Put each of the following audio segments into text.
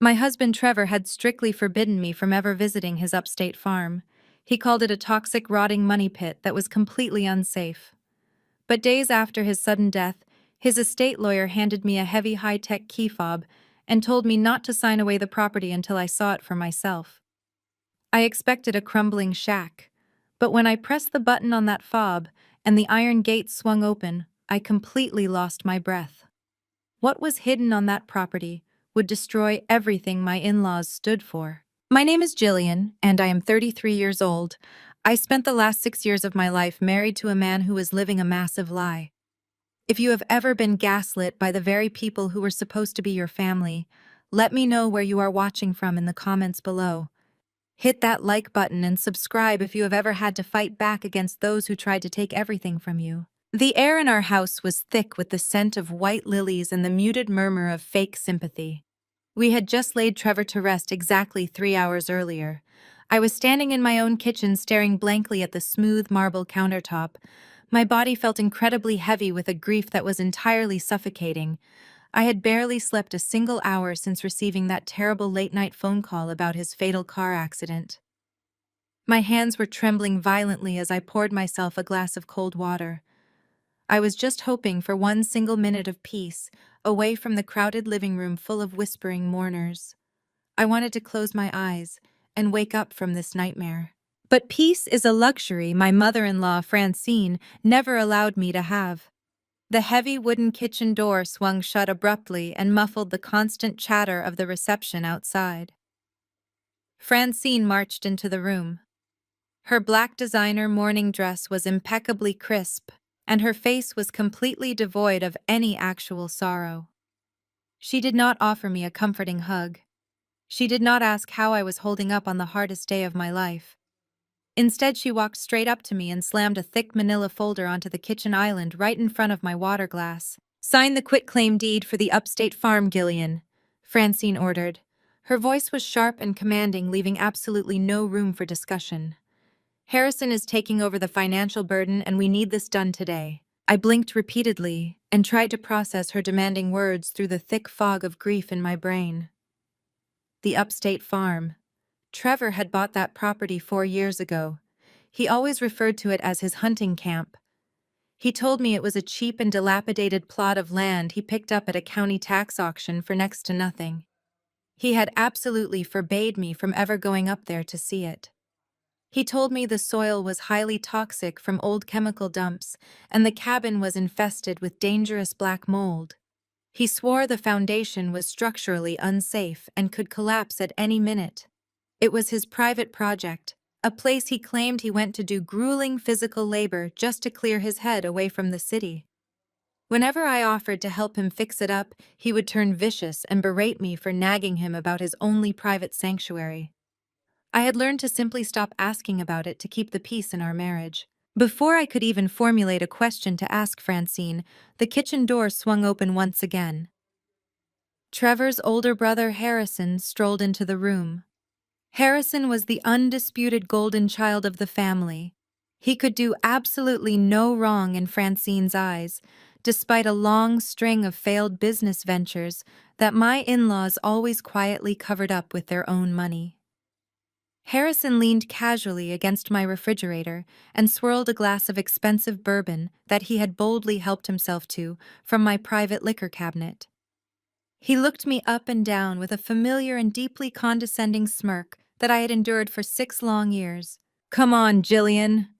My husband Trevor had strictly forbidden me from ever visiting his upstate farm. He called it a toxic, rotting money pit that was completely unsafe. But days after his sudden death, his estate lawyer handed me a heavy high-tech key fob and told me not to sign away the property until I saw it for myself. I expected a crumbling shack, but when I pressed the button on that fob and the iron gate swung open, I completely lost my breath. What was hidden on that property would destroy everything my in-laws stood for. My name is Jillian, and I am 33 years old. I spent the last 6 years of my life married to a man who was living a massive lie. If you have ever been gaslit by the very people who were supposed to be your family, let me know where you are watching from in the comments below. Hit that like button and subscribe if you have ever had to fight back against those who tried to take everything from you. The air in our house was thick with the scent of white lilies and the muted murmur of fake sympathy. We had just laid Trevor to rest exactly 3 hours earlier. I was standing in my own kitchen staring blankly at the smooth marble countertop. My body felt incredibly heavy with a grief that was entirely suffocating. I had barely slept a single hour since receiving that terrible late-night phone call about his fatal car accident. My hands were trembling violently as I poured myself a glass of cold water. I was just hoping for one single minute of peace, away from the crowded living room full of whispering mourners. I wanted to close my eyes and wake up from this nightmare. But peace is a luxury my mother-in-law, Francine, never allowed me to have. The heavy wooden kitchen door swung shut abruptly and muffled the constant chatter of the reception outside. Francine marched into the room. Her black designer morning dress was impeccably crisp, and her face was completely devoid of any actual sorrow. She did not offer me a comforting hug. She did not ask how I was holding up on the hardest day of my life. Instead, she walked straight up to me and slammed a thick manila folder onto the kitchen island right in front of my water glass. "Sign the quitclaim deed for the upstate farm, Gillian," Francine ordered. Her voice was sharp and commanding, leaving absolutely no room for discussion. "Harrison is taking over the financial burden, and we need this done today." I blinked repeatedly and tried to process her demanding words through the thick fog of grief in my brain. The upstate farm. Trevor had bought that property 4 years ago. He always referred to it as his hunting camp. He told me it was a cheap and dilapidated plot of land he picked up at a county tax auction for next to nothing. He had absolutely forbade me from ever going up there to see it. He told me the soil was highly toxic from old chemical dumps, and the cabin was infested with dangerous black mold. He swore the foundation was structurally unsafe and could collapse at any minute. It was his private project, a place he claimed he went to do grueling physical labor just to clear his head away from the city. Whenever I offered to help him fix it up, he would turn vicious and berate me for nagging him about his only private sanctuary. I had learned to simply stop asking about it to keep the peace in our marriage. Before I could even formulate a question to ask Francine, the kitchen door swung open once again. Trevor's older brother Harrison strolled into the room. Harrison was the undisputed golden child of the family. He could do absolutely no wrong in Francine's eyes, despite a long string of failed business ventures that my in-laws always quietly covered up with their own money. Harrison leaned casually against my refrigerator and swirled a glass of expensive bourbon that he had boldly helped himself to from my private liquor cabinet. He looked me up and down with a familiar and deeply condescending smirk that I had endured for 6 long years. "Come on, Jillian."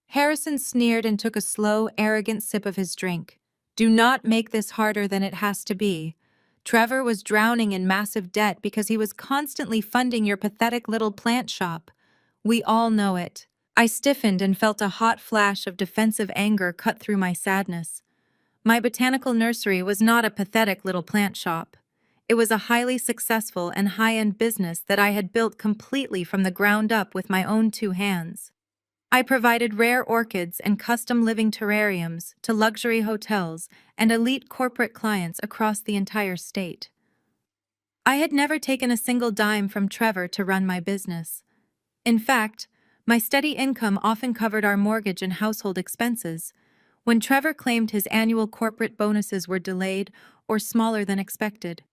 Harrison sneered and took a slow, arrogant sip of his drink. "Do not make this harder than it has to be. Trevor was drowning in massive debt because he was constantly funding your pathetic little plant shop. We all know it." I stiffened and felt a hot flash of defensive anger cut through my sadness. My botanical nursery was not a pathetic little plant shop. It was a highly successful and high-end business that I had built completely from the ground up with my own 2 hands. I provided rare orchids and custom living terrariums to luxury hotels and elite corporate clients across the entire state. I had never taken a single dime from Trevor to run my business. In fact, my steady income often covered our mortgage and household expenses. When Trevor claimed his annual corporate bonuses were delayed or smaller than expected,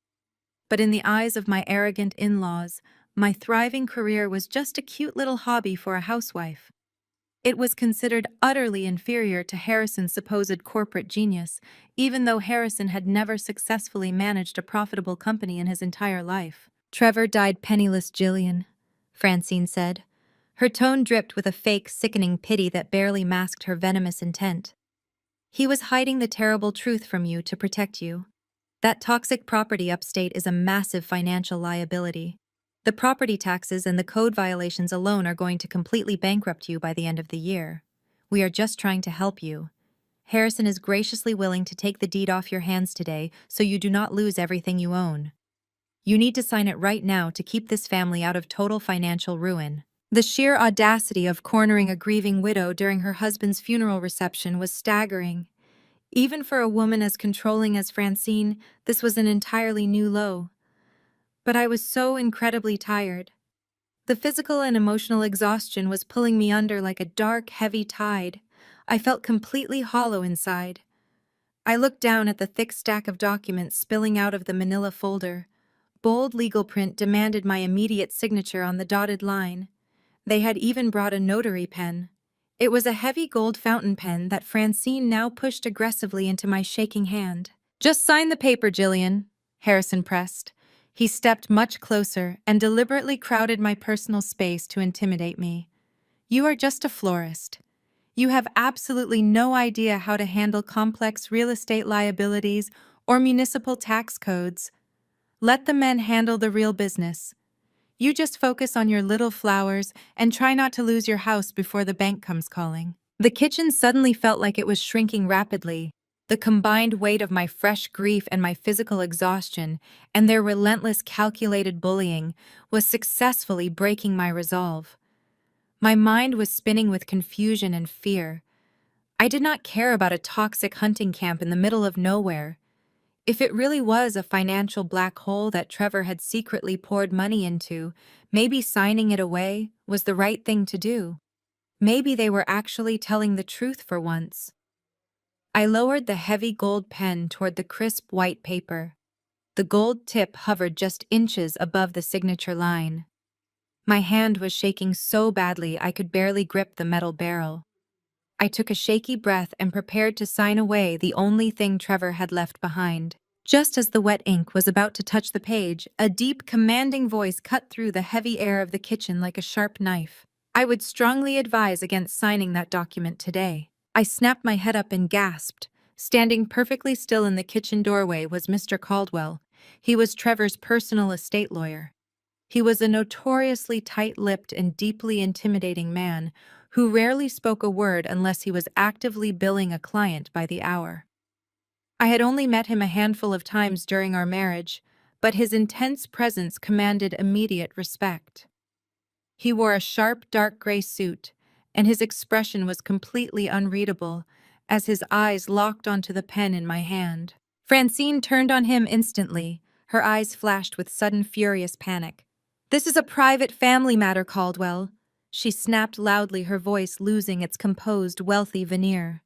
But in the eyes of my arrogant in-laws, my thriving career was just a cute little hobby for a housewife. It was considered utterly inferior to Harrison's supposed corporate genius, even though Harrison had never successfully managed a profitable company in his entire life. "Trevor died penniless, Jillian," Francine said. Her tone dripped with a fake, sickening pity that barely masked her venomous intent. "He was hiding the terrible truth from you to protect you. That toxic property upstate is a massive financial liability. The property taxes and the code violations alone are going to completely bankrupt you by the end of the year. We are just trying to help you. Harrison is graciously willing to take the deed off your hands today so you do not lose everything you own. You need to sign it right now to keep this family out of total financial ruin." The sheer audacity of cornering a grieving widow during her husband's funeral reception was staggering. Even for a woman as controlling as Francine, this was an entirely new low. But I was so incredibly tired. The physical and emotional exhaustion was pulling me under like a dark, heavy tide. I felt completely hollow inside. I looked down at the thick stack of documents spilling out of the manila folder. Bold legal print demanded my immediate signature on the dotted line. They had even brought a notary pen. It was a heavy gold fountain pen that Francine now pushed aggressively into my shaking hand. "Just sign the paper, Jillian," Harrison pressed. He stepped much closer and deliberately crowded my personal space to intimidate me. "You are just a florist. You have absolutely no idea how to handle complex real estate liabilities or municipal tax codes. Let the men handle the real business. You just focus on your little flowers and try not to lose your house before the bank comes calling." The kitchen suddenly felt like it was shrinking rapidly. The combined weight of my fresh grief and my physical exhaustion, and their relentless calculated bullying, was successfully breaking my resolve. My mind was spinning with confusion and fear. I did not care about a toxic hunting camp in the middle of nowhere. If it really was a financial black hole that Trevor had secretly poured money into, maybe signing it away was the right thing to do. Maybe they were actually telling the truth for once. I lowered the heavy gold pen toward the crisp white paper. The gold tip hovered just inches above the signature line. My hand was shaking so badly I could barely grip the metal barrel. I took a shaky breath and prepared to sign away the only thing Trevor had left behind. Just as the wet ink was about to touch the page, a deep, commanding voice cut through the heavy air of the kitchen like a sharp knife. "I would strongly advise against signing that document today." I snapped my head up and gasped. Standing perfectly still in the kitchen doorway was Mr. Caldwell. He was Trevor's personal estate lawyer. He was a notoriously tight-lipped and deeply intimidating man who rarely spoke a word unless he was actively billing a client by the hour. I had only met him a handful of times during our marriage, but his intense presence commanded immediate respect. He wore a sharp, dark gray suit, and his expression was completely unreadable as his eyes locked onto the pen in my hand. Francine turned on him instantly, her eyes flashed with sudden furious panic. "This is a private family matter, Caldwell," she snapped loudly, her voice losing its composed, wealthy veneer.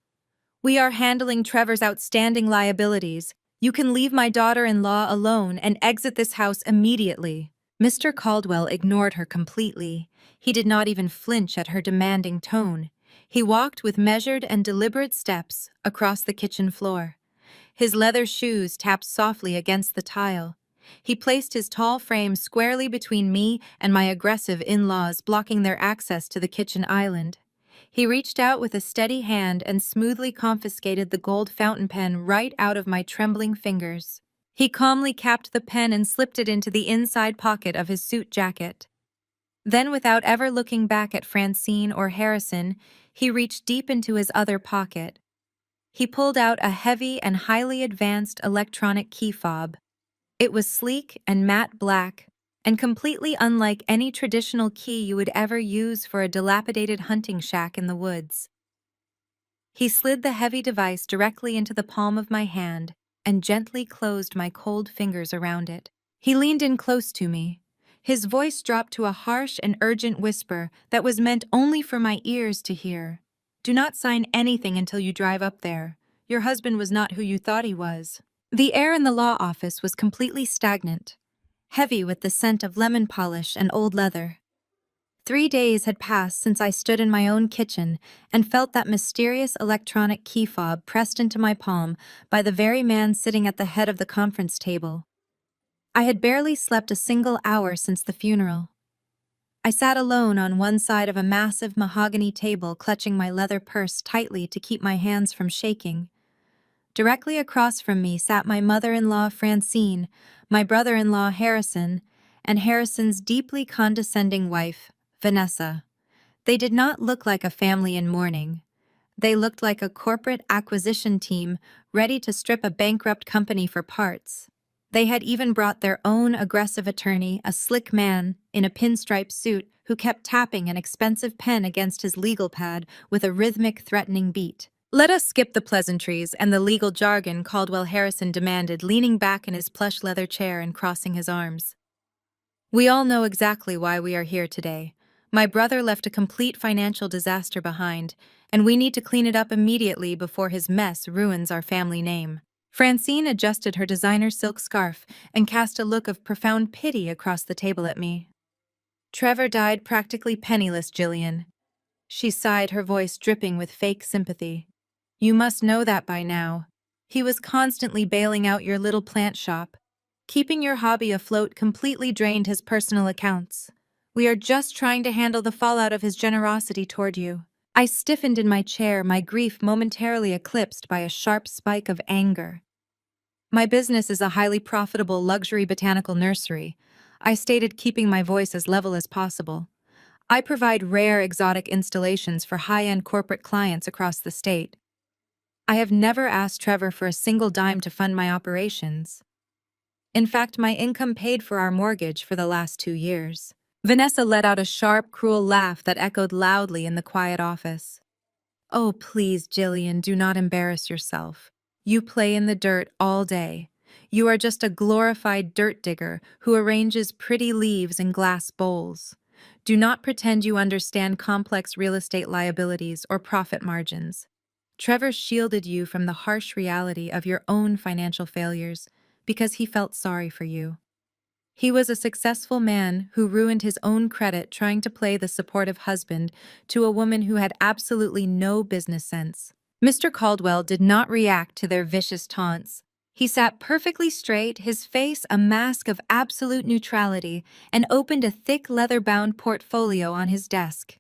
"We are handling Trevor's outstanding liabilities. You can leave my daughter-in-law alone and exit this house immediately." Mr. Caldwell ignored her completely. He did not even flinch at her demanding tone. He walked with measured and deliberate steps across the kitchen floor. His leather shoes tapped softly against the tile. He placed his tall frame squarely between me and my aggressive in-laws, blocking their access to the kitchen island. He reached out with a steady hand and smoothly confiscated the gold fountain pen right out of my trembling fingers. He calmly capped the pen and slipped it into the inside pocket of his suit jacket. Then, without ever looking back at Francine or Harrison, he reached deep into his other pocket. He pulled out a heavy and highly advanced electronic key fob. It was sleek and matte black, and completely unlike any traditional key you would ever use for a dilapidated hunting shack in the woods. He slid the heavy device directly into the palm of my hand and gently closed my cold fingers around it. He leaned in close to me. His voice dropped to a harsh and urgent whisper that was meant only for my ears to hear. "Do not sign anything until you drive up there. Your husband was not who you thought he was." The air in the law office was completely stagnant. heavy with the scent of lemon polish and old leather. 3 days had passed since I stood in my own kitchen and felt that mysterious electronic key fob pressed into my palm by the very man sitting at the head of the conference table. I had barely slept a single hour since the funeral. I sat alone on one side of a massive mahogany table, clutching my leather purse tightly to keep my hands from shaking. Directly across from me sat my mother-in-law Francine, my brother-in-law Harrison, and Harrison's deeply condescending wife, Vanessa. They did not look like a family in mourning. They looked like a corporate acquisition team ready to strip a bankrupt company for parts. They had even brought their own aggressive attorney, a slick man in a pinstripe suit who kept tapping an expensive pen against his legal pad with a rhythmic, threatening beat. "Let us skip the pleasantries and the legal jargon," Caldwell Harrison demanded, leaning back in his plush leather chair and crossing his arms. "We all know exactly why we are here today. My brother left a complete financial disaster behind, and we need to clean it up immediately before his mess ruins our family name." Francine adjusted her designer silk scarf and cast a look of profound pity across the table at me. "Trevor died practically penniless, Jillian." She sighed, her voice dripping with fake sympathy. "You must know that by now. He was constantly bailing out your little plant shop. Keeping your hobby afloat completely drained his personal accounts. We are just trying to handle the fallout of his generosity toward you." I stiffened in my chair, my grief momentarily eclipsed by a sharp spike of anger. "My business is a highly profitable luxury botanical nursery," I stated, keeping my voice as level as possible. "I provide rare exotic installations for high-end corporate clients across the state. I have never asked Trevor for a single dime to fund my operations. In fact, my income paid for our mortgage for the last 2 years." Vanessa let out a sharp, cruel laugh that echoed loudly in the quiet office. "Oh, please, Jillian, do not embarrass yourself. You play in the dirt all day. You are just a glorified dirt digger who arranges pretty leaves in glass bowls. Do not pretend you understand complex real estate liabilities or profit margins. Trevor shielded you from the harsh reality of your own financial failures because he felt sorry for you. He was a successful man who ruined his own credit trying to play the supportive husband to a woman who had absolutely no business sense." Mr. Caldwell did not react to their vicious taunts. He sat perfectly straight, his face a mask of absolute neutrality, and opened a thick leather-bound portfolio on his desk.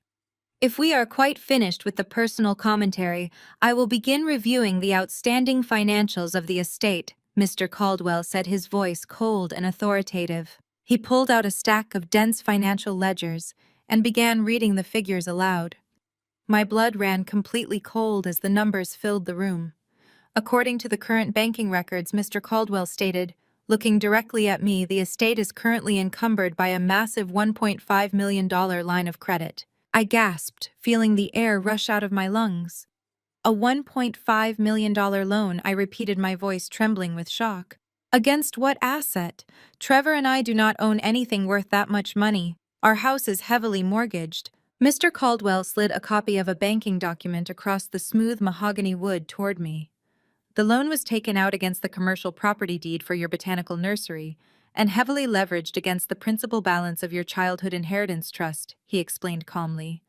"If we are quite finished with the personal commentary, I will begin reviewing the outstanding financials of the estate," Mr. Caldwell said, his voice cold and authoritative. He pulled out a stack of dense financial ledgers and began reading the figures aloud. My blood ran completely cold as the numbers filled the room. "According to the current banking records," Mr. Caldwell stated, looking directly at me, "the estate is currently encumbered by a massive $1.5 million line of credit." I gasped, feeling the air rush out of my lungs. "A $1.5 million loan," I repeated, my voice trembling with shock. "Against what asset? Trevor and I do not own anything worth that much money. Our house is heavily mortgaged." Mr. Caldwell slid a copy of a banking document across the smooth mahogany wood toward me. "The loan was taken out against the commercial property deed for your botanical nursery and heavily leveraged against the principal balance of your childhood inheritance trust," he explained calmly.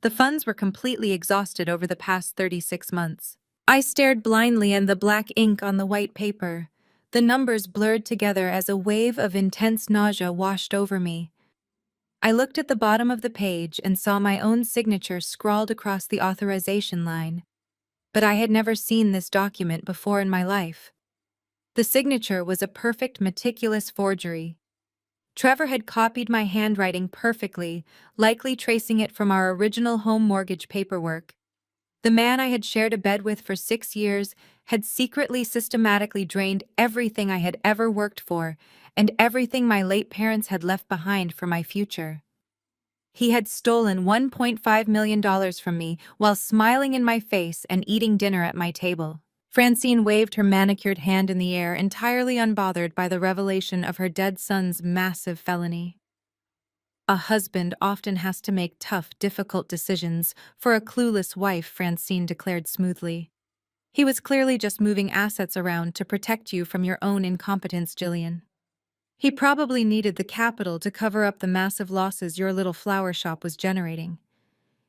"The funds were completely exhausted over the past 36 months. I stared blindly at the black ink on the white paper. The numbers blurred together as a wave of intense nausea washed over me. I looked at the bottom of the page and saw my own signature scrawled across the authorization line. But I had never seen this document before in my life. The signature was a perfect, meticulous forgery. Trevor had copied my handwriting perfectly, likely tracing it from our original home mortgage paperwork. The man I had shared a bed with for 6 years had secretly, systematically drained everything I had ever worked for and everything my late parents had left behind for my future. He had stolen $1.5 million from me while smiling in my face and eating dinner at my table. Francine waved her manicured hand in the air, entirely unbothered by the revelation of her dead son's massive felony. "A husband often has to make tough, difficult decisions for a clueless wife," Francine declared smoothly. "He was clearly just moving assets around to protect you from your own incompetence, Jillian." He probably needed the capital to cover up the massive losses your little flower shop was generating.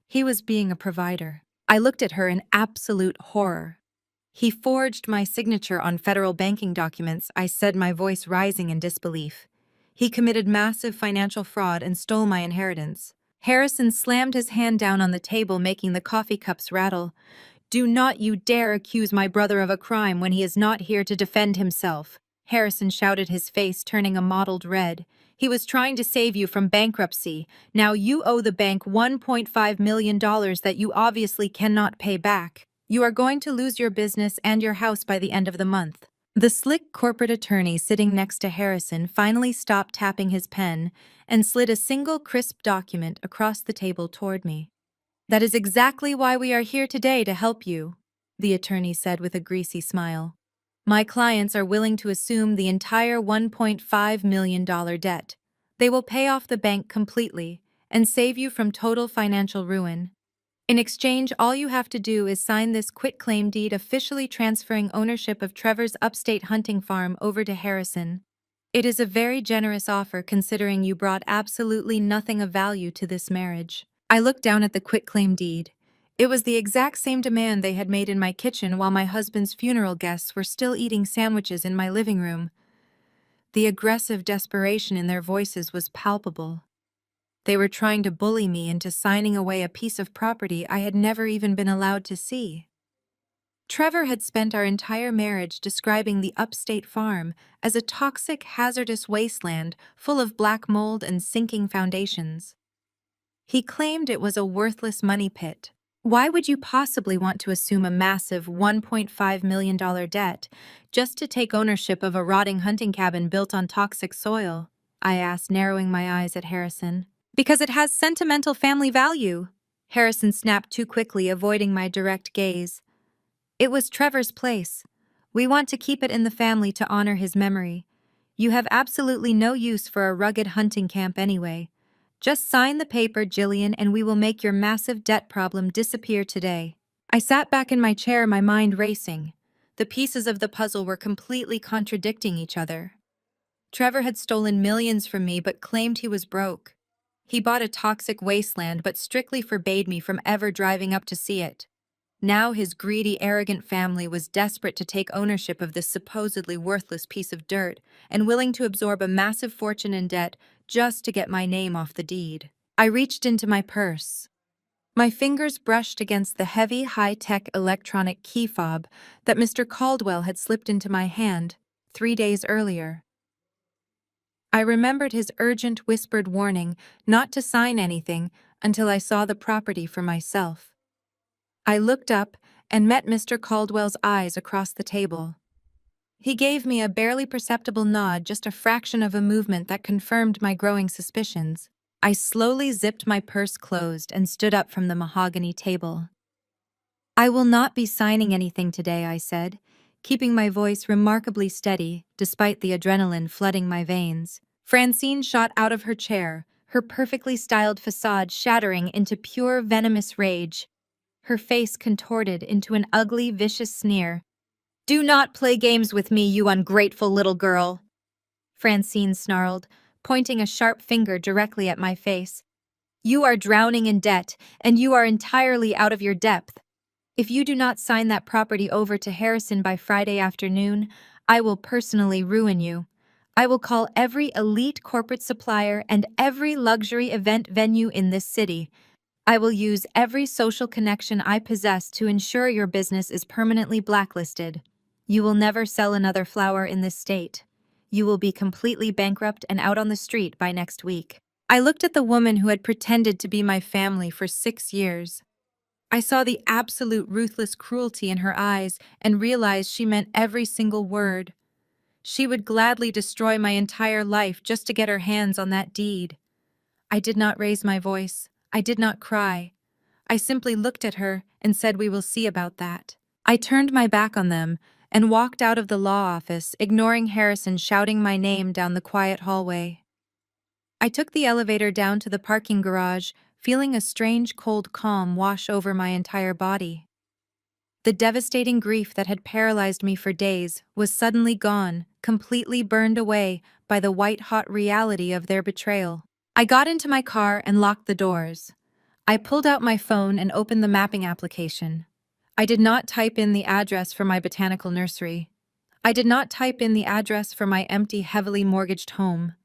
He was being a provider. I looked at her in absolute horror. He forged my signature on federal banking documents, I said, my voice rising in disbelief. He committed massive financial fraud and stole my inheritance. Harrison slammed his hand down on the table, making the coffee cups rattle. Do not you dare accuse my brother of a crime when he is not here to defend himself, Harrison shouted, his face turning a mottled red. He was trying to save you from bankruptcy. Now you owe the bank $1.5 million that you obviously cannot pay back. You are going to lose your business and your house by the end of the month. The slick corporate attorney sitting next to Harrison finally stopped tapping his pen and slid a single crisp document across the table toward me. That is exactly why we are here today, to help you, the attorney said with a greasy smile. My clients are willing to assume the entire $1.5 million debt. They will pay off the bank completely and save you from total financial ruin. In exchange, all you have to do is sign this quitclaim deed officially transferring ownership of Trevor's upstate hunting farm over to Harrison. It is a very generous offer considering you brought absolutely nothing of value to this marriage. I looked down at the quitclaim deed. It was the exact same demand they had made in my kitchen while my husband's funeral guests were still eating sandwiches in my living room. The aggressive desperation in their voices was palpable. They were trying to bully me into signing away a piece of property I had never even been allowed to see. Trevor had spent our entire marriage describing the upstate farm as a toxic, hazardous wasteland full of black mold and sinking foundations. He claimed it was a worthless money pit. Why would you possibly want to assume a massive $1.5 million debt just to take ownership of a rotting hunting cabin built on toxic soil? I asked, narrowing my eyes at Harrison. Because it has sentimental family value. Harrison snapped too quickly, avoiding my direct gaze. It was Trevor's place. We want to keep it in the family to honor his memory. You have absolutely no use for a rugged hunting camp anyway. Just sign the paper, Jillian, and we will make your massive debt problem disappear today. I sat back in my chair, my mind racing. The pieces of the puzzle were completely contradicting each other. Trevor had stolen millions from me but claimed he was broke. He bought a toxic wasteland but strictly forbade me from ever driving up to see it. Now his greedy, arrogant family was desperate to take ownership of this supposedly worthless piece of dirt and willing to absorb a massive fortune in debt just to get my name off the deed. I reached into my purse. My fingers brushed against the heavy, high-tech electronic key fob that Mr. Caldwell had slipped into my hand 3 days earlier. I remembered his urgent, whispered warning not to sign anything until I saw the property for myself. I looked up and met Mr. Caldwell's eyes across the table. He gave me a barely perceptible nod, just a fraction of a movement that confirmed my growing suspicions. I slowly zipped my purse closed and stood up from the mahogany table. I will not be signing anything today, I said, keeping my voice remarkably steady despite the adrenaline flooding my veins. Francine shot out of her chair, her perfectly styled facade shattering into pure venomous rage. Her face contorted into an ugly, vicious sneer. Do not play games with me, you ungrateful little girl, Francine snarled, pointing a sharp finger directly at my face. You are drowning in debt, and you are entirely out of your depth. If you do not sign that property over to Harrison by Friday afternoon, I will personally ruin you. I will call every elite corporate supplier and every luxury event venue in this city. I will use every social connection I possess to ensure your business is permanently blacklisted. You will never sell another flower in this state. You will be completely bankrupt and out on the street by next week. I looked at the woman who had pretended to be my family for 6 years. I saw the absolute ruthless cruelty in her eyes and realized she meant every single word. She would gladly destroy my entire life just to get her hands on that deed. I did not raise my voice. I did not cry. I simply looked at her and said, we will see about that. I turned my back on them and walked out of the law office, ignoring Harrison shouting my name down the quiet hallway. I took the elevator down to the parking garage, feeling a strange cold calm wash over my entire body. The devastating grief that had paralyzed me for days was suddenly gone, completely burned away by the white-hot reality of their betrayal. I got into my car and locked the doors. I pulled out my phone and opened the mapping application. I did not type in the address for my botanical nursery. I did not type in the address for my empty, heavily mortgaged home.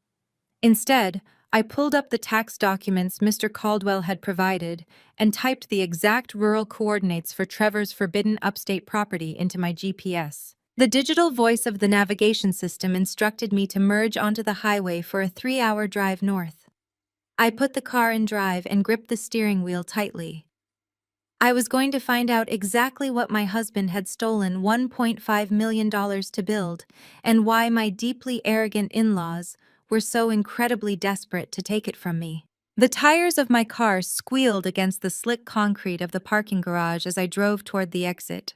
Instead, I pulled up the tax documents Mr. Caldwell had provided and typed the exact rural coordinates for Trevor's forbidden upstate property into my GPS. The digital voice of the navigation system instructed me to merge onto the highway for a 3-hour drive north. I put the car in drive and gripped the steering wheel tightly. I was going to find out exactly what my husband had stolen $1.5 million to build, and why my deeply arrogant in-laws were so incredibly desperate to take it from me. The tires of my car squealed against the slick concrete of the parking garage as I drove toward the exit.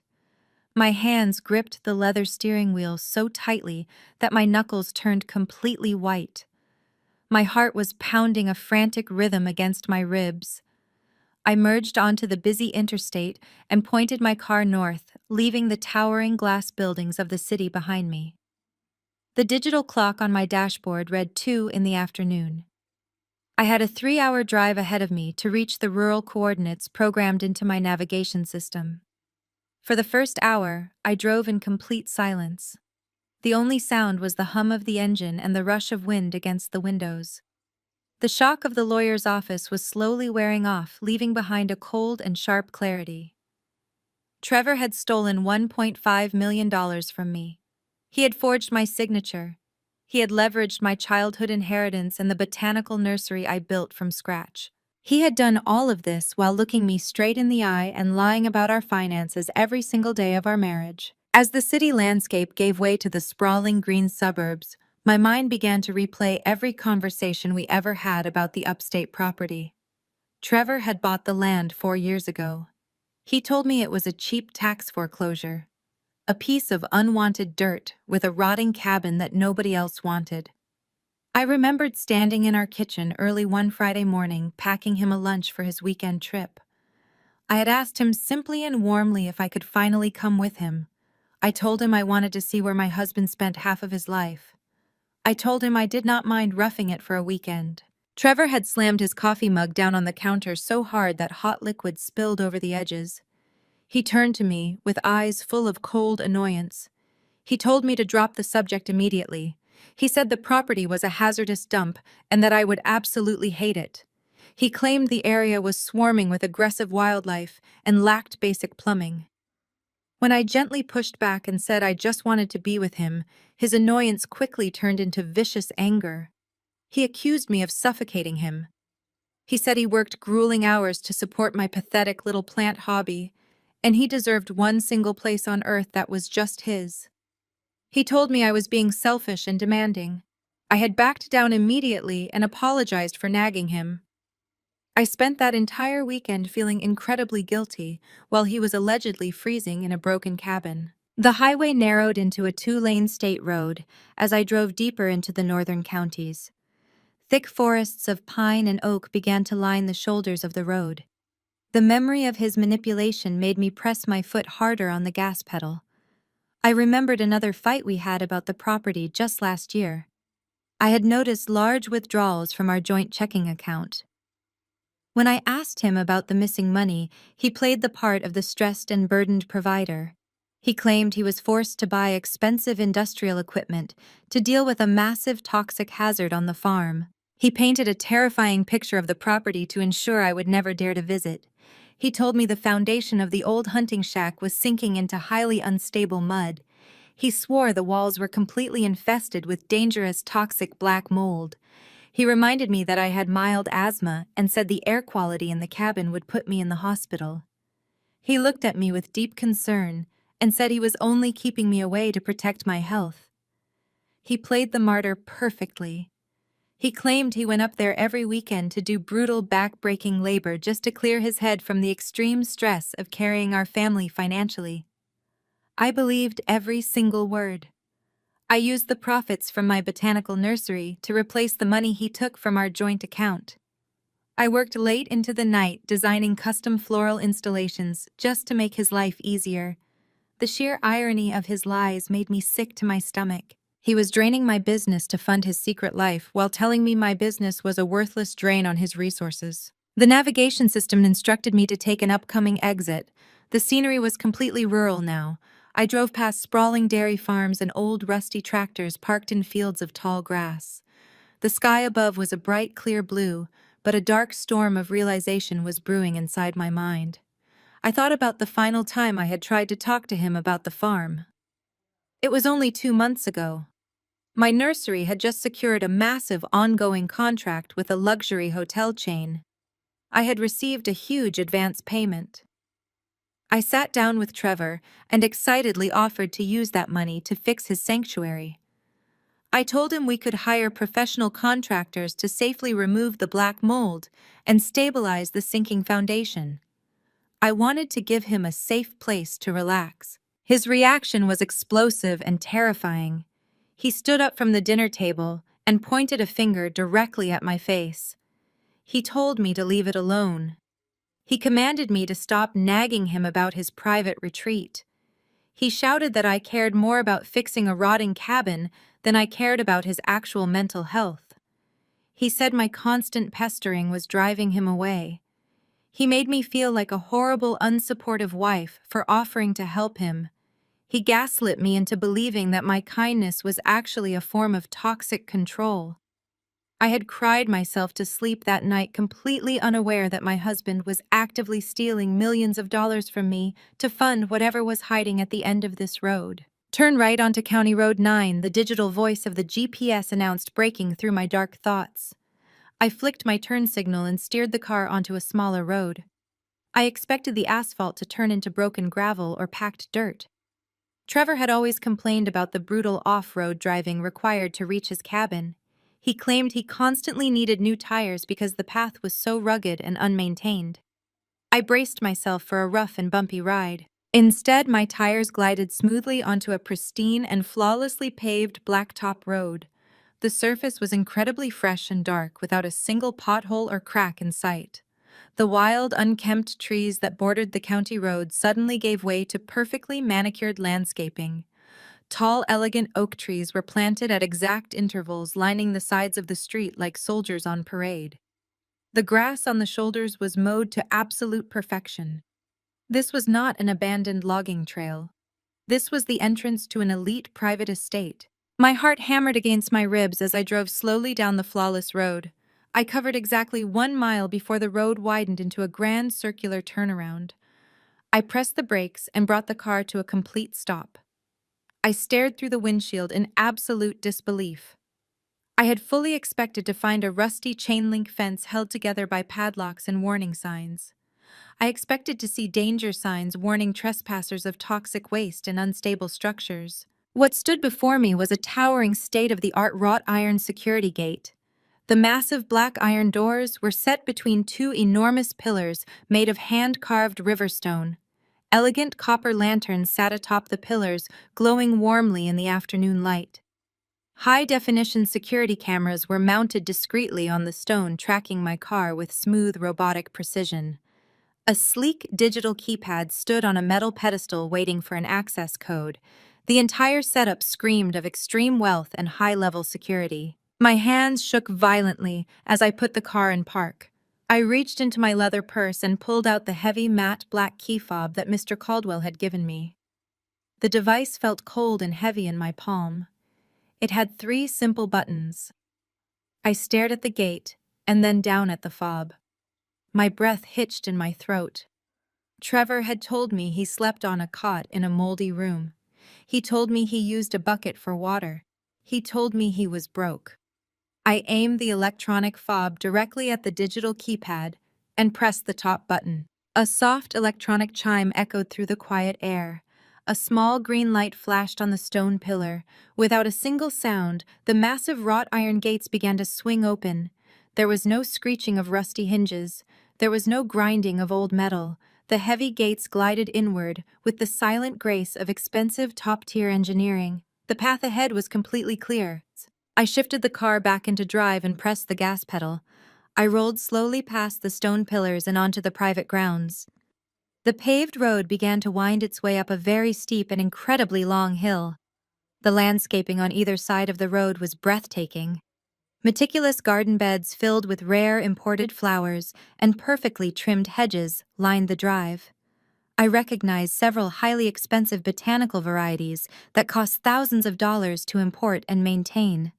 My hands gripped the leather steering wheel so tightly that my knuckles turned completely white. My heart was pounding a frantic rhythm against my ribs. I merged onto the busy interstate and pointed my car north, leaving the towering glass buildings of the city behind me. The digital clock on my dashboard read 2 in the afternoon. I had a 3-hour drive ahead of me to reach the rural coordinates programmed into my navigation system. For the first hour, I drove in complete silence. The only sound was the hum of the engine and the rush of wind against the windows. The shock of the lawyer's office was slowly wearing off, leaving behind a cold and sharp clarity. Trevor had stolen $1.5 million from me. He had forged my signature. He had leveraged my childhood inheritance and the botanical nursery I built from scratch. He had done all of this while looking me straight in the eye and lying about our finances every single day of our marriage. As the city landscape gave way to the sprawling green suburbs, my mind began to replay every conversation we ever had about the upstate property. Trevor had bought the land 4 years ago. He told me it was a cheap tax foreclosure, a piece of unwanted dirt with a rotting cabin that nobody else wanted. I remembered standing in our kitchen early one Friday morning, packing him a lunch for his weekend trip. I had asked him simply and warmly if I could finally come with him. I told him I wanted to see where my husband spent half of his life. I told him I did not mind roughing it for a weekend. Trevor had slammed his coffee mug down on the counter so hard that hot liquid spilled over the edges. He turned to me, with eyes full of cold annoyance. He told me to drop the subject immediately. He said the property was a hazardous dump and that I would absolutely hate it. He claimed the area was swarming with aggressive wildlife and lacked basic plumbing. When I gently pushed back and said I just wanted to be with him, his annoyance quickly turned into vicious anger. He accused me of suffocating him. He said he worked grueling hours to support my pathetic little plant hobby, and he deserved one single place on earth that was just his. He told me I was being selfish and demanding. I had backed down immediately and apologized for nagging him. I spent that entire weekend feeling incredibly guilty while he was allegedly freezing in a broken cabin. The highway narrowed into a 2-lane state road as I drove deeper into the northern counties. Thick forests of pine and oak began to line the shoulders of the road. The memory of his manipulation made me press my foot harder on the gas pedal. I remembered another fight we had about the property just last year. I had noticed large withdrawals from our joint checking account. When I asked him about the missing money, he played the part of the stressed and burdened provider. He claimed he was forced to buy expensive industrial equipment to deal with a massive toxic hazard on the farm. He painted a terrifying picture of the property to ensure I would never dare to visit. He told me the foundation of the old hunting shack was sinking into highly unstable mud. He swore the walls were completely infested with dangerous toxic black mold. He reminded me that I had mild asthma and said the air quality in the cabin would put me in the hospital. He looked at me with deep concern and said he was only keeping me away to protect my health. He played the martyr perfectly. He claimed he went up there every weekend to do brutal back-breaking labor just to clear his head from the extreme stress of carrying our family financially. I believed every single word. I used the profits from my botanical nursery to replace the money he took from our joint account. I worked late into the night designing custom floral installations just to make his life easier. The sheer irony of his lies made me sick to my stomach. He was draining my business to fund his secret life while telling me my business was a worthless drain on his resources. The navigation system instructed me to take an upcoming exit. The scenery was completely rural now. I drove past sprawling dairy farms and old rusty tractors parked in fields of tall grass. The sky above was a bright, clear blue, but a dark storm of realization was brewing inside my mind. I thought about the final time I had tried to talk to him about the farm. It was only 2 months ago. My nursery had just secured a massive ongoing contract with a luxury hotel chain. I had received a huge advance payment. I sat down with Trevor and excitedly offered to use that money to fix his sanctuary. I told him we could hire professional contractors to safely remove the black mold and stabilize the sinking foundation. I wanted to give him a safe place to relax. His reaction was explosive and terrifying. He stood up from the dinner table and pointed a finger directly at my face. He told me to leave it alone. He commanded me to stop nagging him about his private retreat. He shouted that I cared more about fixing a rotting cabin than I cared about his actual mental health. He said my constant pestering was driving him away. He made me feel like a horrible, unsupportive wife for offering to help him. He gaslit me into believing that my kindness was actually a form of toxic control. I had cried myself to sleep that night completely unaware that my husband was actively stealing millions of dollars from me to fund whatever was hiding at the end of this road. Turn right onto County Road 9, the digital voice of the GPS announced, breaking through my dark thoughts. I flicked my turn signal and steered the car onto a smaller road. I expected the asphalt to turn into broken gravel or packed dirt. Trevor had always complained about the brutal off-road driving required to reach his cabin. He claimed he constantly needed new tires because the path was so rugged and unmaintained. I braced myself for a rough and bumpy ride. Instead, my tires glided smoothly onto a pristine and flawlessly paved blacktop road. The surface was incredibly fresh and dark, without a single pothole or crack in sight. The wild, unkempt trees that bordered the county road suddenly gave way to perfectly manicured landscaping. Tall, elegant oak trees were planted at exact intervals, lining the sides of the street like soldiers on parade. The grass on the shoulders was mowed to absolute perfection. This was not an abandoned logging trail. This was the entrance to an elite private estate. My heart hammered against my ribs as I drove slowly down the flawless road. I covered exactly 1 mile before the road widened into a grand circular turnaround. I pressed the brakes and brought the car to a complete stop. I stared through the windshield in absolute disbelief. I had fully expected to find a rusty chain-link fence held together by padlocks and warning signs. I expected to see danger signs warning trespassers of toxic waste and unstable structures. What stood before me was a towering state-of-the-art wrought iron security gate. The massive black iron doors were set between two enormous pillars made of hand-carved river stone. Elegant copper lanterns sat atop the pillars, glowing warmly in the afternoon light. High-definition security cameras were mounted discreetly on the stone, tracking my car with smooth robotic precision. A sleek digital keypad stood on a metal pedestal waiting for an access code. The entire setup screamed of extreme wealth and high-level security. My hands shook violently as I put the car in park. I reached into my leather purse and pulled out the heavy matte black key fob that Mr. Caldwell had given me. The device felt cold and heavy in my palm. It had 3 simple buttons. I stared at the gate and then down at the fob. My breath hitched in my throat. Trevor had told me he slept on a cot in a moldy room. He told me he used a bucket for water. He told me he was broke. I aimed the electronic fob directly at the digital keypad and pressed the top button. A soft electronic chime echoed through the quiet air. A small green light flashed on the stone pillar. Without a single sound, the massive wrought iron gates began to swing open. There was no screeching of rusty hinges. There was no grinding of old metal. The heavy gates glided inward with the silent grace of expensive top-tier engineering. The path ahead was completely clear. I shifted the car back into drive and pressed the gas pedal. I rolled slowly past the stone pillars and onto the private grounds. The paved road began to wind its way up a very steep and incredibly long hill. The landscaping on either side of the road was breathtaking. Meticulous garden beds filled with rare imported flowers and perfectly trimmed hedges lined the drive. I recognized several highly expensive botanical varieties that cost thousands of dollars to import and maintain.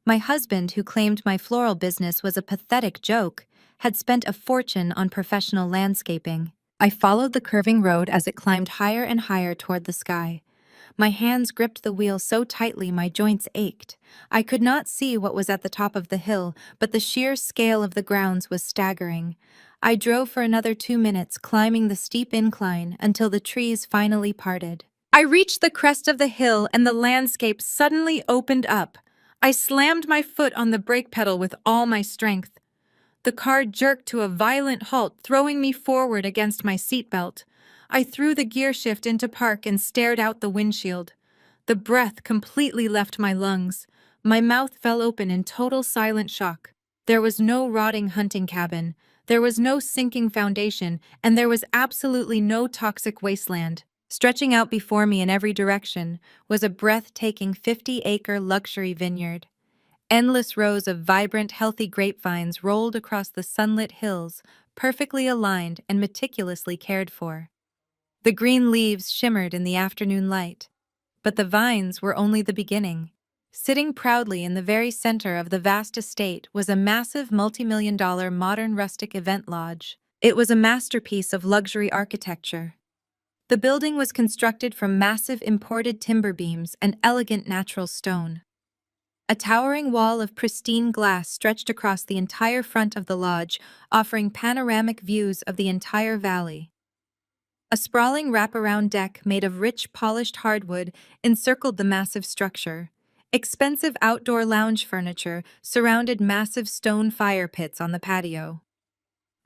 My husband, who claimed my floral business was a pathetic joke, had spent a fortune on professional landscaping. I followed the curving road as it climbed higher and higher toward the sky. My hands gripped the wheel so tightly my joints ached. I could not see what was at the top of the hill, but the sheer scale of the grounds was staggering. I drove for another 2 minutes, climbing the steep incline until the trees finally parted. I reached the crest of the hill and the landscape suddenly opened up. I slammed my foot on the brake pedal with all my strength. The car jerked to a violent halt, throwing me forward against my seatbelt. I threw the gear shift into park and stared out the windshield. The breath completely left my lungs. My mouth fell open in total silent shock. There was no rotting hunting cabin. There was no sinking foundation, and there was absolutely no toxic wasteland. Stretching out before me in every direction was a breathtaking 50-acre luxury vineyard. Endless rows of vibrant, healthy grapevines rolled across the sunlit hills, perfectly aligned and meticulously cared for. The green leaves shimmered in the afternoon light, but the vines were only the beginning. Sitting proudly in the very center of the vast estate was a massive multi-million-dollar modern rustic event lodge. It was a masterpiece of luxury architecture. The building was constructed from massive imported timber beams and elegant natural stone. A towering wall of pristine glass stretched across the entire front of the lodge, offering panoramic views of the entire valley. A sprawling wraparound deck made of rich, polished hardwood encircled the massive structure. Expensive outdoor lounge furniture surrounded massive stone fire pits on the patio.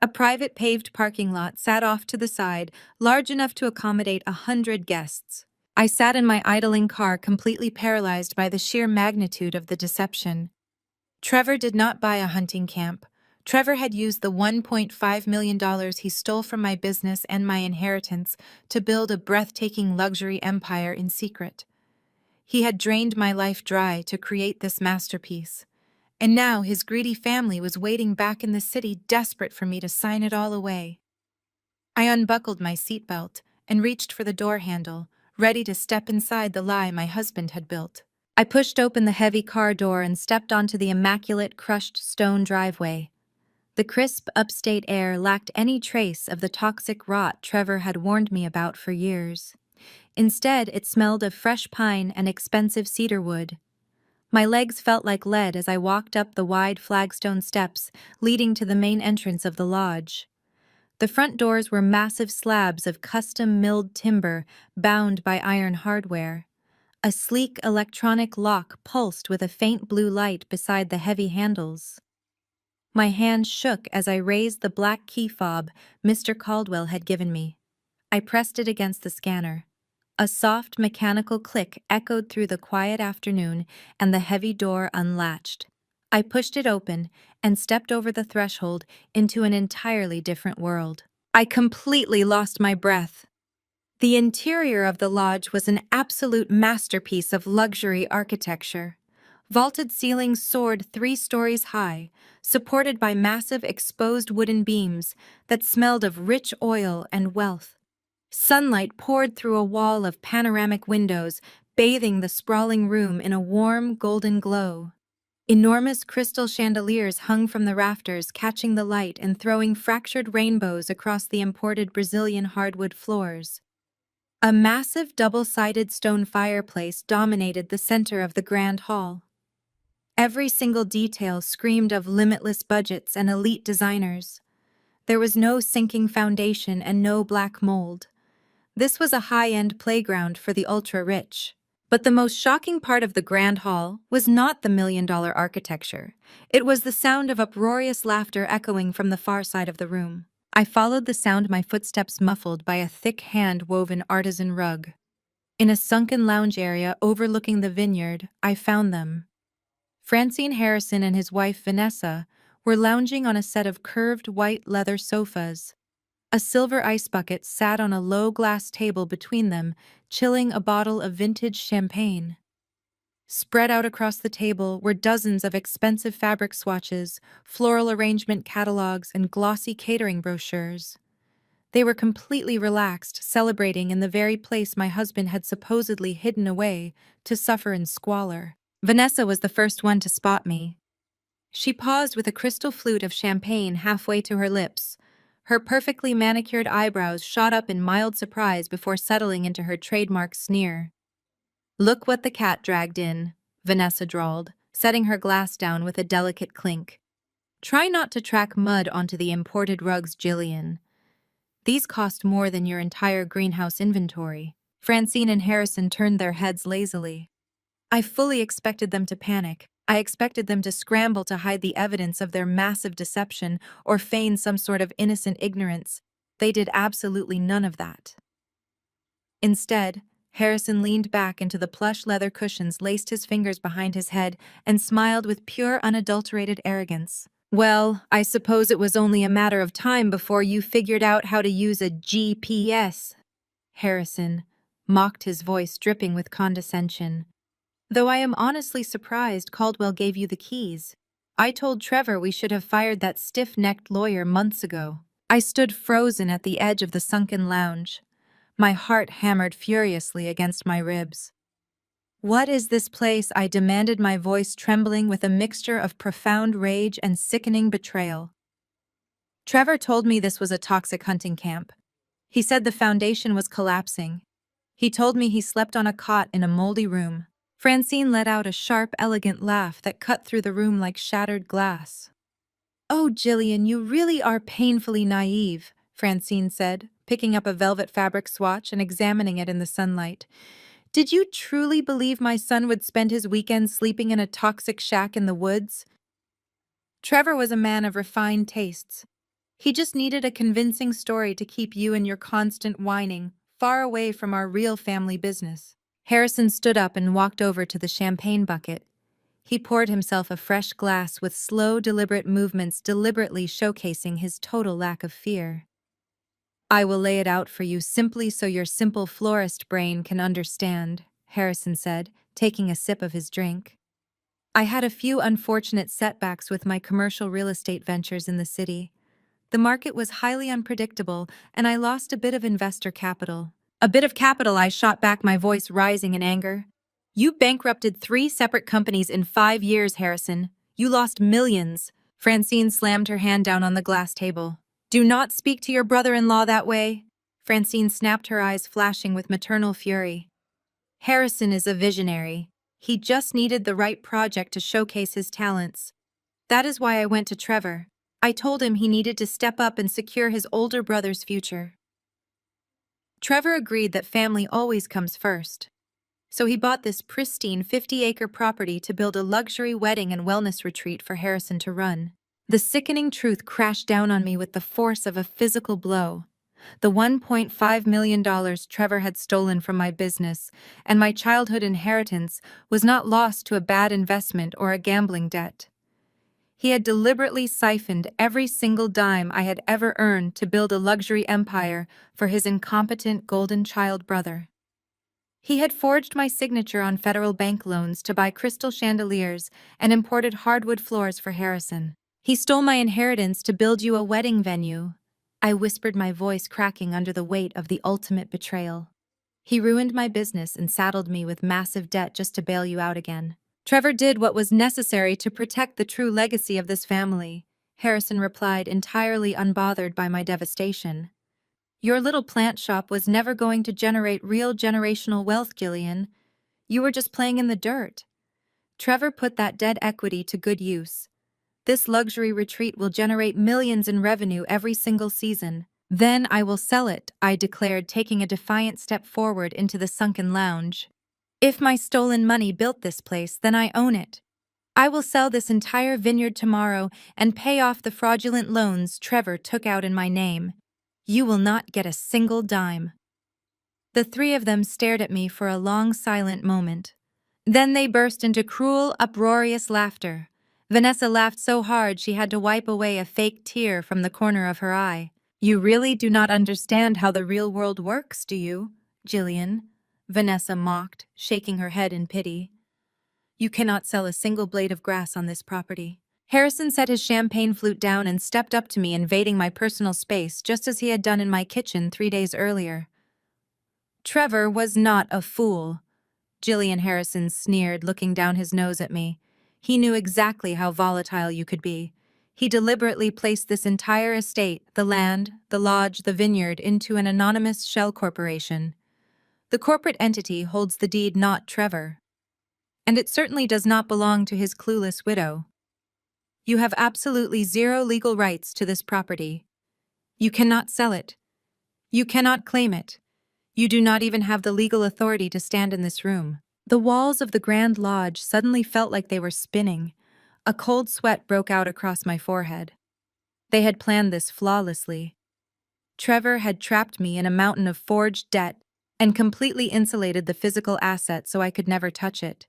A private paved parking lot sat off to the side, large enough to accommodate 100 guests. I sat in my idling car, completely paralyzed by the sheer magnitude of the deception. Trevor did not buy a hunting camp. Trevor had used the $1.5 million he stole from my business and my inheritance to build a breathtaking luxury empire in secret. He had drained my life dry to create this masterpiece. And now his greedy family was waiting back in the city, desperate for me to sign it all away. I unbuckled my seatbelt and reached for the door handle, ready to step inside the lie my husband had built. I pushed open the heavy car door and stepped onto the immaculate crushed stone driveway. The crisp, upstate air lacked any trace of the toxic rot Trevor had warned me about for years. Instead, it smelled of fresh pine and expensive cedar wood. My legs felt like lead as I walked up the wide flagstone steps leading to the main entrance of the lodge. The front doors were massive slabs of custom-milled timber bound by iron hardware. A sleek electronic lock pulsed with a faint blue light beside the heavy handles. My hand shook as I raised the black key fob Mr. Caldwell had given me. I pressed it against the scanner. A soft mechanical click echoed through the quiet afternoon, and the heavy door unlatched. I pushed it open and stepped over the threshold into an entirely different world. I completely lost my breath. The interior of the lodge was an absolute masterpiece of luxury architecture. Vaulted ceilings soared 3 stories high, supported by massive exposed wooden beams that smelled of rich oil and wealth. Sunlight poured through a wall of panoramic windows, bathing the sprawling room in a warm, golden glow. Enormous crystal chandeliers hung from the rafters, catching the light and throwing fractured rainbows across the imported Brazilian hardwood floors. A massive double-sided stone fireplace dominated the center of the grand hall. Every single detail screamed of limitless budgets and elite designers. There was no sinking foundation and no black mold. This was a high-end playground for the ultra-rich. But the most shocking part of the grand hall was not the million-dollar architecture. It was the sound of uproarious laughter echoing from the far side of the room. I followed the sound, my footsteps muffled by a thick hand-woven artisan rug. In a sunken lounge area overlooking the vineyard, I found them. Francine Harrison and his wife Vanessa were lounging on a set of curved white leather sofas. A silver ice bucket sat on a low glass table between them, chilling a bottle of vintage champagne. Spread out across the table were dozens of expensive fabric swatches, floral arrangement catalogs, and glossy catering brochures. They were completely relaxed, celebrating in the very place my husband had supposedly hidden away to suffer in squalor. Vanessa was the first one to spot me. She paused with a crystal flute of champagne halfway to her lips. Her perfectly manicured eyebrows shot up in mild surprise before settling into her trademark sneer. "Look what the cat dragged in," Vanessa drawled, setting her glass down with a delicate clink. "Try not to track mud onto the imported rugs, Jillian. These cost more than your entire greenhouse inventory." Francine and Harrison turned their heads lazily. I fully expected them to panic. I expected them to scramble to hide the evidence of their massive deception or feign some sort of innocent ignorance. They did absolutely none of that. Instead, Harrison leaned back into the plush leather cushions, laced his fingers behind his head, and smiled with pure, unadulterated arrogance. "Well, I suppose it was only a matter of time before you figured out how to use a GPS." Harrison mocked, his voice dripping with condescension. "Though I am honestly surprised Caldwell gave you the keys. I told Trevor we should have fired that stiff-necked lawyer months ago." I stood frozen at the edge of the sunken lounge. My heart hammered furiously against my ribs. "What is this place?" I demanded, my voice trembling with a mixture of profound rage and sickening betrayal. "Trevor told me this was a toxic hunting camp. He said the foundation was collapsing. He told me he slept on a cot in a moldy room." Francine let out a sharp, elegant laugh that cut through the room like shattered glass. "Oh, Jillian, you really are painfully naive," Francine said, picking up a velvet fabric swatch and examining it in the sunlight. "Did you truly believe my son would spend his weekends sleeping in a toxic shack in the woods? Trevor was a man of refined tastes. He just needed a convincing story to keep you and your constant whining far away from our real family business." Harrison stood up and walked over to the champagne bucket. He poured himself a fresh glass with slow, deliberate movements, deliberately showcasing his total lack of fear. "I will lay it out for you simply so your simple florist brain can understand," Harrison said, taking a sip of his drink. "I had a few unfortunate setbacks with my commercial real estate ventures in the city. The market was highly unpredictable, and I lost a bit of investor capital." "A bit of capital," I shot back, my voice rising in anger. "You bankrupted 3 separate companies in 5 years, Harrison. You lost millions." Francine slammed her hand down on the glass table. "Do not speak to your brother-in-law that way." Francine snapped, her eyes flashing with maternal fury. "Harrison is a visionary. He just needed the right project to showcase his talents. That is why I went to Trevor. I told him he needed to step up and secure his older brother's future." Trevor agreed that family always comes first. So he bought this pristine 50-acre property to build a luxury wedding and wellness retreat for Harrison to run. The sickening truth crashed down on me with the force of a physical blow. The $1.5 million Trevor had stolen from my business and my childhood inheritance was not lost to a bad investment or a gambling debt. He had deliberately siphoned every single dime I had ever earned to build a luxury empire for his incompetent golden child brother. He had forged my signature on federal bank loans to buy crystal chandeliers and imported hardwood floors for Harrison. He stole my inheritance to build you a wedding venue. I whispered, my voice cracking under the weight of the ultimate betrayal. He ruined my business and saddled me with massive debt just to bail you out again. Trevor did what was necessary to protect the true legacy of this family, Harrison replied, entirely unbothered by my devastation. Your little plant shop was never going to generate real generational wealth, Gillian. You were just playing in the dirt. Trevor put that dead equity to good use. This luxury retreat will generate millions in revenue every single season. Then I will sell it, I declared, taking a defiant step forward into the sunken lounge. If my stolen money built this place, then I own it. I will sell this entire vineyard tomorrow and pay off the fraudulent loans Trevor took out in my name. You will not get a single dime." The 3 of them stared at me for a long, silent moment. Then they burst into cruel, uproarious laughter. Vanessa laughed so hard she had to wipe away a fake tear from the corner of her eye. "You really do not understand how the real world works, do you, Jillian?" Vanessa mocked, shaking her head in pity. You cannot sell a single blade of grass on this property. Harrison set his champagne flute down and stepped up to me, invading my personal space just as he had done in my kitchen 3 days earlier. Trevor was not a fool. Jillian Harrison sneered, looking down his nose at me. He knew exactly how volatile you could be. He deliberately placed this entire estate, the land, the lodge, the vineyard, into an anonymous shell corporation. The corporate entity holds the deed, not Trevor. And it certainly does not belong to his clueless widow. You have absolutely zero legal rights to this property. You cannot sell it. You cannot claim it. You do not even have the legal authority to stand in this room. The walls of the Grand Lodge suddenly felt like they were spinning. A cold sweat broke out across my forehead. They had planned this flawlessly. Trevor had trapped me in a mountain of forged debt and completely insulated the physical asset so I could never touch it.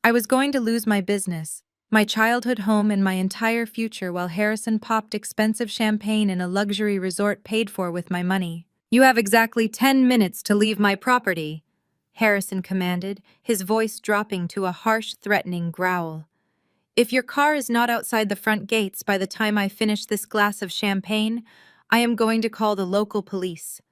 I was going to lose my business, my childhood home, and my entire future while Harrison popped expensive champagne in a luxury resort paid for with my money. You have exactly 10 minutes to leave my property, Harrison commanded, his voice dropping to a harsh, threatening growl. If your car is not outside the front gates by the time I finish this glass of champagne, I am going to call the local police.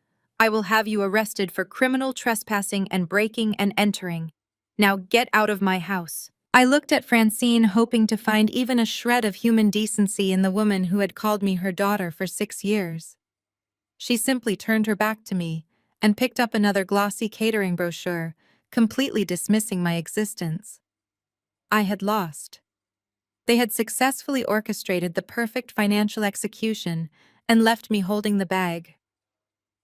I will have you arrested for criminal trespassing and breaking and entering. Now get out of my house. I looked at Francine, hoping to find even a shred of human decency in the woman who had called me her daughter for 6 years. She simply turned her back to me and picked up another glossy catering brochure, completely dismissing my existence. I had lost. They had successfully orchestrated the perfect financial execution and left me holding the bag.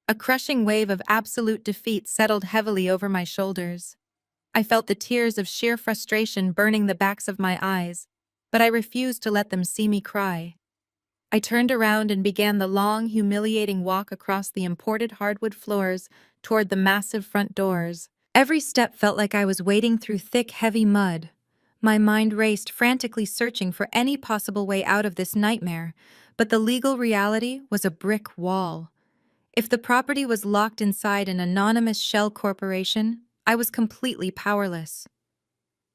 A crushing wave of absolute defeat settled heavily over my shoulders. I felt the tears of sheer frustration burning the backs of my eyes, but I refused to let them see me cry. I turned around and began the long, humiliating walk across the imported hardwood floors toward the massive front doors. Every step felt like I was wading through thick, heavy mud. My mind raced, frantically searching for any possible way out of this nightmare, but the legal reality was a brick wall. If the property was locked inside an anonymous shell corporation, I was completely powerless.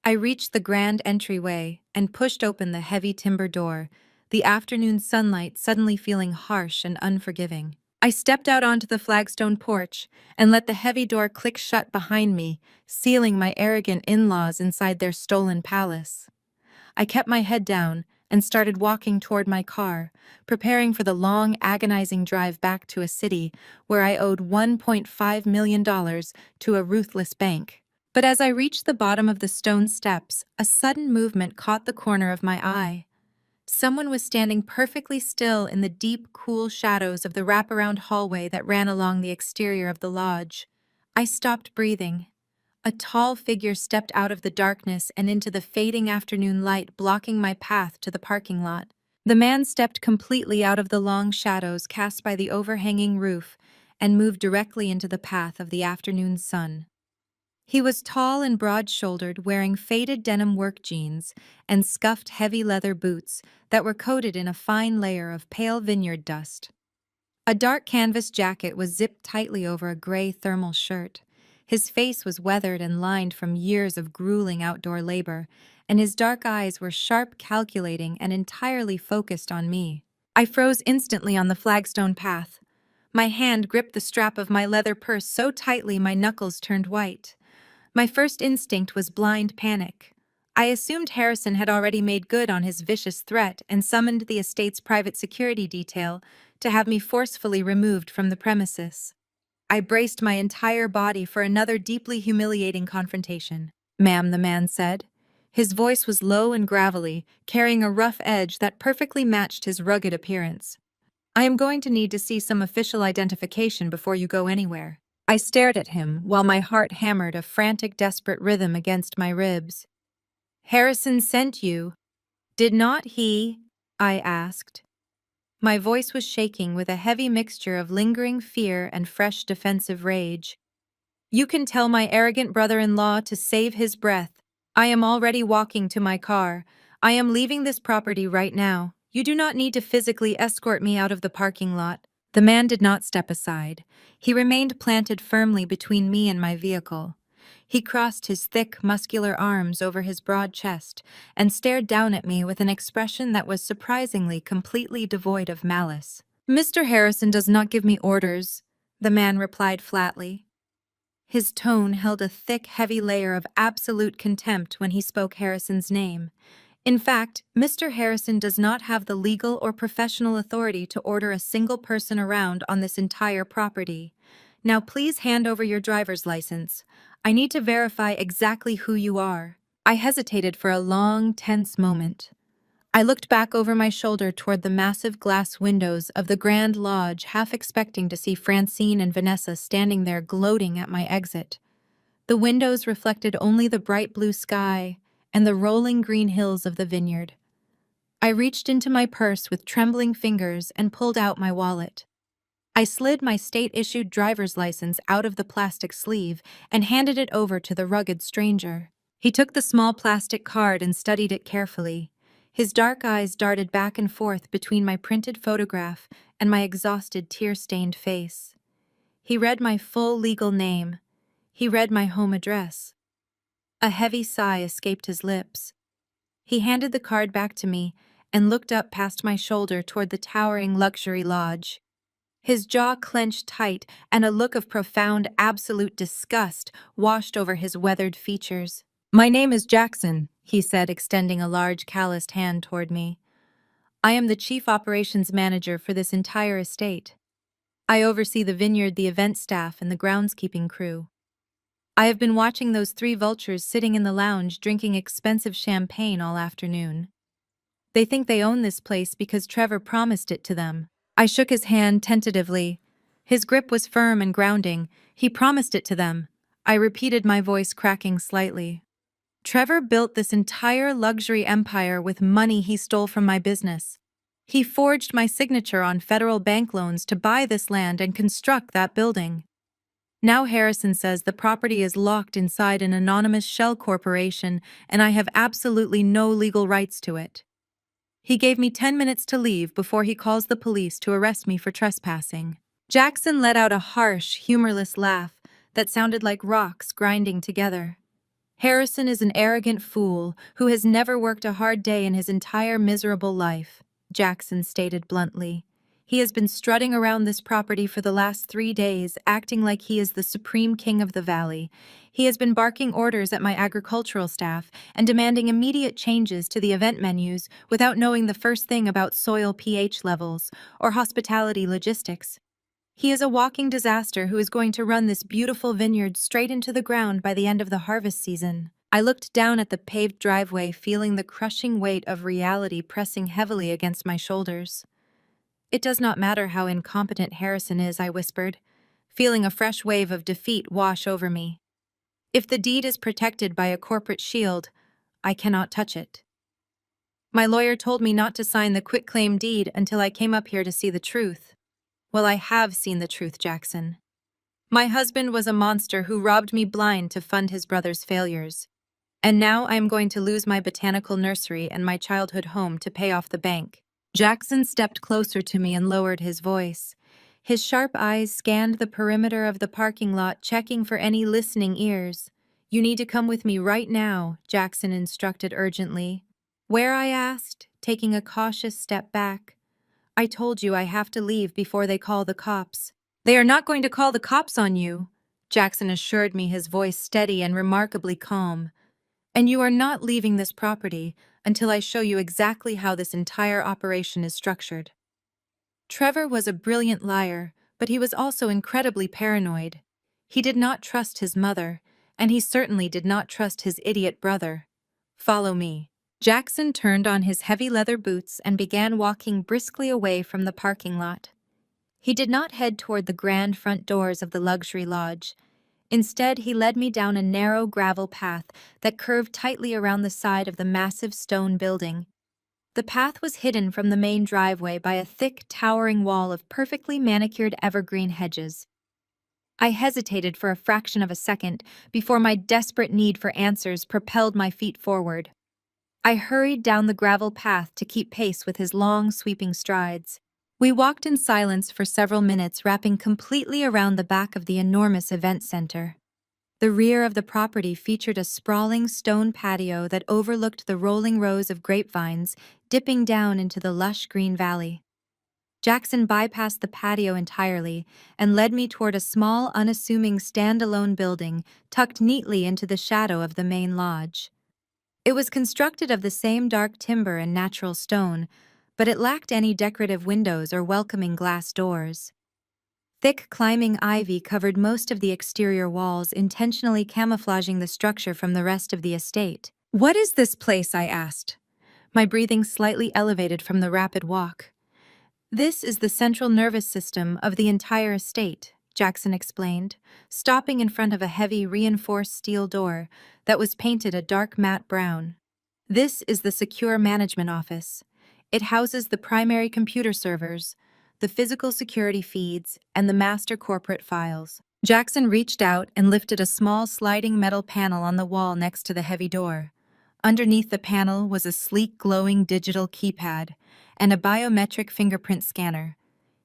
I reached the grand entryway and pushed open the heavy timber door, the afternoon sunlight suddenly feeling harsh and unforgiving. I stepped out onto the flagstone porch and let the heavy door click shut behind me, sealing my arrogant in-laws inside their stolen palace. I kept my head down and started walking toward my car, preparing for the long, agonizing drive back to a city where I owed $1.5 million to a ruthless bank. But as I reached the bottom of the stone steps, a sudden movement caught the corner of my eye. Someone was standing perfectly still in the deep, cool shadows of the wraparound hallway that ran along the exterior of the lodge. I stopped breathing. A tall figure stepped out of the darkness and into the fading afternoon light, blocking my path to the parking lot. The man stepped completely out of the long shadows cast by the overhanging roof and moved directly into the path of the afternoon sun. He was tall and broad-shouldered, wearing faded denim work jeans and scuffed heavy leather boots that were coated in a fine layer of pale vineyard dust. A dark canvas jacket was zipped tightly over a gray thermal shirt. His face was weathered and lined from years of grueling outdoor labor, and his dark eyes were sharp, calculating, and entirely focused on me. I froze instantly on the flagstone path. My hand gripped the strap of my leather purse so tightly my knuckles turned white. My first instinct was blind panic. I assumed Harrison had already made good on his vicious threat and summoned the estate's private security detail to have me forcefully removed from the premises. I braced my entire body for another deeply humiliating confrontation. "Ma'am," the man said. His voice was low and gravelly, carrying a rough edge that perfectly matched his rugged appearance. "I am going to need to see some official identification before you go anywhere." I stared at him while my heart hammered a frantic, desperate rhythm against my ribs. "Harrison sent you, did not he?" I asked. My voice was shaking with a heavy mixture of lingering fear and fresh defensive rage. "You can tell my arrogant brother-in-law to save his breath. I am already walking to my car. I am leaving this property right now. You do not need to physically escort me out of the parking lot." The man did not step aside. He remained planted firmly between me and my vehicle. He crossed his thick, muscular arms over his broad chest and stared down at me with an expression that was surprisingly completely devoid of malice. "Mr. Harrison does not give me orders," the man replied flatly. His tone held a thick, heavy layer of absolute contempt when he spoke Harrison's name. In fact, Mr. Harrison does not have the legal or professional authority to order a single person around on this entire property. Now please hand over your driver's license. I need to verify exactly who you are. I hesitated for a long, tense moment. I looked back over my shoulder toward the massive glass windows of the Grand Lodge, half expecting to see Francine and Vanessa standing there gloating at my exit. The windows reflected only the bright blue sky and the rolling green hills of the vineyard. I reached into my purse with trembling fingers and pulled out my wallet. I slid my state-issued driver's license out of the plastic sleeve and handed it over to the rugged stranger. He took the small plastic card and studied it carefully. His dark eyes darted back and forth between my printed photograph and my exhausted, tear-stained face. He read my full legal name. He read my home address. A heavy sigh escaped his lips. He handed the card back to me and looked up past my shoulder toward the towering luxury lodge. His jaw clenched tight and a look of profound, absolute disgust washed over his weathered features. "My name is Jackson," he said, extending a large, calloused hand toward me. "I am the chief operations manager for this entire estate. I oversee the vineyard, the event staff, and the groundskeeping crew. I have been watching those three vultures sitting in the lounge drinking expensive champagne all afternoon. They think they own this place because Trevor promised it to them." I shook his hand tentatively. His grip was firm and grounding. "He promised it to them," I repeated, my voice cracking slightly. "Trevor built this entire luxury empire with money he stole from my business. He forged my signature on federal bank loans to buy this land and construct that building. Now Harrison says the property is locked inside an anonymous shell corporation and I have absolutely no legal rights to it. He gave me 10 minutes to leave before he calls the police to arrest me for trespassing." Jackson let out a harsh, humorless laugh that sounded like rocks grinding together. "Harrison is an arrogant fool who has never worked a hard day in his entire miserable life," Jackson stated bluntly. "He has been strutting around this property for the last 3 days, acting like he is the supreme king of the valley. He has been barking orders at my agricultural staff and demanding immediate changes to the event menus without knowing the first thing about soil pH levels or hospitality logistics. He is a walking disaster who is going to run this beautiful vineyard straight into the ground by the end of the harvest season." I looked down at the paved driveway, feeling the crushing weight of reality pressing heavily against my shoulders. "It does not matter how incompetent Harrison is," I whispered, feeling a fresh wave of defeat wash over me. "If the deed is protected by a corporate shield, I cannot touch it. My lawyer told me not to sign the quitclaim deed until I came up here to see the truth. Well, I have seen the truth, Jackson. My husband was a monster who robbed me blind to fund his brother's failures. And now I am going to lose my botanical nursery and my childhood home to pay off the bank." Jackson stepped closer to me and lowered his voice. His sharp eyes scanned the perimeter of the parking lot, checking for any listening ears. "You need to come with me right now," Jackson instructed urgently. "Where?" I asked, taking a cautious step back. "I told you I have to leave before they call the cops." "They are not going to call the cops on you," Jackson assured me, his voice steady and remarkably calm. "And you are not leaving this property until I show you exactly how this entire operation is structured." Trevor was a brilliant liar, but he was also incredibly paranoid. He did not trust his mother, and he certainly did not trust his idiot brother. "Follow me." Jackson turned on his heavy leather boots and began walking briskly away from the parking lot. He did not head toward the grand front doors of the luxury lodge. Instead, he led me down a narrow gravel path that curved tightly around the side of the massive stone building. The path was hidden from the main driveway by a thick, towering wall of perfectly manicured evergreen hedges. I hesitated for a fraction of a second before my desperate need for answers propelled my feet forward. I hurried down the gravel path to keep pace with his long, sweeping strides. We walked in silence for several minutes, wrapping completely around the back of the enormous event center. The rear of the property featured a sprawling stone patio that overlooked the rolling rows of grapevines dipping down into the lush green valley. Jackson bypassed the patio entirely and led me toward a small, unassuming standalone building tucked neatly into the shadow of the main lodge. It was constructed of the same dark timber and natural stone, but it lacked any decorative windows or welcoming glass doors. Thick climbing ivy covered most of the exterior walls, intentionally camouflaging the structure from the rest of the estate. "What is this place?" I asked, my breathing slightly elevated from the rapid walk. "This is the central nervous system of the entire estate," Jackson explained, stopping in front of a heavy reinforced steel door that was painted a dark matte brown. "This is the secure management office. It houses the primary computer servers, the physical security feeds, and the master corporate files." Jackson reached out and lifted a small sliding metal panel on the wall next to the heavy door. Underneath the panel was a sleek glowing digital keypad and a biometric fingerprint scanner.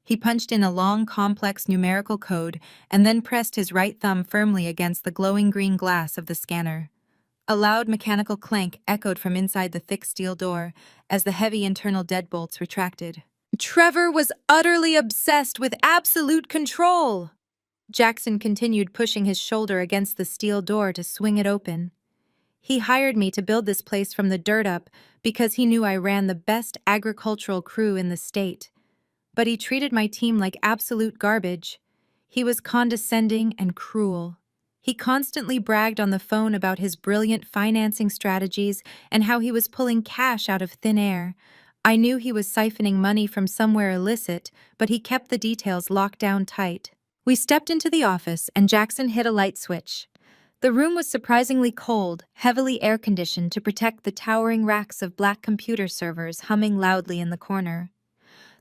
He punched in a long, complex numerical code and then pressed his right thumb firmly against the glowing green glass of the scanner. A loud mechanical clank echoed from inside the thick steel door as the heavy internal deadbolts retracted. Trevor was utterly obsessed with absolute control. Jackson continued pushing his shoulder against the steel door to swing it open. He hired me to build this place from the dirt up because he knew I ran the best agricultural crew in the state. But he treated my team like absolute garbage. He was condescending and cruel. He constantly bragged on the phone about his brilliant financing strategies and how he was pulling cash out of thin air. I knew he was siphoning money from somewhere illicit, but he kept the details locked down tight. We stepped into the office and Jackson hit a light switch. The room was surprisingly cold, heavily air-conditioned to protect the towering racks of black computer servers humming loudly in the corner.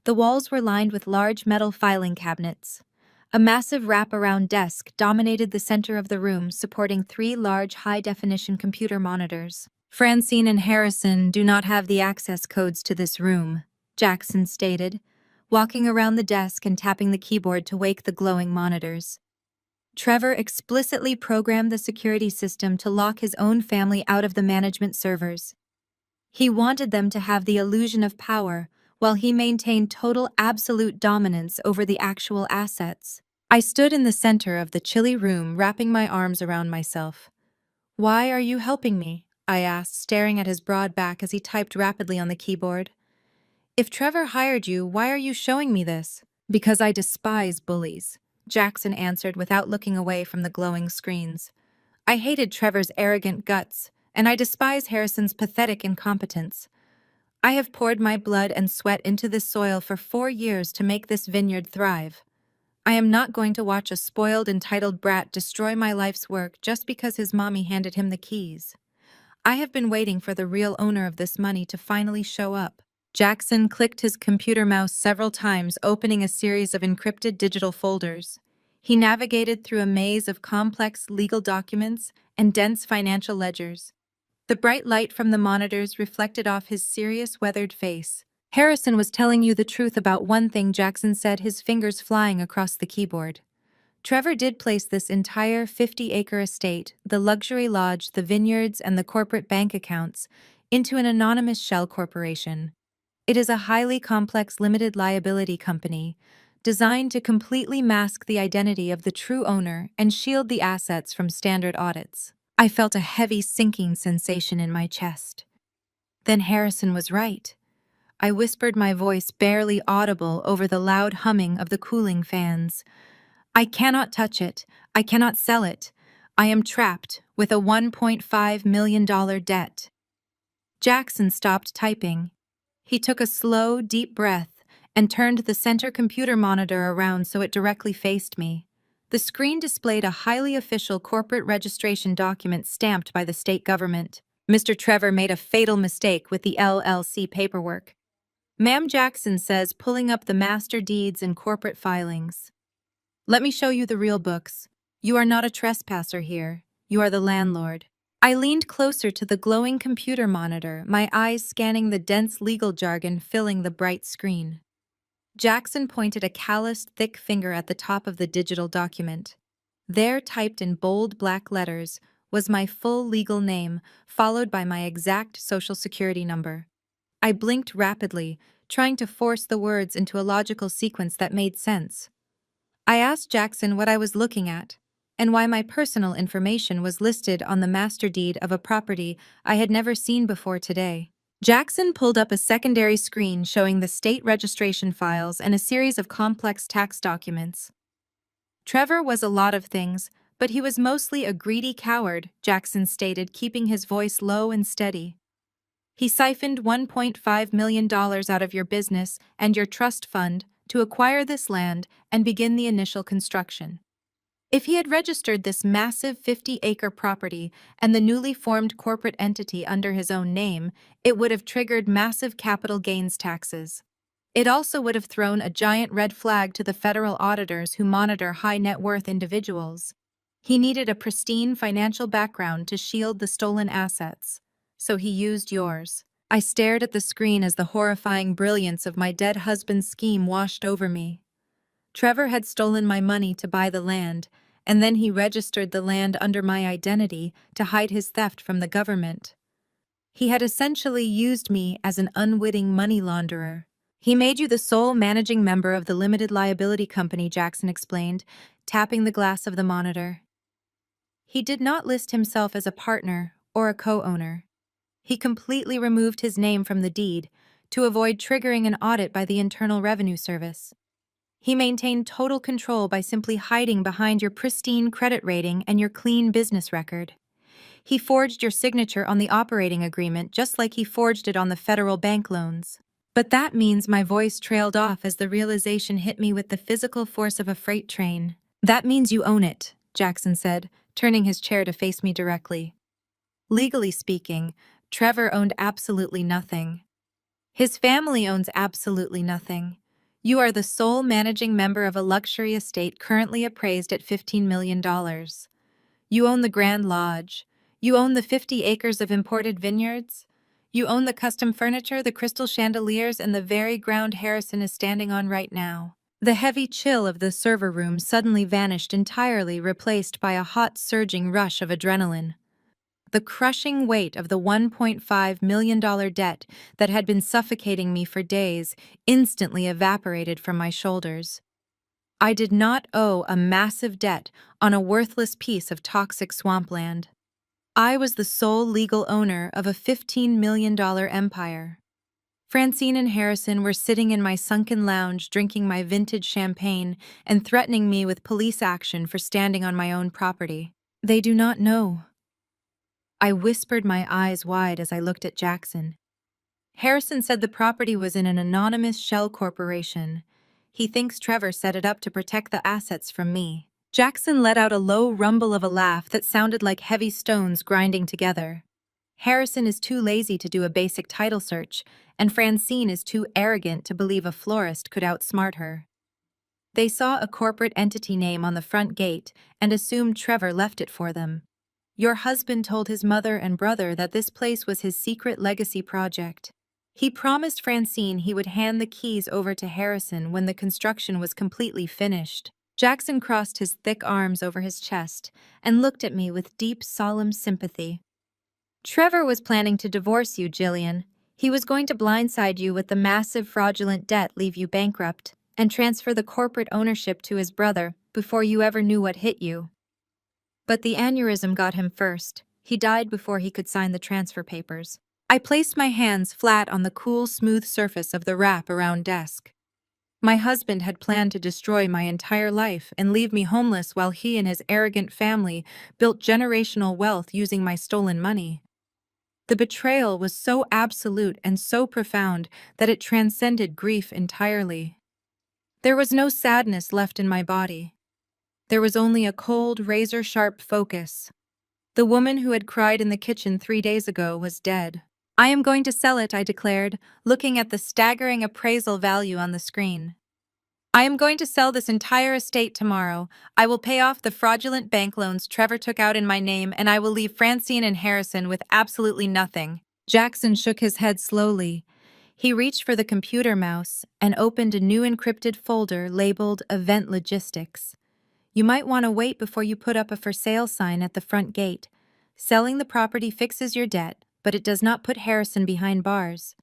The walls were lined with large metal filing cabinets. A massive wrap-around desk dominated the center of the room, supporting 3 large high-definition computer monitors. "Francine and Harrison do not have the access codes to this room," Jackson stated, walking around the desk and tapping the keyboard to wake the glowing monitors. Trevor explicitly programmed the security system to lock his own family out of the management servers. He wanted them to have the illusion of power, while he maintained total absolute dominance over the actual assets. I stood in the center of the chilly room, wrapping my arms around myself. "Why are you helping me?" I asked, staring at his broad back as he typed rapidly on the keyboard. "If Trevor hired you, why are you showing me this?" "Because I despise bullies," Jackson answered without looking away from the glowing screens. "I hated Trevor's arrogant guts, and I despise Harrison's pathetic incompetence. I have poured my blood and sweat into this soil for 4 years to make this vineyard thrive. I am not going to watch a spoiled, entitled brat destroy my life's work just because his mommy handed him the keys. I have been waiting for the real owner of this money to finally show up." Jackson clicked his computer mouse several times, opening a series of encrypted digital folders. He navigated through a maze of complex legal documents and dense financial ledgers. The bright light from the monitors reflected off his serious, weathered face. "Harrison was telling you the truth about one thing," Jackson said, his fingers flying across the keyboard. "Trevor did place this entire 50-acre estate, the luxury lodge, the vineyards, and the corporate bank accounts, into an anonymous shell corporation. It is a highly complex limited liability company, designed to completely mask the identity of the true owner and shield the assets from standard audits." I felt a heavy sinking sensation in my chest. Then Harrison was right. I whispered, my voice barely audible over the loud humming of the cooling fans. "I cannot touch it. I cannot sell it. I am trapped with a $1.5 million debt." Jackson stopped typing. He took a slow, deep breath and turned the center computer monitor around so it directly faced me. The screen displayed a highly official corporate registration document stamped by the state government. "Mr. Trevor made a fatal mistake with the LLC paperwork. Ma'am," Jackson says, pulling up the master deeds and corporate filings. "Let me show you the real books. You are not a trespasser here. You are the landlord." I leaned closer to the glowing computer monitor, my eyes scanning the dense legal jargon filling the bright screen. Jackson pointed a calloused, thick finger at the top of the digital document. There, typed in bold black letters, was my full legal name, followed by my exact social security number. I blinked rapidly, trying to force the words into a logical sequence that made sense. I asked Jackson what I was looking at, and why my personal information was listed on the master deed of a property I had never seen before today. Jackson pulled up a secondary screen showing the state registration files and a series of complex tax documents. Trevor was a lot of things, but he was mostly a greedy coward, Jackson stated, keeping his voice low and steady. He siphoned $1.5 million out of your business and your trust fund to acquire this land and begin the initial construction. If he had registered this massive 50-acre property and the newly formed corporate entity under his own name, it would have triggered massive capital gains taxes. It also would have thrown a giant red flag to the federal auditors who monitor high net worth individuals. He needed a pristine financial background to shield the stolen assets, so he used yours. I stared at the screen as the horrifying brilliance of my dead husband's scheme washed over me. Trevor had stolen my money to buy the land, and then he registered the land under my identity to hide his theft from the government. He had essentially used me as an unwitting money launderer. He made you the sole managing member of the limited liability company, Jackson explained, tapping the glass of the monitor. He did not list himself as a partner or a co-owner. He completely removed his name from the deed to avoid triggering an audit by the Internal Revenue Service. He maintained total control by simply hiding behind your pristine credit rating and your clean business record. He forged your signature on the operating agreement just like he forged it on the federal bank loans. But that means my voice trailed off as the realization hit me with the physical force of a freight train. That means you own it, Jackson said, turning his chair to face me directly. Legally speaking, Trevor owned absolutely nothing. His family owns absolutely nothing. You are the sole managing member of a luxury estate currently appraised at $15 million. You own the Grand Lodge. You own the 50 acres of imported vineyards. You own the custom furniture, the crystal chandeliers, and the very ground Harrison is standing on right now. The heavy chill of the server room suddenly vanished entirely, replaced by a hot, surging rush of adrenaline. The crushing weight of the $1.5 million debt that had been suffocating me for days instantly evaporated from my shoulders. I did not owe a massive debt on a worthless piece of toxic swampland. I was the sole legal owner of a $15 million empire. Francine and Harrison were sitting in my sunken lounge drinking my vintage champagne and threatening me with police action for standing on my own property. They do not know. I whispered, my eyes wide as I looked at Jackson. Harrison said the property was in an anonymous shell corporation. He thinks Trevor set it up to protect the assets from me. Jackson let out a low rumble of a laugh that sounded like heavy stones grinding together. Harrison is too lazy to do a basic title search, and Francine is too arrogant to believe a florist could outsmart her. They saw a corporate entity name on the front gate and assumed Trevor left it for them. Your husband told his mother and brother that this place was his secret legacy project. He promised Francine he would hand the keys over to Harrison when the construction was completely finished. Jackson crossed his thick arms over his chest and looked at me with deep, solemn sympathy. Trevor was planning to divorce you, Jillian. He was going to blindside you with the massive fraudulent debt, leave you bankrupt, and transfer the corporate ownership to his brother before you ever knew what hit you. But the aneurysm got him first. He died before he could sign the transfer papers. I placed my hands flat on the cool, smooth surface of the wrap-around desk. My husband had planned to destroy my entire life and leave me homeless while he and his arrogant family built generational wealth using my stolen money. The betrayal was so absolute and so profound that it transcended grief entirely. There was no sadness left in my body. There was only a cold, razor-sharp focus. The woman who had cried in the kitchen 3 days ago was dead. I am going to sell it, I declared, looking at the staggering appraisal value on the screen. I am going to sell this entire estate tomorrow. I will pay off the fraudulent bank loans Trevor took out in my name, and I will leave Francine and Harrison with absolutely nothing. Jackson shook his head slowly. He reached for the computer mouse and opened a new encrypted folder labeled Event Logistics. You might want to wait before you put up a for sale sign at the front gate. Selling the property fixes your debt, but it does not put Harrison behind bars.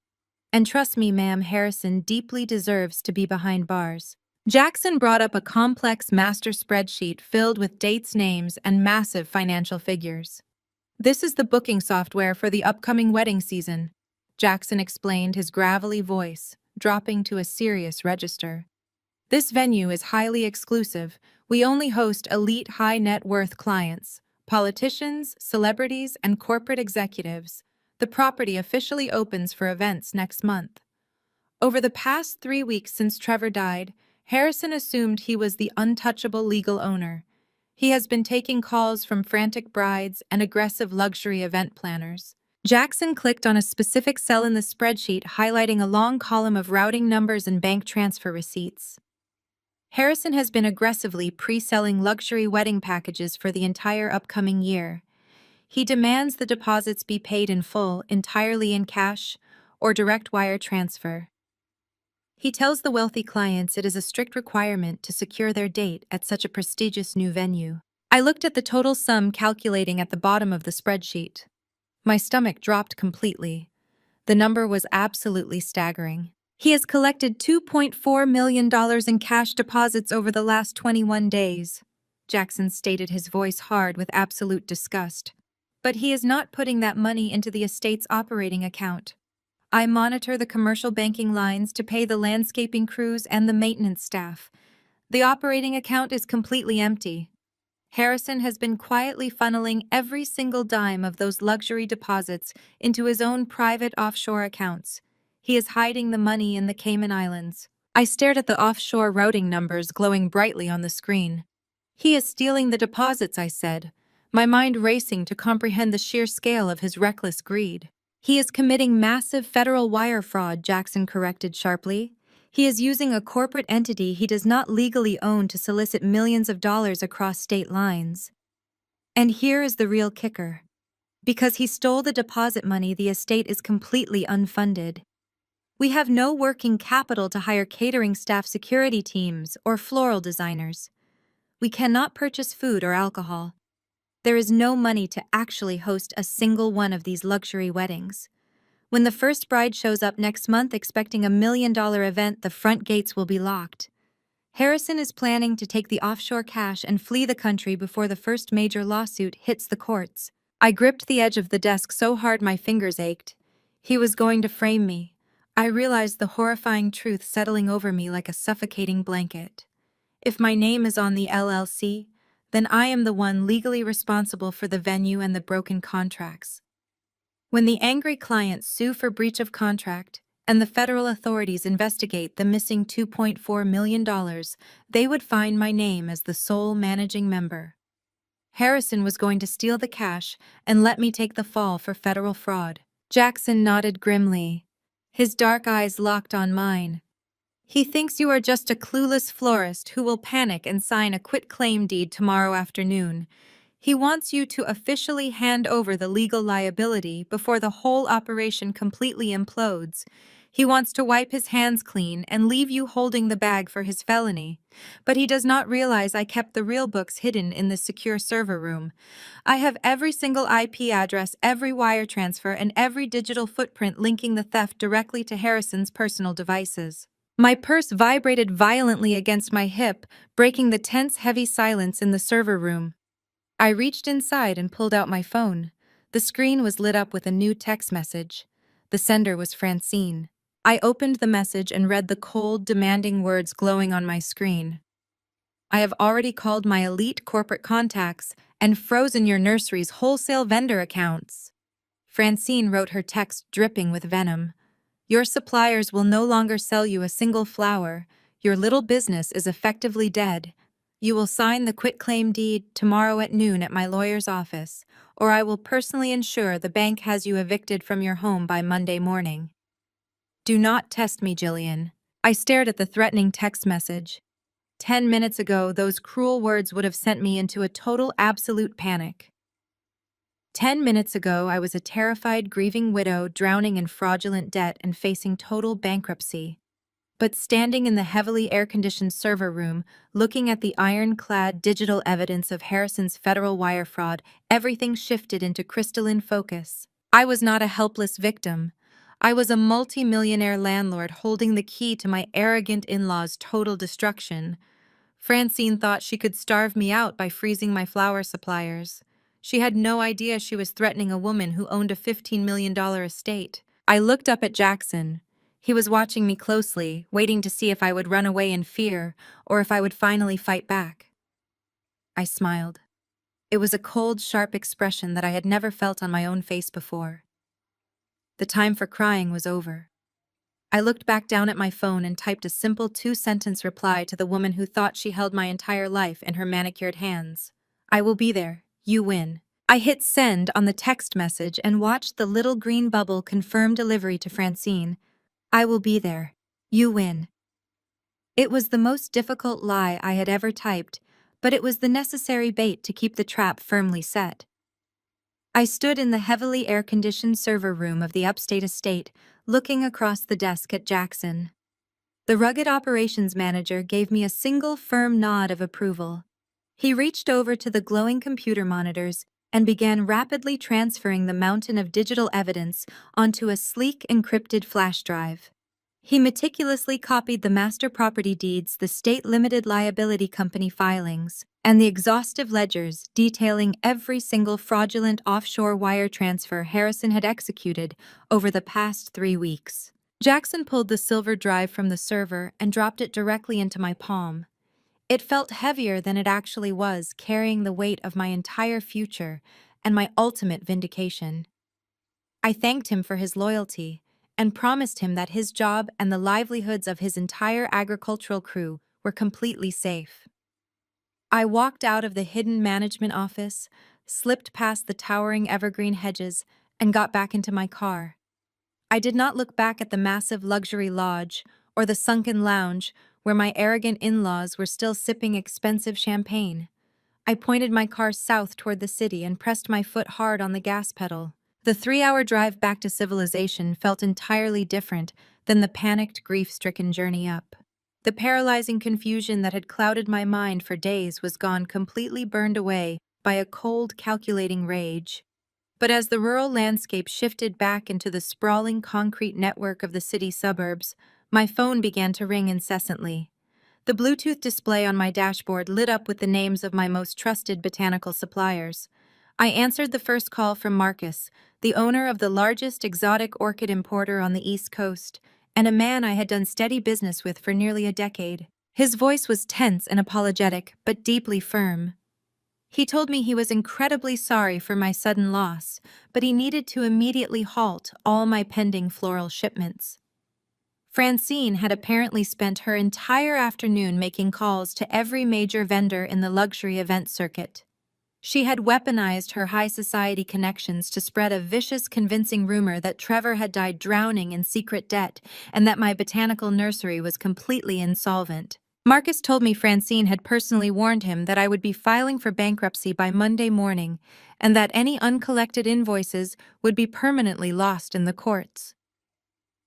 And trust me, ma'am, Harrison deeply deserves to be behind bars. Jackson brought up a complex master spreadsheet filled with dates, names, and massive financial figures. This is the booking software for the upcoming wedding season, Jackson explained, his gravelly voice dropping to a serious register. This venue is highly exclusive. We only host elite high net worth clients, politicians, celebrities, and corporate executives. The property officially opens for events next month. Over the past 3 weeks since Trevor died, Harrison assumed he was the untouchable legal owner. He has been taking calls from frantic brides and aggressive luxury event planners. Jackson clicked on a specific cell in the spreadsheet, highlighting a long column of routing numbers and bank transfer receipts. Harrison has been aggressively pre-selling luxury wedding packages for the entire upcoming year. He demands the deposits be paid in full, entirely in cash, or direct wire transfer. He tells the wealthy clients it is a strict requirement to secure their date at such a prestigious new venue. I looked at the total sum calculating at the bottom of the spreadsheet. My stomach dropped completely. The number was absolutely staggering. He has collected $2.4 million in cash deposits over the last 21 days, Jackson stated, his voice hard with absolute disgust. But he is not putting that money into the estate's operating account. I monitor the commercial banking lines to pay the landscaping crews and the maintenance staff. The operating account is completely empty. Harrison has been quietly funneling every single dime of those luxury deposits into his own private offshore accounts. He is hiding the money in the Cayman Islands. I stared at the offshore routing numbers glowing brightly on the screen. He is stealing the deposits, I said, my mind racing to comprehend the sheer scale of his reckless greed. He is committing massive federal wire fraud, Jackson corrected sharply. He is using a corporate entity he does not legally own to solicit millions of dollars across state lines. And here is the real kicker. Because he stole the deposit money, the estate is completely unfunded. We have no working capital to hire catering staff, security teams, or floral designers. We cannot purchase food or alcohol. There is no money to actually host a single one of these luxury weddings. When the first bride shows up next month expecting $1 million event, the front gates will be locked. Harrison is planning to take the offshore cash and flee the country before the first major lawsuit hits the courts. I gripped the edge of the desk so hard my fingers ached. He was going to frame me. I realized the horrifying truth settling over me like a suffocating blanket. If my name is on the LLC, then I am the one legally responsible for the venue and the broken contracts. When the angry clients sue for breach of contract and the federal authorities investigate the missing $2.4 million, they would find my name as the sole managing member. Harrison was going to steal the cash and let me take the fall for federal fraud. Jackson nodded grimly. His dark eyes locked on mine. He thinks you are just a clueless florist who will panic and sign a quitclaim deed tomorrow afternoon. He wants you to officially hand over the legal liability before the whole operation completely implodes. He wants to wipe his hands clean and leave you holding the bag for his felony. But he does not realize I kept the real books hidden in the secure server room. I have every single IP address, every wire transfer, and every digital footprint linking the theft directly to Harrison's personal devices. My purse vibrated violently against my hip, breaking the tense, heavy silence in the server room. I reached inside and pulled out my phone. The screen was lit up with a new text message. The sender was Francine. I opened the message and read the cold, demanding words glowing on my screen. I have already called my elite corporate contacts and frozen your nursery's wholesale vendor accounts. Francine wrote her text dripping with venom. Your suppliers will no longer sell you a single flower. Your little business is effectively dead. You will sign the quitclaim deed tomorrow at noon at my lawyer's office, or I will personally ensure the bank has you evicted from your home by Monday morning. Do not test me, Jillian. I stared at the threatening text message. 10 minutes ago, those cruel words would have sent me into a total, absolute panic. 10 minutes ago, I was a terrified, grieving widow drowning in fraudulent debt and facing total bankruptcy. But standing in the heavily air-conditioned server room, looking at the ironclad digital evidence of Harrison's federal wire fraud, everything shifted into crystalline focus. I was not a helpless victim. I was a multi-millionaire landlord holding the key to my arrogant in-laws' total destruction. Francine thought she could starve me out by freezing my flower suppliers. She had no idea she was threatening a woman who owned a $15 million estate. I looked up at Jackson. He was watching me closely, waiting to see if I would run away in fear or if I would finally fight back. I smiled. It was a cold, sharp expression that I had never felt on my own face before. The time for crying was over. I looked back down at my phone and typed a simple two-sentence reply to the woman who thought she held my entire life in her manicured hands. I will be there. You win. I hit send on the text message and watched the little green bubble confirm delivery to Francine. I will be there. You win. It was the most difficult lie I had ever typed, but it was the necessary bait to keep the trap firmly set. I stood in the heavily air-conditioned server room of the upstate estate, looking across the desk at Jackson. The rugged operations manager gave me a single firm nod of approval. He reached over to the glowing computer monitors and began rapidly transferring the mountain of digital evidence onto a sleek encrypted flash drive. He meticulously copied the master property deeds, the state limited liability company filings, and the exhaustive ledgers detailing every single fraudulent offshore wire transfer Harrison had executed over the past 3 weeks. Jackson pulled the silver drive from the server and dropped it directly into my palm. It felt heavier than it actually was, carrying the weight of my entire future and my ultimate vindication. I thanked him for his loyalty and promised him that his job and the livelihoods of his entire agricultural crew were completely safe. I walked out of the hidden management office, slipped past the towering evergreen hedges, and got back into my car. I did not look back at the massive luxury lodge or the sunken lounge where my arrogant in-laws were still sipping expensive champagne. I pointed my car south toward the city and pressed my foot hard on the gas pedal. The 3-hour drive back to civilization felt entirely different than the panicked, grief-stricken journey up. The paralyzing confusion that had clouded my mind for days was gone, completely burned away by a cold, calculating rage. But as the rural landscape shifted back into the sprawling concrete network of the city suburbs, my phone began to ring incessantly. The Bluetooth display on my dashboard lit up with the names of my most trusted botanical suppliers. I answered the first call from Marcus, the owner of the largest exotic orchid importer on the East Coast, and a man I had done steady business with for nearly a decade. His voice was tense and apologetic, but deeply firm. He told me he was incredibly sorry for my sudden loss, but he needed to immediately halt all my pending floral shipments. Francine had apparently spent her entire afternoon making calls to every major vendor in the luxury event circuit. She had weaponized her high society connections to spread a vicious, convincing rumor that Trevor had died drowning in secret debt and that my botanical nursery was completely insolvent. Marcus told me Francine had personally warned him that I would be filing for bankruptcy by Monday morning and that any uncollected invoices would be permanently lost in the courts.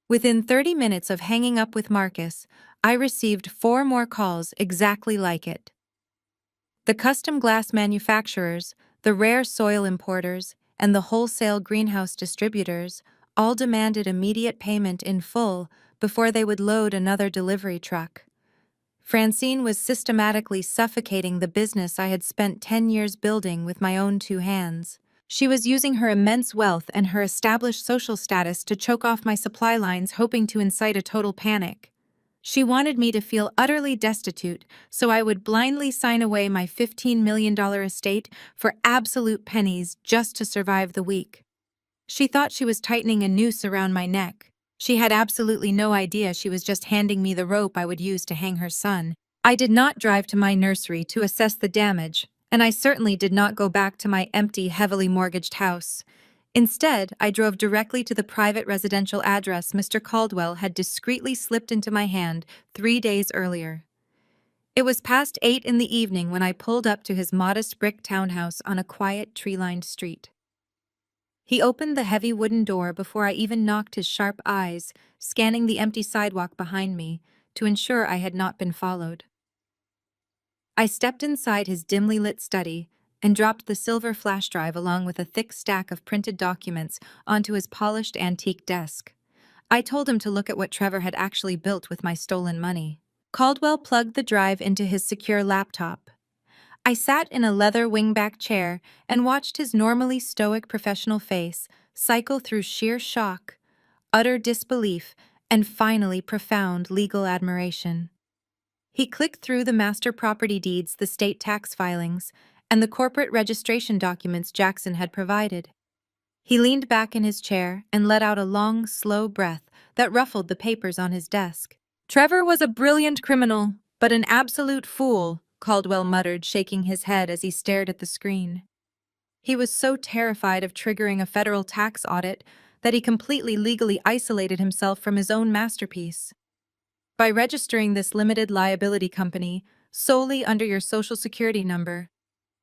Within 30 minutes of hanging up with Marcus, I received 4 more calls exactly like it. The custom glass manufacturers, the rare soil importers, and the wholesale greenhouse distributors all demanded immediate payment in full before they would load another delivery truck. Francine was systematically suffocating the business I had spent 10 years building with my own 2 hands. She was using her immense wealth and her established social status to choke off my supply lines, hoping to incite a total panic. She wanted me to feel utterly destitute, so I would blindly sign away my $15 million estate for absolute pennies just to survive the week. She thought she was tightening a noose around my neck. She had absolutely no idea she was just handing me the rope I would use to hang her son. I did not drive to my nursery to assess the damage, and I certainly did not go back to my empty, heavily mortgaged house. Instead, I drove directly to the private residential address Mr. Caldwell had discreetly slipped into my hand 3 days earlier. It was past 8 in the evening when I pulled up to his modest brick townhouse on a quiet, tree-lined street. He opened the heavy wooden door before I even knocked, his sharp eyes scanning the empty sidewalk behind me to ensure I had not been followed. I stepped inside his dimly lit study and dropped the silver flash drive along with a thick stack of printed documents onto his polished antique desk. I told him to look at what Trevor had actually built with my stolen money. Caldwell plugged the drive into his secure laptop. I sat in a leather wingback chair and watched his normally stoic professional face cycle through sheer shock, utter disbelief, and finally profound legal admiration. He clicked through the master property deeds, the state tax filings, and the corporate registration documents Jackson had provided. He leaned back in his chair and let out a long, slow breath that ruffled the papers on his desk. Trevor was a brilliant criminal, but an absolute fool, Caldwell muttered, shaking his head as he stared at the screen. He was so terrified of triggering a federal tax audit that he completely legally isolated himself from his own masterpiece. By registering this limited liability company solely under your Social Security number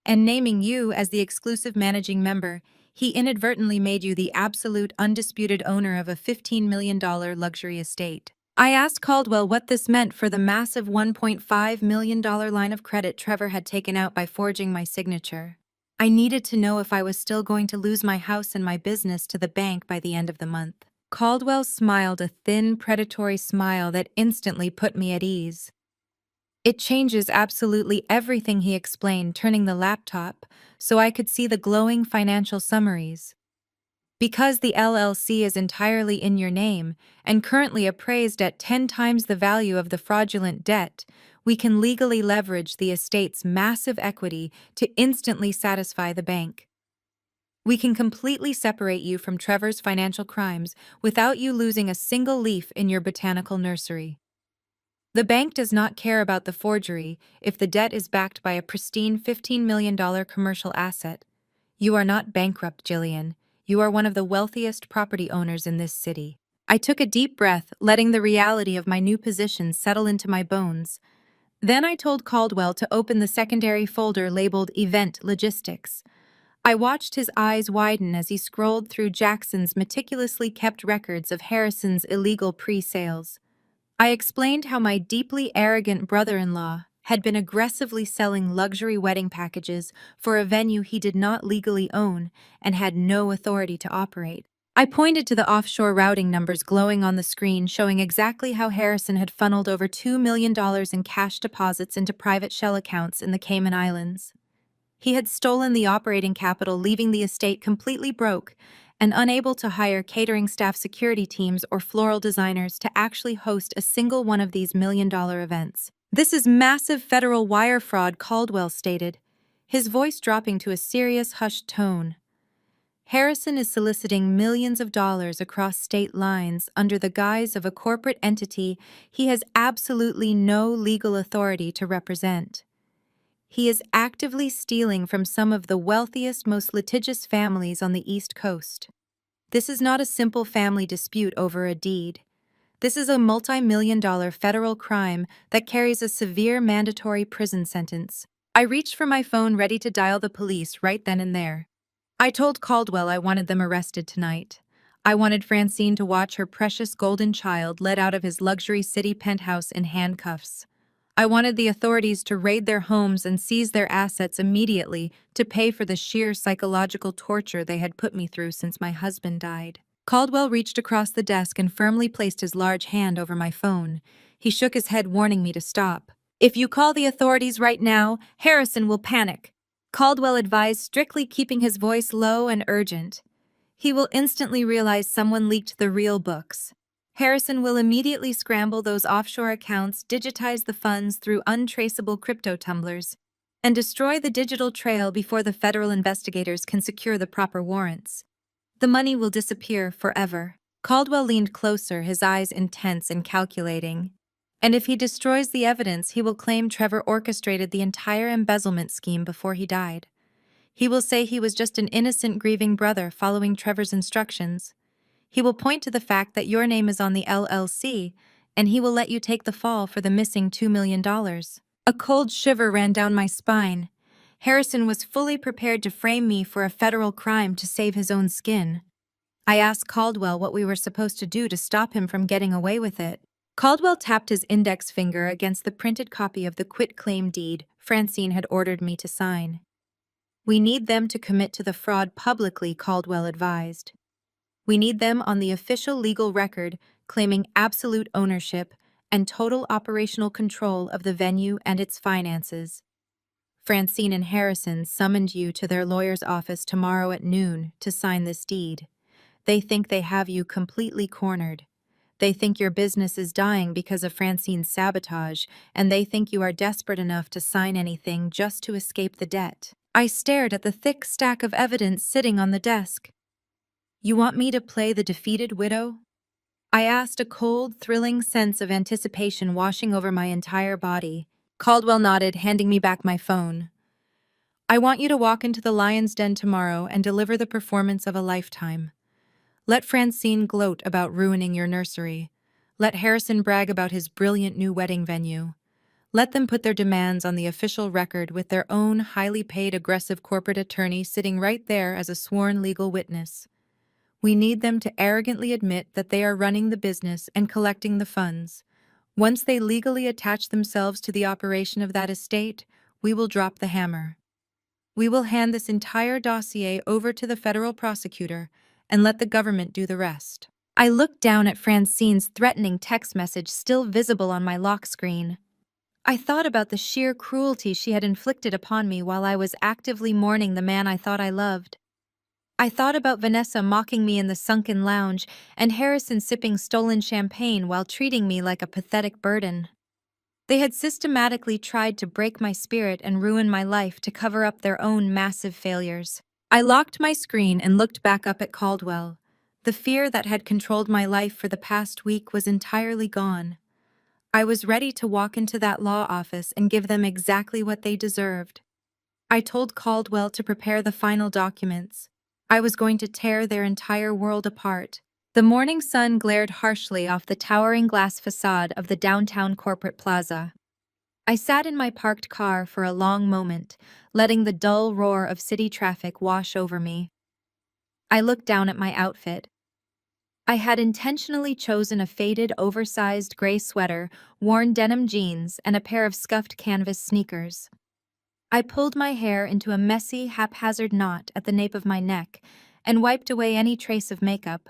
and naming you as the exclusive managing member, he inadvertently made you the absolute undisputed owner of a $15 million luxury estate. I asked Caldwell what this meant for the massive $1.5 million line of credit Trevor had taken out by forging my signature. I needed to know if I was still going to lose my house and my business to the bank by the end of the month. Caldwell smiled a thin, predatory smile that instantly put me at ease. It changes absolutely everything, he explained, turning the laptop so I could see the glowing financial summaries. Because the LLC is entirely in your name and currently appraised at 10 times the value of the fraudulent debt, we can legally leverage the estate's massive equity to instantly satisfy the bank. We can completely separate you from Trevor's financial crimes without you losing a single leaf in your botanical nursery. The bank does not care about the forgery if the debt is backed by a pristine $15 million commercial asset. You are not bankrupt, Jillian. You are one of the wealthiest property owners in this city. I took a deep breath, letting the reality of my new position settle into my bones. Then I told Caldwell to open the secondary folder labeled Event Logistics. I watched his eyes widen as he scrolled through Jackson's meticulously kept records of Harrison's illegal pre-sales. I explained how my deeply arrogant brother-in-law had been aggressively selling luxury wedding packages for a venue he did not legally own and had no authority to operate. I pointed to the offshore routing numbers glowing on the screen, showing exactly how Harrison had funneled over $2 million in cash deposits into private shell accounts in the Cayman Islands. He had stolen the operating capital, leaving the estate completely broke and unable to hire catering staff, security teams, or floral designers to actually host a single one of these million-dollar events. This is massive federal wire fraud, Caldwell stated, his voice dropping to a serious, hushed tone. Harrison is soliciting millions of dollars across state lines under the guise of a corporate entity he has absolutely no legal authority to represent. He is actively stealing from some of the wealthiest, most litigious families on the East Coast. This is not a simple family dispute over a deed. This is a multi-million-dollar federal crime that carries a severe mandatory prison sentence. I reached for my phone, ready to dial the police right then and there. I told Caldwell I wanted them arrested tonight. I wanted Francine to watch her precious golden child led out of his luxury city penthouse in handcuffs. I wanted the authorities to raid their homes and seize their assets immediately to pay for the sheer psychological torture they had put me through since my husband died. Caldwell reached across the desk and firmly placed his large hand over my phone. He shook his head, warning me to stop. "If you call the authorities right now, Harrison will panic," Caldwell advised, strictly keeping his voice low and urgent. "He will instantly realize someone leaked the real books. Harrison will immediately scramble those offshore accounts, digitize the funds through untraceable crypto tumblers, and destroy the digital trail before the federal investigators can secure the proper warrants. The money will disappear forever." Caldwell leaned closer, his eyes intense and calculating. "And if he destroys the evidence, he will claim Trevor orchestrated the entire embezzlement scheme before he died. He will say he was just an innocent, grieving brother following Trevor's instructions. He will point to the fact that your name is on the LLC, and he will let you take the fall for the missing $2 million. A cold shiver ran down my spine. Harrison was fully prepared to frame me for a federal crime to save his own skin. I asked Caldwell what we were supposed to do to stop him from getting away with it. Caldwell tapped his index finger against the printed copy of the quitclaim deed Francine had ordered me to sign. We need them to commit to the fraud publicly, Caldwell advised. We need them on the official legal record claiming absolute ownership and total operational control of the venue and its finances. Francine and Harrison summoned you to their lawyer's office tomorrow at noon to sign this deed. They think they have you completely cornered. They think your business is dying because of Francine's sabotage, and they think you are desperate enough to sign anything just to escape the debt. I stared at the thick stack of evidence sitting on the desk. You want me to play the defeated widow? I asked, a cold, thrilling sense of anticipation washing over my entire body. Caldwell nodded, handing me back my phone. I want you to walk into the lion's den tomorrow and deliver the performance of a lifetime. Let Francine gloat about ruining your nursery. Let Harrison brag about his brilliant new wedding venue. Let them put their demands on the official record with their own highly paid aggressive corporate attorney sitting right there as a sworn legal witness. We need them to arrogantly admit that they are running the business and collecting the funds. Once they legally attach themselves to the operation of that estate, we will drop the hammer. We will hand this entire dossier over to the federal prosecutor and let the government do the rest. I looked down at Francine's threatening text message still visible on my lock screen. I thought about the sheer cruelty she had inflicted upon me while I was actively mourning the man I thought I loved. I thought about Vanessa mocking me in the sunken lounge and Harrison sipping stolen champagne while treating me like a pathetic burden. They had systematically tried to break my spirit and ruin my life to cover up their own massive failures. I locked my screen and looked back up at Caldwell. The fear that had controlled my life for the past week was entirely gone. I was ready to walk into that law office and give them exactly what they deserved. I told Caldwell to prepare the final documents. I was going to tear their entire world apart. The morning sun glared harshly off the towering glass facade of the downtown corporate plaza. I sat in my parked car for a long moment, letting the dull roar of city traffic wash over me. I looked down at my outfit. I had intentionally chosen a faded, oversized gray sweater, worn denim jeans, and a pair of scuffed canvas sneakers. I pulled my hair into a messy, haphazard knot at the nape of my neck and wiped away any trace of makeup.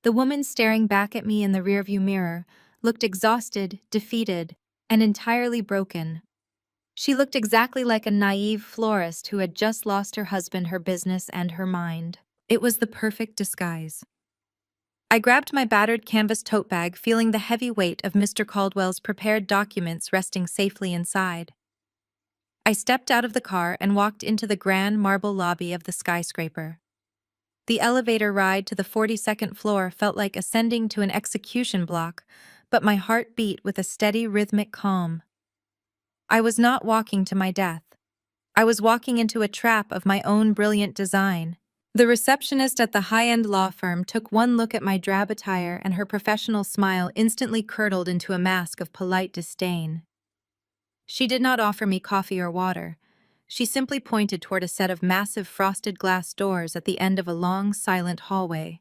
The woman staring back at me in the rearview mirror looked exhausted, defeated, and entirely broken. She looked exactly like a naive florist who had just lost her husband, her business, and her mind. It was the perfect disguise. I grabbed my battered canvas tote bag, feeling the heavy weight of Mr. Caldwell's prepared documents resting safely inside. I stepped out of the car and walked into the grand marble lobby of the skyscraper. The elevator ride to the 42nd floor felt like ascending to an execution block, but my heart beat with a steady, rhythmic calm. I was not walking to my death. I was walking into a trap of my own brilliant design. The receptionist at the high-end law firm took one look at my drab attire, and her professional smile instantly curdled into a mask of polite disdain. She did not offer me coffee or water. She simply pointed toward a set of massive frosted glass doors at the end of a long, silent hallway.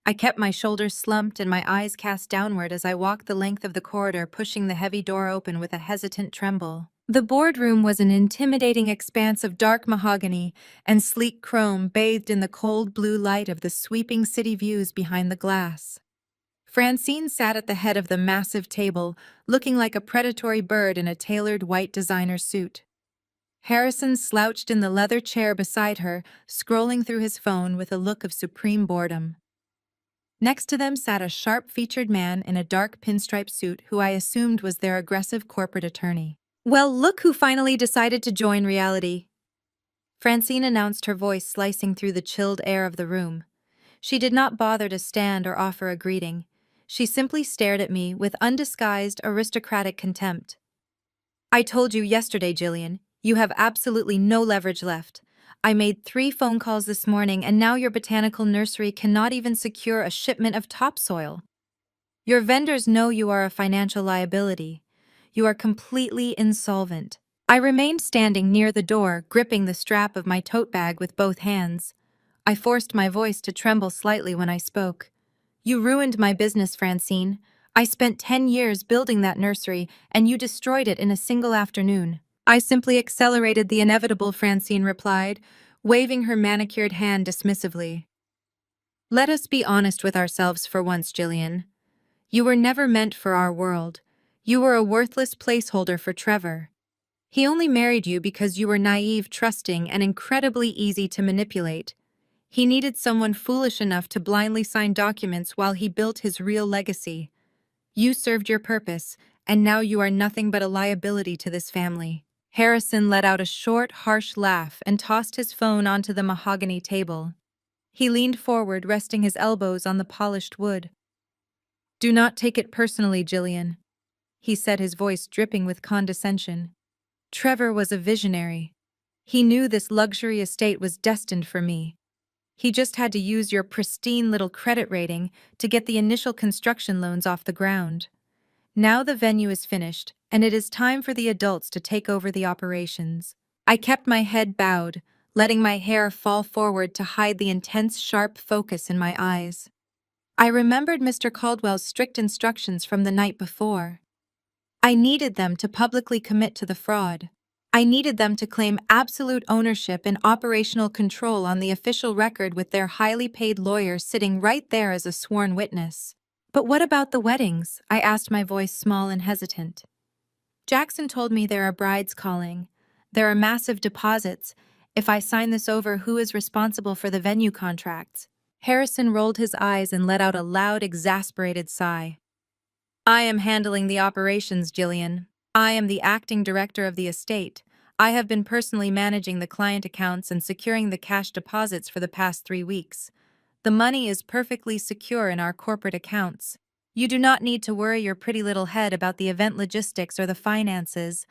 I kept my shoulders slumped and my eyes cast downward as I walked the length of the corridor, pushing the heavy door open with a hesitant tremble. The boardroom was an intimidating expanse of dark mahogany and sleek chrome bathed in the cold blue light of the sweeping city views behind the glass. Francine sat at the head of the massive table, looking like a predatory bird in a tailored white designer suit. Harrison slouched in the leather chair beside her, scrolling through his phone with a look of supreme boredom. Next to them sat a sharp-featured man in a dark pinstripe suit who I assumed was their aggressive corporate attorney. "Well, look who finally decided to join reality," Francine announced, her voice slicing through the chilled air of the room. She did not bother to stand or offer a greeting. She simply stared at me with undisguised aristocratic contempt. "I told you yesterday, Jillian, you have absolutely no leverage left. I made 3 phone calls this morning and now your botanical nursery cannot even secure a shipment of topsoil. Your vendors know you are a financial liability. You are completely insolvent." I remained standing near the door, gripping the strap of my tote bag with both hands. I forced my voice to tremble slightly when I spoke. "You ruined my business, Francine. I spent 10 years building that nursery, and you destroyed it in a single afternoon. I simply accelerated the inevitable, Francine replied, waving her manicured hand dismissively. Let us be honest with ourselves for once, Jillian. You were never meant for our world. You were a worthless placeholder for Trevor. He only married you because you were naive, trusting, and incredibly easy to manipulate. He needed someone foolish enough to blindly sign documents while he built his real legacy. You served your purpose, and now you are nothing but a liability to this family. Harrison let out a short, harsh laugh and tossed his phone onto the mahogany table. He leaned forward, resting his elbows on the polished wood. Do not take it personally, Jillian, he said, his voice dripping with condescension. Trevor was a visionary. He knew this luxury estate was destined for me. He just had to use your pristine little credit rating to get the initial construction loans off the ground. Now the venue is finished, and it is time for the adults to take over the operations. I kept my head bowed, letting my hair fall forward to hide the intense, sharp focus in my eyes. I remembered Mr. Caldwell's strict instructions from the night before. I needed them to publicly commit to the fraud. I needed them to claim absolute ownership and operational control on the official record with their highly paid lawyer sitting right there as a sworn witness. But what about the weddings? I asked, my voice small and hesitant. Jackson told me there are brides calling. There are massive deposits. If I sign this over, who is responsible for the venue contracts? Harrison rolled his eyes and let out a loud, exasperated sigh. I am handling the operations, Jillian. I am the acting director of the estate. I have been personally managing the client accounts and securing the cash deposits for the past 3 weeks. The money is perfectly secure in our corporate accounts. You do not need to worry your pretty little head about the event logistics or the finances.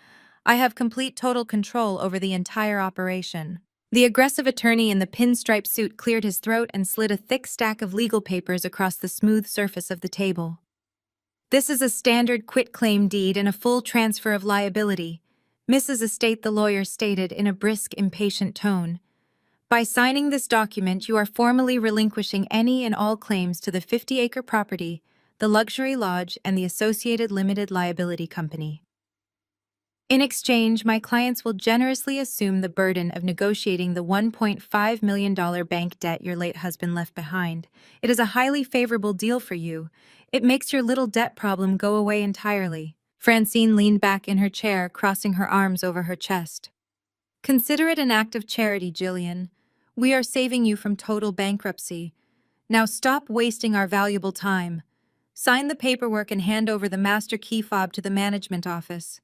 I have complete total control over the entire operation. The aggressive attorney in the pinstripe suit cleared his throat and slid a thick stack of legal papers across the smooth surface of the table. This is a standard quitclaim deed and a full transfer of liability, Mrs. Estate, the lawyer stated in a brisk, impatient tone. By signing this document, you are formally relinquishing any and all claims to the 50-acre property, the luxury lodge, and the associated limited liability company. In exchange, my clients will generously assume the burden of negotiating the $1.5 million bank debt your late husband left behind. It is a highly favorable deal for you. It makes your little debt problem go away entirely. Francine leaned back in her chair, crossing her arms over her chest. Consider it an act of charity, Jillian. We are saving you from total bankruptcy. Now stop wasting our valuable time. Sign the paperwork and hand over the master key fob to the management office.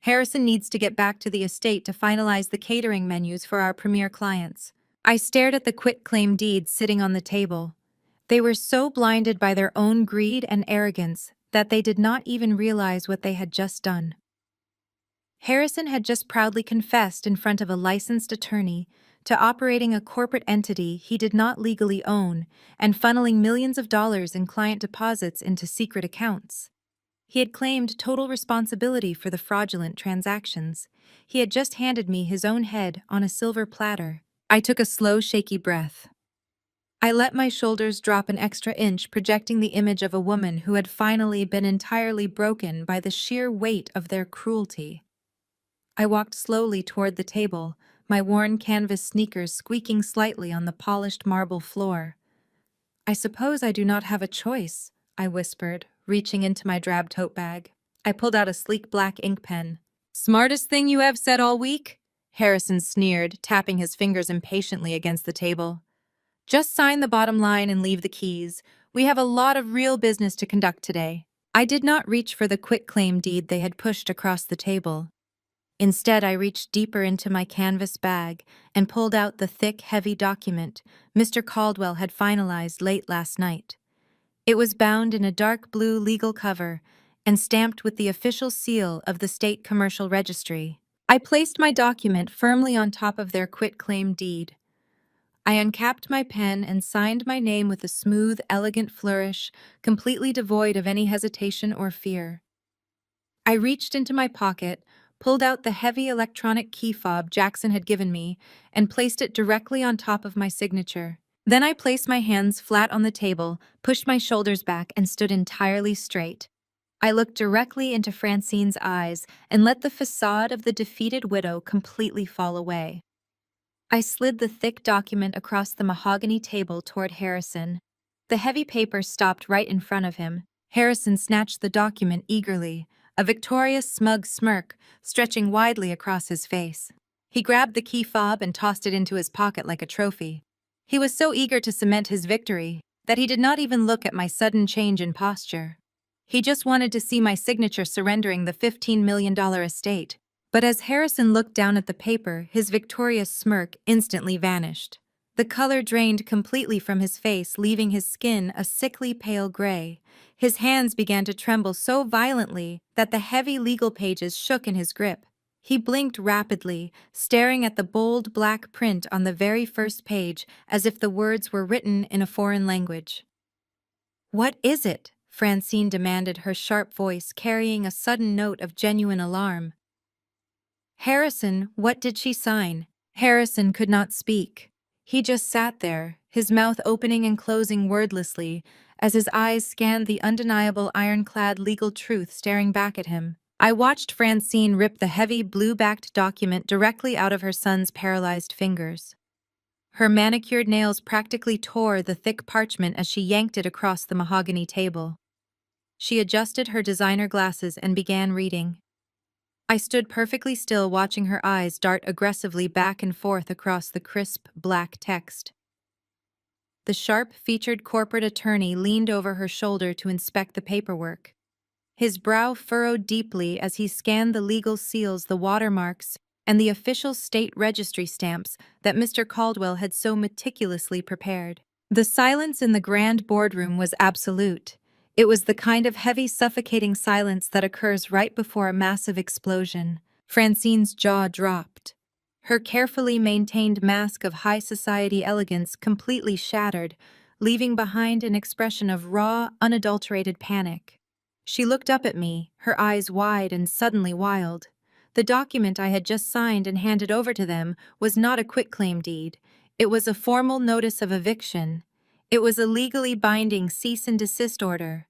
Harrison needs to get back to the estate to finalize the catering menus for our premier clients. I stared at the quitclaim deeds sitting on the table. They were so blinded by their own greed and arrogance that they did not even realize what they had just done. Harrison had just proudly confessed in front of a licensed attorney to operating a corporate entity he did not legally own and funneling millions of dollars in client deposits into secret accounts. He had claimed total responsibility for the fraudulent transactions. He had just handed me his own head on a silver platter. I took a slow, shaky breath. I let my shoulders drop an extra inch, projecting the image of a woman who had finally been entirely broken by the sheer weight of their cruelty. I walked slowly toward the table, my worn canvas sneakers squeaking slightly on the polished marble floor. I suppose I do not have a choice, I whispered, reaching into my drab tote bag. I pulled out a sleek black ink pen. Smartest thing you have said all week? Harrison sneered, tapping his fingers impatiently against the table. Just sign the bottom line and leave the keys. We have a lot of real business to conduct today. I did not reach for the quitclaim deed they had pushed across the table. Instead, I reached deeper into my canvas bag and pulled out the thick, heavy document Mr. Caldwell had finalized late last night. It was bound in a dark blue legal cover and stamped with the official seal of the State Commercial Registry. I placed my document firmly on top of their quitclaim deed. I uncapped my pen and signed my name with a smooth, elegant flourish, completely devoid of any hesitation or fear. I reached into my pocket, pulled out the heavy electronic key fob Jackson had given me, and placed it directly on top of my signature. Then I placed my hands flat on the table, pushed my shoulders back, and stood entirely straight. I looked directly into Francine's eyes and let the facade of the defeated widow completely fall away. I slid the thick document across the mahogany table toward Harrison. The heavy paper stopped right in front of him. Harrison snatched the document eagerly, a victorious, smug smirk stretching widely across his face. He grabbed the key fob and tossed it into his pocket like a trophy. He was so eager to cement his victory that he did not even look at my sudden change in posture. He just wanted to see my signature surrendering the $15 million estate. But as Harrison looked down at the paper, his victorious smirk instantly vanished. The color drained completely from his face, leaving his skin a sickly pale gray. His hands began to tremble so violently that the heavy legal pages shook in his grip. He blinked rapidly, staring at the bold black print on the very first page as if the words were written in a foreign language. "What is it?" Francine demanded, her sharp voice carrying a sudden note of genuine alarm. "Harrison, what did she sign?" Harrison could not speak. He just sat there, his mouth opening and closing wordlessly, as his eyes scanned the undeniable ironclad legal truth staring back at him. I watched Francine rip the heavy blue-backed document directly out of her son's paralyzed fingers. Her manicured nails practically tore the thick parchment as she yanked it across the mahogany table. She adjusted her designer glasses and began reading. I stood perfectly still, watching her eyes dart aggressively back and forth across the crisp, black text. The sharp-featured corporate attorney leaned over her shoulder to inspect the paperwork. His brow furrowed deeply as he scanned the legal seals, the watermarks, and the official state registry stamps that Mr. Caldwell had so meticulously prepared. The silence in the grand boardroom was absolute. It was the kind of heavy, suffocating silence that occurs right before a massive explosion. Francine's jaw dropped. Her carefully maintained mask of high society elegance completely shattered, leaving behind an expression of raw, unadulterated panic. She looked up at me, her eyes wide and suddenly wild. The document I had just signed and handed over to them was not a quitclaim deed. It was a formal notice of eviction. It was a legally binding cease and desist order.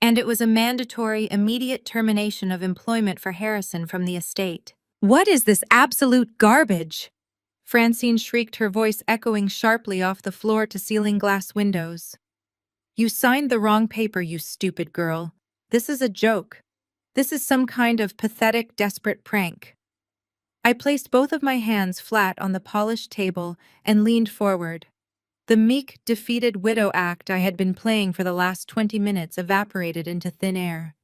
And it was a mandatory, immediate termination of employment for Harrison from the estate. "What is this absolute garbage?" Francine shrieked, her voice echoing sharply off the floor-to-ceiling glass windows. "You signed the wrong paper, you stupid girl. This is a joke. This is some kind of pathetic, desperate prank." I placed both of my hands flat on the polished table and leaned forward. The meek, defeated widow act I had been playing for the last 20 minutes evaporated into thin air.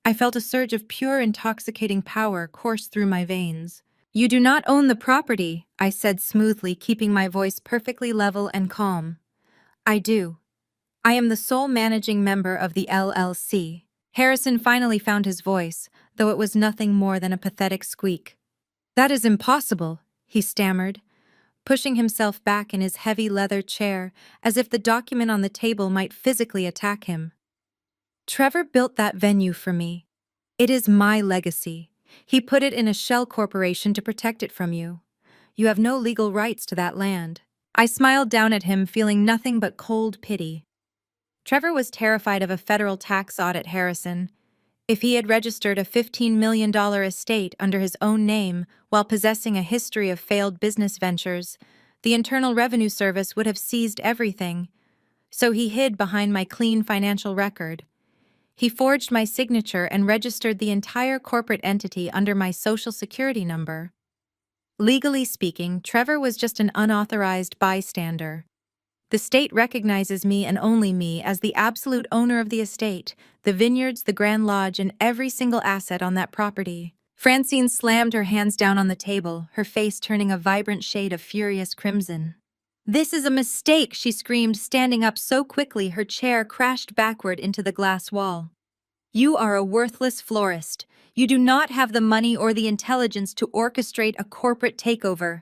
I felt a surge of pure, intoxicating power course through my veins. "You do not own the property," I said smoothly, keeping my voice perfectly level and calm. "I do. I am the sole managing member of the LLC." Harrison finally found his voice, though it was nothing more than a pathetic squeak. "That is impossible," he stammered, pushing himself back in his heavy leather chair as if the document on the table might physically attack him. "Trevor built that venue for me. It is my legacy. He put it in a shell corporation to protect it from you. You have no legal rights to that land." I smiled down at him, feeling nothing but cold pity. Trevor was terrified of a federal tax audit, Harrison. If he had registered a $15 million estate under his own name while possessing a history of failed business ventures, the Internal Revenue Service would have seized everything. So he hid behind my clean financial record. He forged my signature and registered the entire corporate entity under my Social Security number. Legally speaking, Trevor was just an unauthorized bystander. The state recognizes me and only me as the absolute owner of the estate, the vineyards, the Grand Lodge, and every single asset on that property. Francine slammed her hands down on the table, her face turning a vibrant shade of furious crimson. "This is a mistake," she screamed, standing up so quickly her chair crashed backward into the glass wall. "You are a worthless florist. You do not have the money or the intelligence to orchestrate a corporate takeover.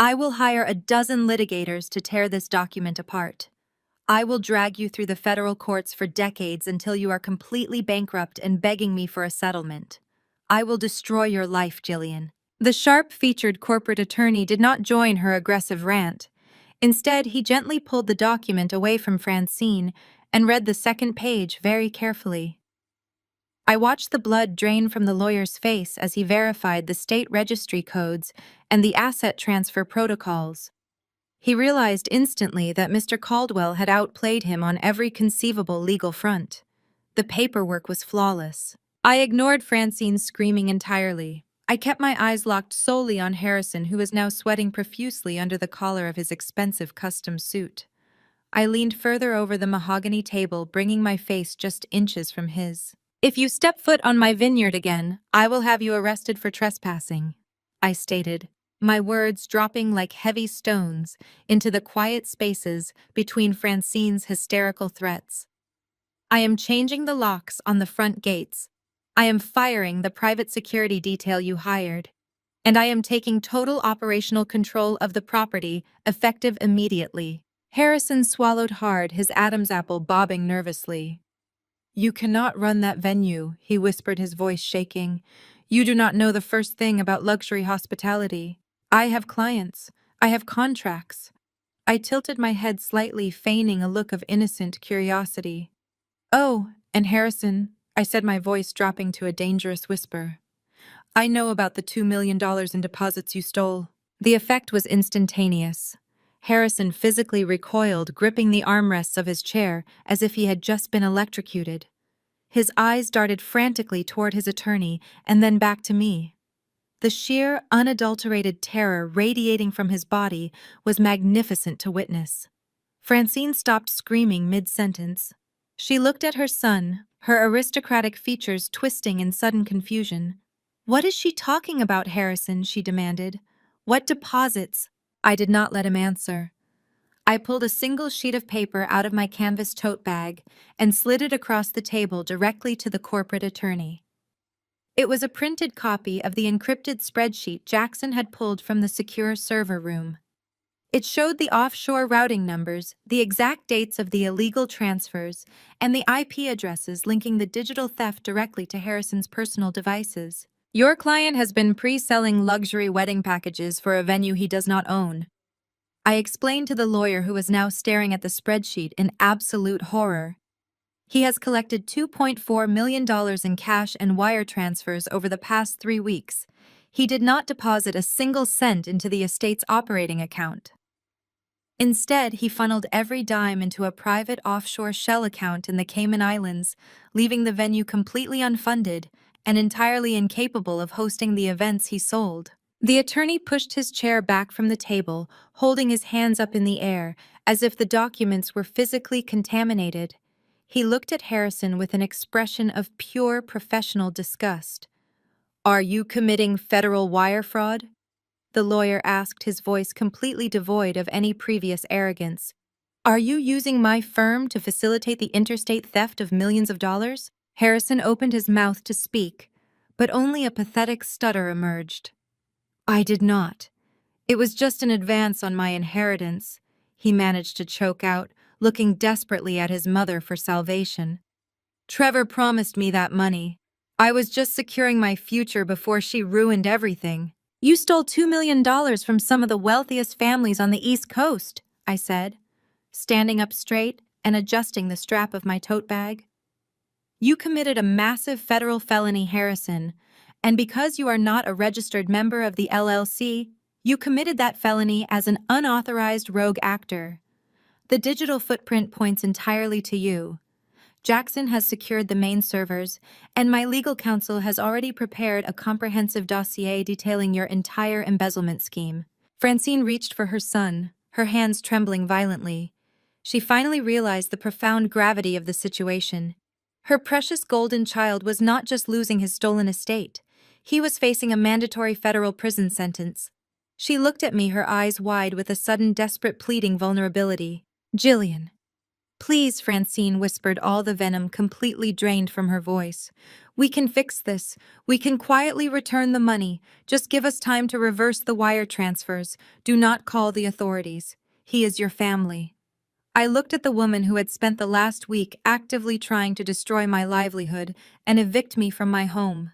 I will hire a dozen litigators to tear this document apart. I will drag you through the federal courts for decades until you are completely bankrupt and begging me for a settlement. I will destroy your life, Jillian." The sharp-featured corporate attorney did not join her aggressive rant. Instead, he gently pulled the document away from Francine and read the second page very carefully. I watched the blood drain from the lawyer's face as he verified the state registry codes and the asset transfer protocols. He realized instantly that Mr. Caldwell had outplayed him on every conceivable legal front. The paperwork was flawless. I ignored Francine's screaming entirely. I kept my eyes locked solely on Harrison, who was now sweating profusely under the collar of his expensive custom suit. I leaned further over the mahogany table, bringing my face just inches from his. "If you step foot on my vineyard again, I will have you arrested for trespassing," I stated, my words dropping like heavy stones into the quiet spaces between Francine's hysterical threats. "I am changing the locks on the front gates. I am firing the private security detail you hired. And I am taking total operational control of the property, effective immediately." Harrison swallowed hard, his Adam's apple bobbing nervously. "You cannot run that venue," he whispered, his voice shaking. "You do not know the first thing about luxury hospitality. I have clients. I have contracts." I tilted my head slightly, feigning a look of innocent curiosity. "Oh, and Harrison," I said, my voice dropping to a dangerous whisper, "I know about the $2 million in deposits you stole." The effect was instantaneous. Harrison physically recoiled, gripping the armrests of his chair as if he had just been electrocuted. His eyes darted frantically toward his attorney and then back to me. The sheer, unadulterated terror radiating from his body was magnificent to witness. Francine stopped screaming mid-sentence. She looked at her son, her aristocratic features twisting in sudden confusion. "What is she talking about, Harrison?" she demanded. "What deposits?" I did not let him answer. I pulled a single sheet of paper out of my canvas tote bag and slid it across the table directly to the corporate attorney. It was a printed copy of the encrypted spreadsheet Jackson had pulled from the secure server room. It showed the offshore routing numbers, the exact dates of the illegal transfers, and the IP addresses linking the digital theft directly to Harrison's personal devices. "Your client has been pre-selling luxury wedding packages for a venue he does not own," I explained to the lawyer, who was now staring at the spreadsheet in absolute horror. "He has collected $2.4 million in cash and wire transfers over the past 3 weeks. He did not deposit a single cent into the estate's operating account. Instead, he funneled every dime into a private offshore shell account in the Cayman Islands, leaving the venue completely unfunded and entirely incapable of hosting the events he sold." The attorney pushed his chair back from the table, holding his hands up in the air, as if the documents were physically contaminated. He looked at Harrison with an expression of pure professional disgust. "Are you committing federal wire fraud?" the lawyer asked, his voice completely devoid of any previous arrogance. "Are you using my firm to facilitate the interstate theft of millions of dollars?" Harrison opened his mouth to speak, but only a pathetic stutter emerged. "I did not. It was just an advance on my inheritance," he managed to choke out, looking desperately at his mother for salvation. "Trevor promised me that money. I was just securing my future before she ruined everything." "You stole $2 million from some of the wealthiest families on the East Coast," I said, standing up straight and adjusting the strap of my tote bag. "You committed a massive federal felony, Harrison, and because you are not a registered member of the LLC, you committed that felony as an unauthorized rogue actor. The digital footprint points entirely to you. Jackson has secured the main servers, and my legal counsel has already prepared a comprehensive dossier detailing your entire embezzlement scheme." Francine reached for her son, her hands trembling violently. She finally realized the profound gravity of the situation. Her precious golden child was not just losing his stolen estate. He was facing a mandatory federal prison sentence. She looked at me, her eyes wide with a sudden desperate pleading vulnerability. "Jillian." "Please," Francine whispered, all the venom completely drained from her voice. "We can fix this. We can quietly return the money. Just give us time to reverse the wire transfers. Do not call the authorities. He is your family." I looked at the woman who had spent the last week actively trying to destroy my livelihood and evict me from my home.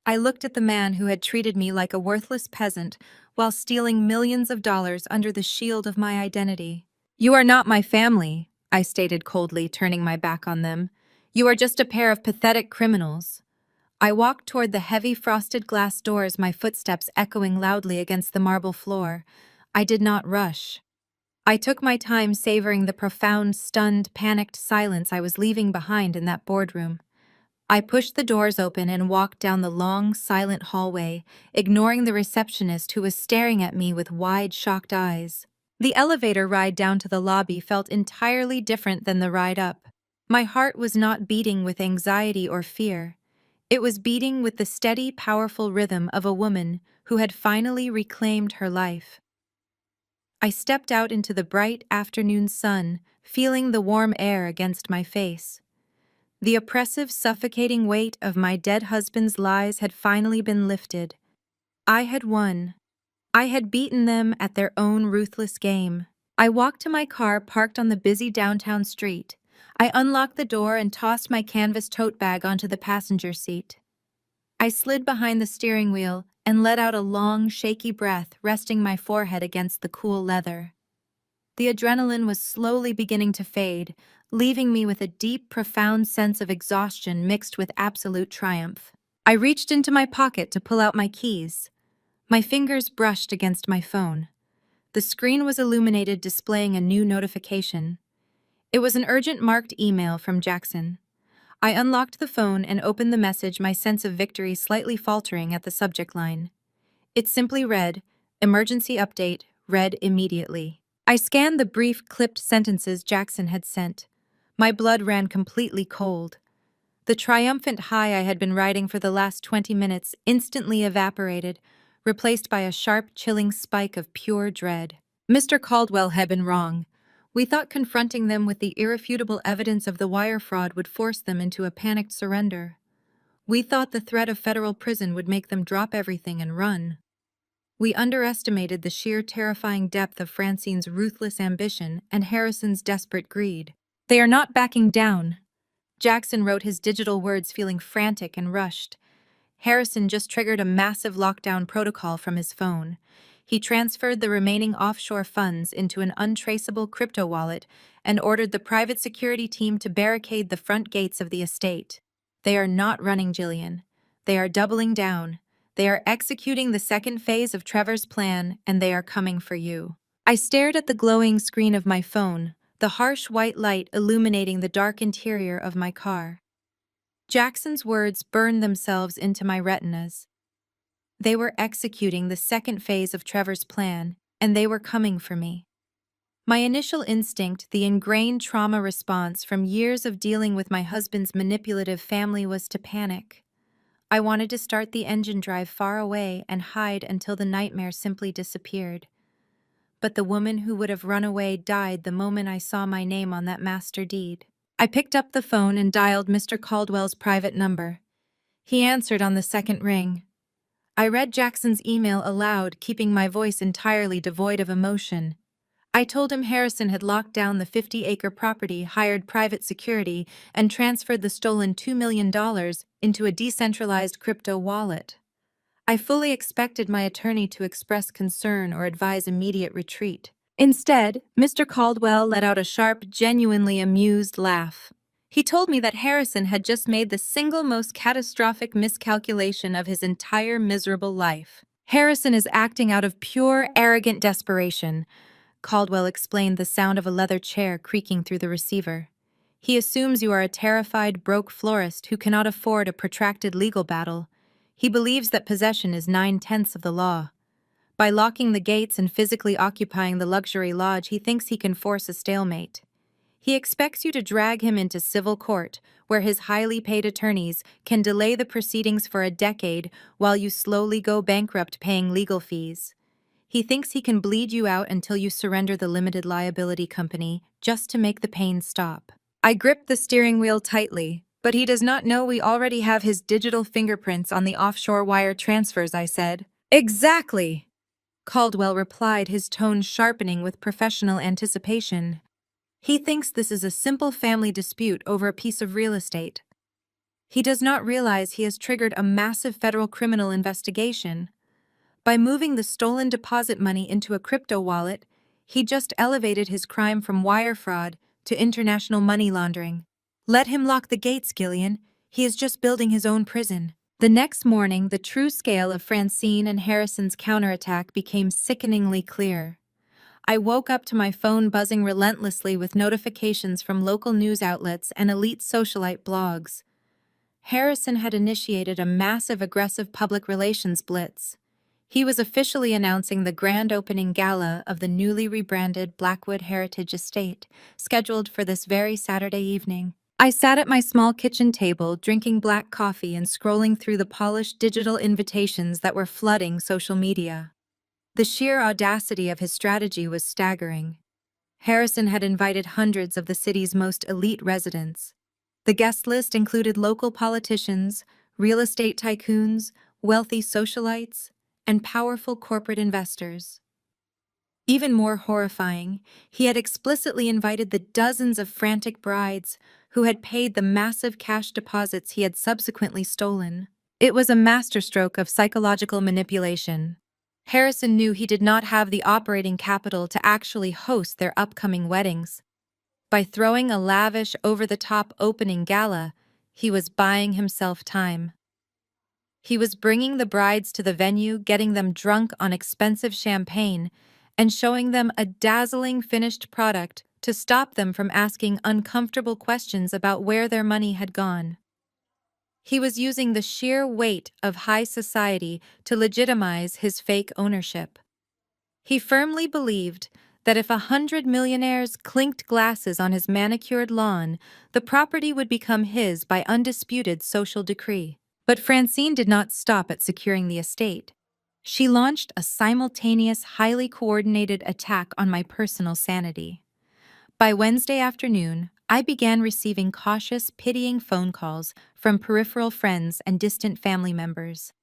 I looked at the man who had treated me like a worthless peasant while stealing millions of dollars under the shield of my identity. "You are not my family," I stated coldly, turning my back on them. You are just a pair of pathetic criminals. I walked toward the heavy frosted glass doors, my footsteps echoing loudly against the marble floor. I did not rush. I took my time savoring the profound, stunned, panicked silence I was leaving behind in that boardroom. I pushed the doors open and walked down the long, silent hallway, ignoring the receptionist who was staring at me with wide, shocked eyes. The elevator ride down to the lobby felt entirely different than the ride up. My heart was not beating with anxiety or fear. It was beating with the steady, powerful rhythm of a woman who had finally reclaimed her life. I stepped out into the bright afternoon sun, feeling the warm air against my face. The oppressive, suffocating weight of my dead husband's lies had finally been lifted. I had won. I had beaten them at their own ruthless game. I walked to my car parked on the busy downtown street. I unlocked the door and tossed my canvas tote bag onto the passenger seat. I slid behind the steering wheel and let out a long, shaky breath, resting my forehead against the cool leather. The adrenaline was slowly beginning to fade, leaving me with a deep, profound sense of exhaustion mixed with absolute triumph. I reached into my pocket to pull out my keys. My fingers brushed against my phone. The screen was illuminated, displaying a new notification. It was an urgent marked email from Jackson. I unlocked the phone and opened the message, my sense of victory slightly faltering at the subject line. It simply read, "Emergency update, read immediately." I scanned the brief, clipped sentences Jackson had sent. My blood ran completely cold. The triumphant high I had been riding for the last 20 minutes instantly evaporated, replaced by a sharp, chilling spike of pure dread. Mr. Caldwell had been wrong. We thought confronting them with the irrefutable evidence of the wire fraud would force them into a panicked surrender. We thought the threat of federal prison would make them drop everything and run. We underestimated the sheer terrifying depth of Francine's ruthless ambition and Harrison's desperate greed. "They are not backing down." Jackson wrote his digital words, feeling frantic and rushed. Harrison just triggered a massive lockdown protocol from his phone. He transferred the remaining offshore funds into an untraceable crypto wallet and ordered the private security team to barricade the front gates of the estate. "They are not running, Jillian. They are doubling down. They are executing the second phase of Trevor's plan, and they are coming for you." I stared at the glowing screen of my phone, the harsh white light illuminating the dark interior of my car. Jackson's words burned themselves into my retinas. They were executing the second phase of Trevor's plan, and they were coming for me. My initial instinct, the ingrained trauma response from years of dealing with my husband's manipulative family, was to panic. I wanted to start the engine, drive far away, and hide until the nightmare simply disappeared. But the woman who would have run away died the moment I saw my name on that master deed. I picked up the phone and dialed Mr. Caldwell's private number. He answered on the second ring. I read Jackson's email aloud, keeping my voice entirely devoid of emotion. I told him Harrison had locked down the 50-acre property, hired private security, and transferred the stolen $2 million into a decentralized crypto wallet. I fully expected my attorney to express concern or advise immediate retreat. Instead, Mr. Caldwell let out a sharp, genuinely amused laugh. He told me that Harrison had just made the single most catastrophic miscalculation of his entire miserable life. "Harrison is acting out of pure, arrogant desperation," Caldwell explained, the sound of a leather chair creaking through the receiver. "He assumes you are a terrified, broke florist who cannot afford a protracted legal battle. He believes that possession is 9/10 of the law. By locking the gates and physically occupying the luxury lodge, he thinks he can force a stalemate. He expects you to drag him into civil court, where his highly paid attorneys can delay the proceedings for a decade while you slowly go bankrupt paying legal fees. He thinks he can bleed you out until you surrender the limited liability company, just to make the pain stop." I gripped the steering wheel tightly. "But he does not know we already have his digital fingerprints on the offshore wire transfers," I said. "Exactly," Caldwell replied, his tone sharpening with professional anticipation. "He thinks this is a simple family dispute over a piece of real estate. He does not realize he has triggered a massive federal criminal investigation. By moving the stolen deposit money into a crypto wallet, he just elevated his crime from wire fraud to international money laundering." Let him lock the gates, Gillian. He is just building his own prison. The next morning, the true scale of Francine and Harrison's counterattack became sickeningly clear. I woke up to my phone buzzing relentlessly with notifications from local news outlets and elite socialite blogs. Harrison had initiated a massive aggressive public relations blitz. He was officially announcing the grand opening gala of the newly rebranded Blackwood Heritage Estate, scheduled for this very Saturday evening. I sat at my small kitchen table, drinking black coffee and scrolling through the polished digital invitations that were flooding social media. The sheer audacity of his strategy was staggering. Harrison had invited hundreds of the city's most elite residents. The guest list included local politicians, real estate tycoons, wealthy socialites, and powerful corporate investors. Even more horrifying, he had explicitly invited the dozens of frantic brides who had paid the massive cash deposits he had subsequently stolen. It was a masterstroke of psychological manipulation. Harrison knew he did not have the operating capital to actually host their upcoming weddings. By throwing a lavish, over-the-top opening gala, he was buying himself time. He was bringing the brides to the venue, getting them drunk on expensive champagne, and showing them a dazzling finished product to stop them from asking uncomfortable questions about where their money had gone. He was using the sheer weight of high society to legitimize his fake ownership. He firmly believed that if 100 millionaires clinked glasses on his manicured lawn, the property would become his by undisputed social decree. But Francine did not stop at securing the estate. She launched a simultaneous, highly coordinated attack on my personal sanity. By Wednesday afternoon, I began receiving cautious, pitying phone calls from peripheral friends and distant family members.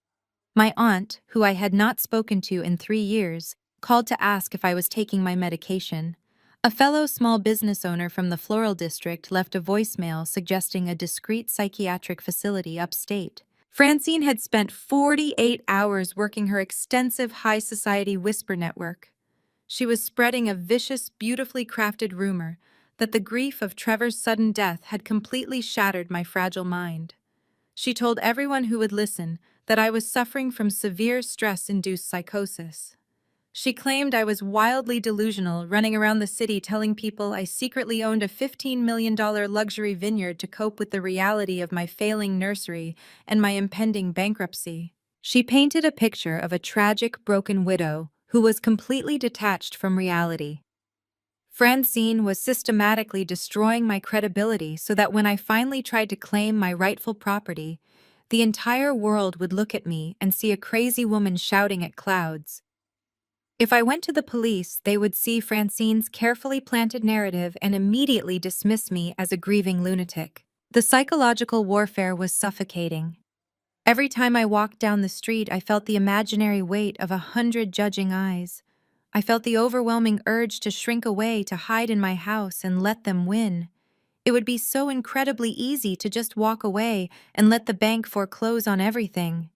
My aunt, who I had not spoken to in 3 years, called to ask if I was taking my medication. A fellow small business owner from the floral district left a voicemail suggesting a discreet psychiatric facility upstate. Francine had spent 48 hours working her extensive high society whisper network. She was spreading a vicious, beautifully crafted rumor that the grief of Trevor's sudden death had completely shattered my fragile mind. She told everyone who would listen that I was suffering from severe stress-induced psychosis. She claimed I was wildly delusional, running around the city telling people I secretly owned a $15 million luxury vineyard to cope with the reality of my failing nursery and my impending bankruptcy. She painted a picture of a tragic, broken widow who was completely detached from reality. Francine was systematically destroying my credibility so that when I finally tried to claim my rightful property, the entire world would look at me and see a crazy woman shouting at clouds. If I went to the police, they would see Francine's carefully planted narrative and immediately dismiss me as a grieving lunatic. The psychological warfare was suffocating. Every time I walked down the street, I felt the imaginary weight of 100 judging eyes. I felt the overwhelming urge to shrink away, to hide in my house and let them win. It would be so incredibly easy to just walk away and let the bank foreclose on everything.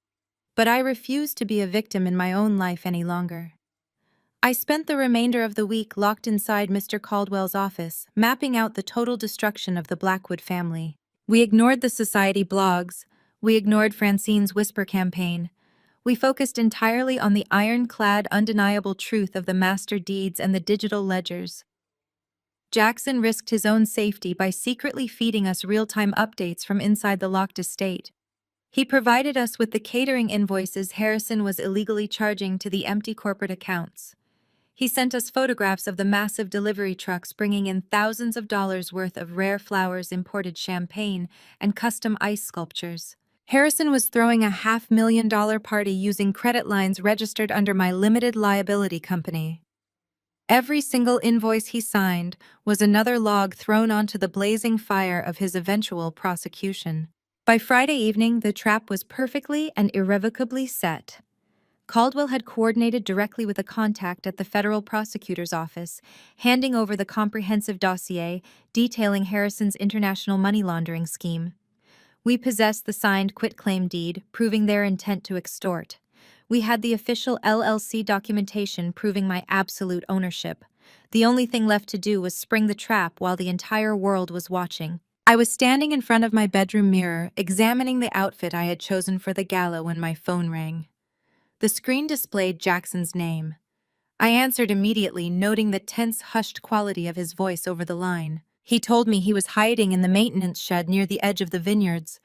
But I refused to be a victim in my own life any longer. I spent the remainder of the week locked inside Mr. Caldwell's office, mapping out the total destruction of the Blackwood family. We ignored the society blogs. We ignored Francine's whisper campaign. We focused entirely on the ironclad, undeniable truth of the master deeds and the digital ledgers. Jackson risked his own safety by secretly feeding us real-time updates from inside the locked estate. He provided us with the catering invoices Harrison was illegally charging to the empty corporate accounts. He sent us photographs of the massive delivery trucks bringing in thousands of dollars worth of rare flowers, imported champagne, and custom ice sculptures. Harrison was throwing a $500,000 party using credit lines registered under my limited liability company. Every single invoice he signed was another log thrown onto the blazing fire of his eventual prosecution. By Friday evening, the trap was perfectly and irrevocably set. Caldwell had coordinated directly with a contact at the federal prosecutor's office, handing over the comprehensive dossier detailing Harrison's international money laundering scheme. We possessed the signed quitclaim deed, proving their intent to extort. We had the official LLC documentation proving my absolute ownership. The only thing left to do was spring the trap while the entire world was watching. I was standing in front of my bedroom mirror, examining the outfit I had chosen for the gala when my phone rang. The screen displayed Jackson's name. I answered immediately, noting the tense, hushed quality of his voice over the line. He told me he was hiding in the maintenance shed near the edge of the vineyards.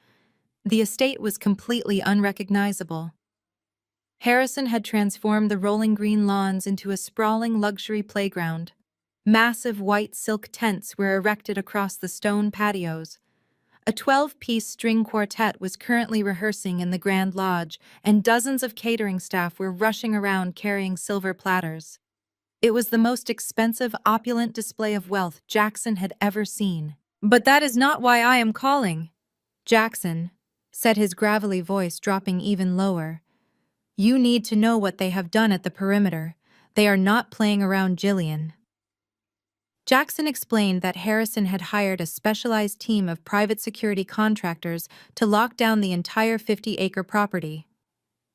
The estate was completely unrecognizable. Harrison had transformed the rolling green lawns into a sprawling luxury playground. Massive white silk tents were erected across the stone patios. A 12-piece string quartet was currently rehearsing in the Grand Lodge, and dozens of catering staff were rushing around carrying silver platters. It was the most expensive, opulent display of wealth Jackson had ever seen. "But that is not why I am calling," Jackson said, his gravelly voice dropping even lower. "You need to know what they have done at the perimeter. They are not playing around, Jillian." Jackson explained that Harrison had hired a specialized team of private security contractors to lock down the entire 50-acre property.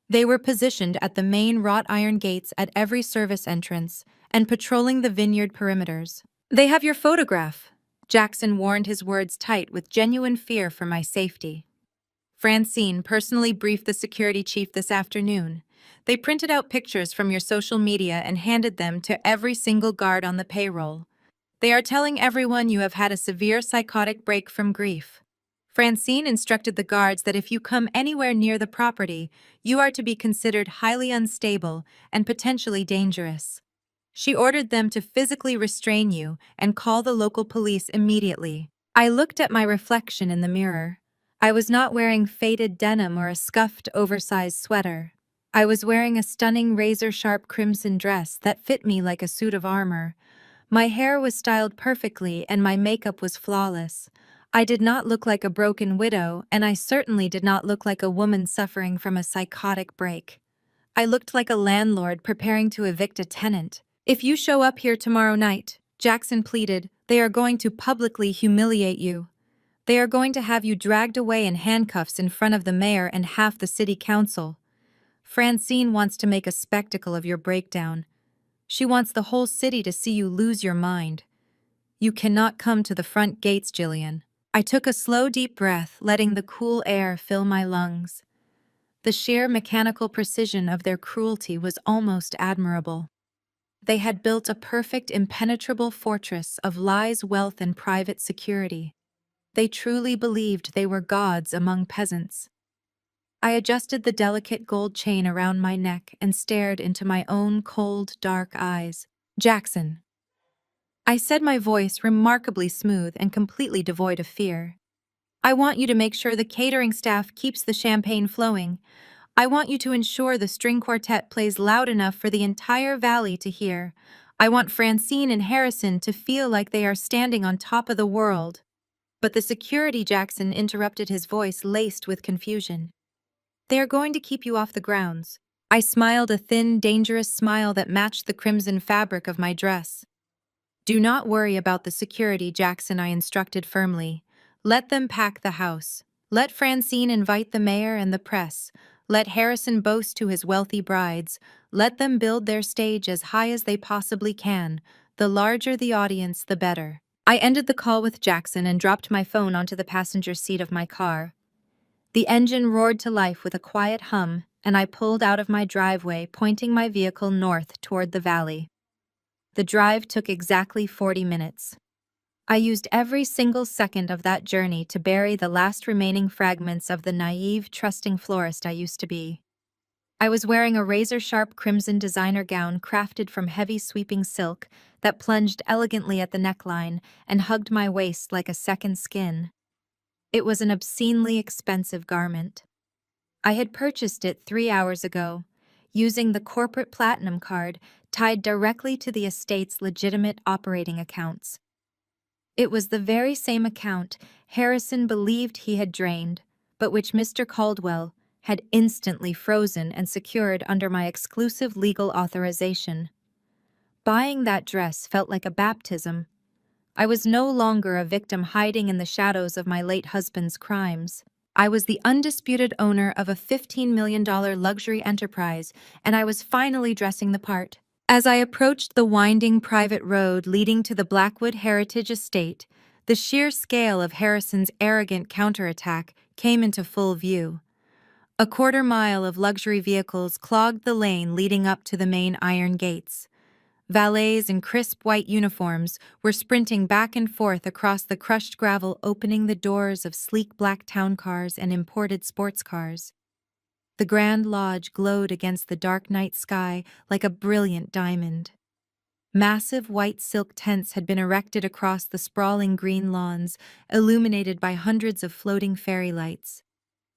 They were positioned at the main wrought iron gates at every service entrance and patrolling the vineyard perimeters. "They have your photograph," Jackson warned, his words tight with genuine fear for my safety. "Francine personally briefed the security chief this afternoon. They printed out pictures from your social media and handed them to every single guard on the payroll. They are telling everyone you have had a severe psychotic break from grief. Francine instructed the guards that if you come anywhere near the property, you are to be considered highly unstable and potentially dangerous. She ordered them to physically restrain you and call the local police immediately." I looked at my reflection in the mirror. I was not wearing faded denim or a scuffed, oversized sweater. I was wearing a stunning razor-sharp crimson dress that fit me like a suit of armor. My hair was styled perfectly and my makeup was flawless. I did not look like a broken widow, and I certainly did not look like a woman suffering from a psychotic break. I looked like a landlord preparing to evict a tenant. "If you show up here tomorrow night," Jackson pleaded, "they are going to publicly humiliate you. They are going to have you dragged away in handcuffs in front of the mayor and half the city council. Francine wants to make a spectacle of your breakdown. She wants the whole city to see you lose your mind. You cannot come to the front gates, Jillian." I took a slow, deep breath, letting the cool air fill my lungs. The sheer mechanical precision of their cruelty was almost admirable. They had built a perfect, impenetrable fortress of lies, wealth, and private security. They truly believed they were gods among peasants. I adjusted the delicate gold chain around my neck and stared into my own cold, dark eyes. "Jackson," I said, my voice remarkably smooth and completely devoid of fear, "I want you to make sure the catering staff keeps the champagne flowing. I want you to ensure the string quartet plays loud enough for the entire valley to hear. I want Francine and Harrison to feel like they are standing on top of the world." But the security, Jackson interrupted, his voice laced with confusion. "They are going to keep you off the grounds." I smiled, a thin, dangerous smile that matched the crimson fabric of my dress. "Do not worry about the security, Jackson," I instructed firmly. "Let them pack the house. Let Francine invite the mayor and the press. Let Harrison boast to his wealthy brides. Let them build their stage as high as they possibly can. The larger the audience, the better." I ended the call with Jackson and dropped my phone onto the passenger seat of my car. The engine roared to life with a quiet hum, and I pulled out of my driveway, pointing my vehicle north toward the valley. The drive took exactly 40 minutes. I used every single second of that journey to bury the last remaining fragments of the naive, trusting florist I used to be. I was wearing a razor-sharp crimson designer gown crafted from heavy, sweeping silk that plunged elegantly at the neckline and hugged my waist like a second skin. It was an obscenely expensive garment. I had purchased it 3 hours ago, using the corporate platinum card tied directly to the estate's legitimate operating accounts. It was the very same account Harrison believed he had drained, but which Mr. Caldwell had instantly frozen and secured under my exclusive legal authorization. Buying that dress felt like a baptism. I was no longer a victim hiding in the shadows of my late husband's crimes. I was the undisputed owner of a $15 million luxury enterprise, and I was finally dressing the part. As I approached the winding private road leading to the Blackwood Heritage Estate, The sheer scale of Harrison's arrogant counterattack came into full view. A quarter-mile of luxury vehicles clogged the lane leading up to the main iron gates. Valets in crisp white uniforms were sprinting back and forth across the crushed gravel, opening the doors of sleek black town cars and imported sports cars. The Grand Lodge glowed against the dark night sky like a brilliant diamond. Massive white silk tents had been erected across the sprawling green lawns, illuminated by hundreds of floating fairy lights.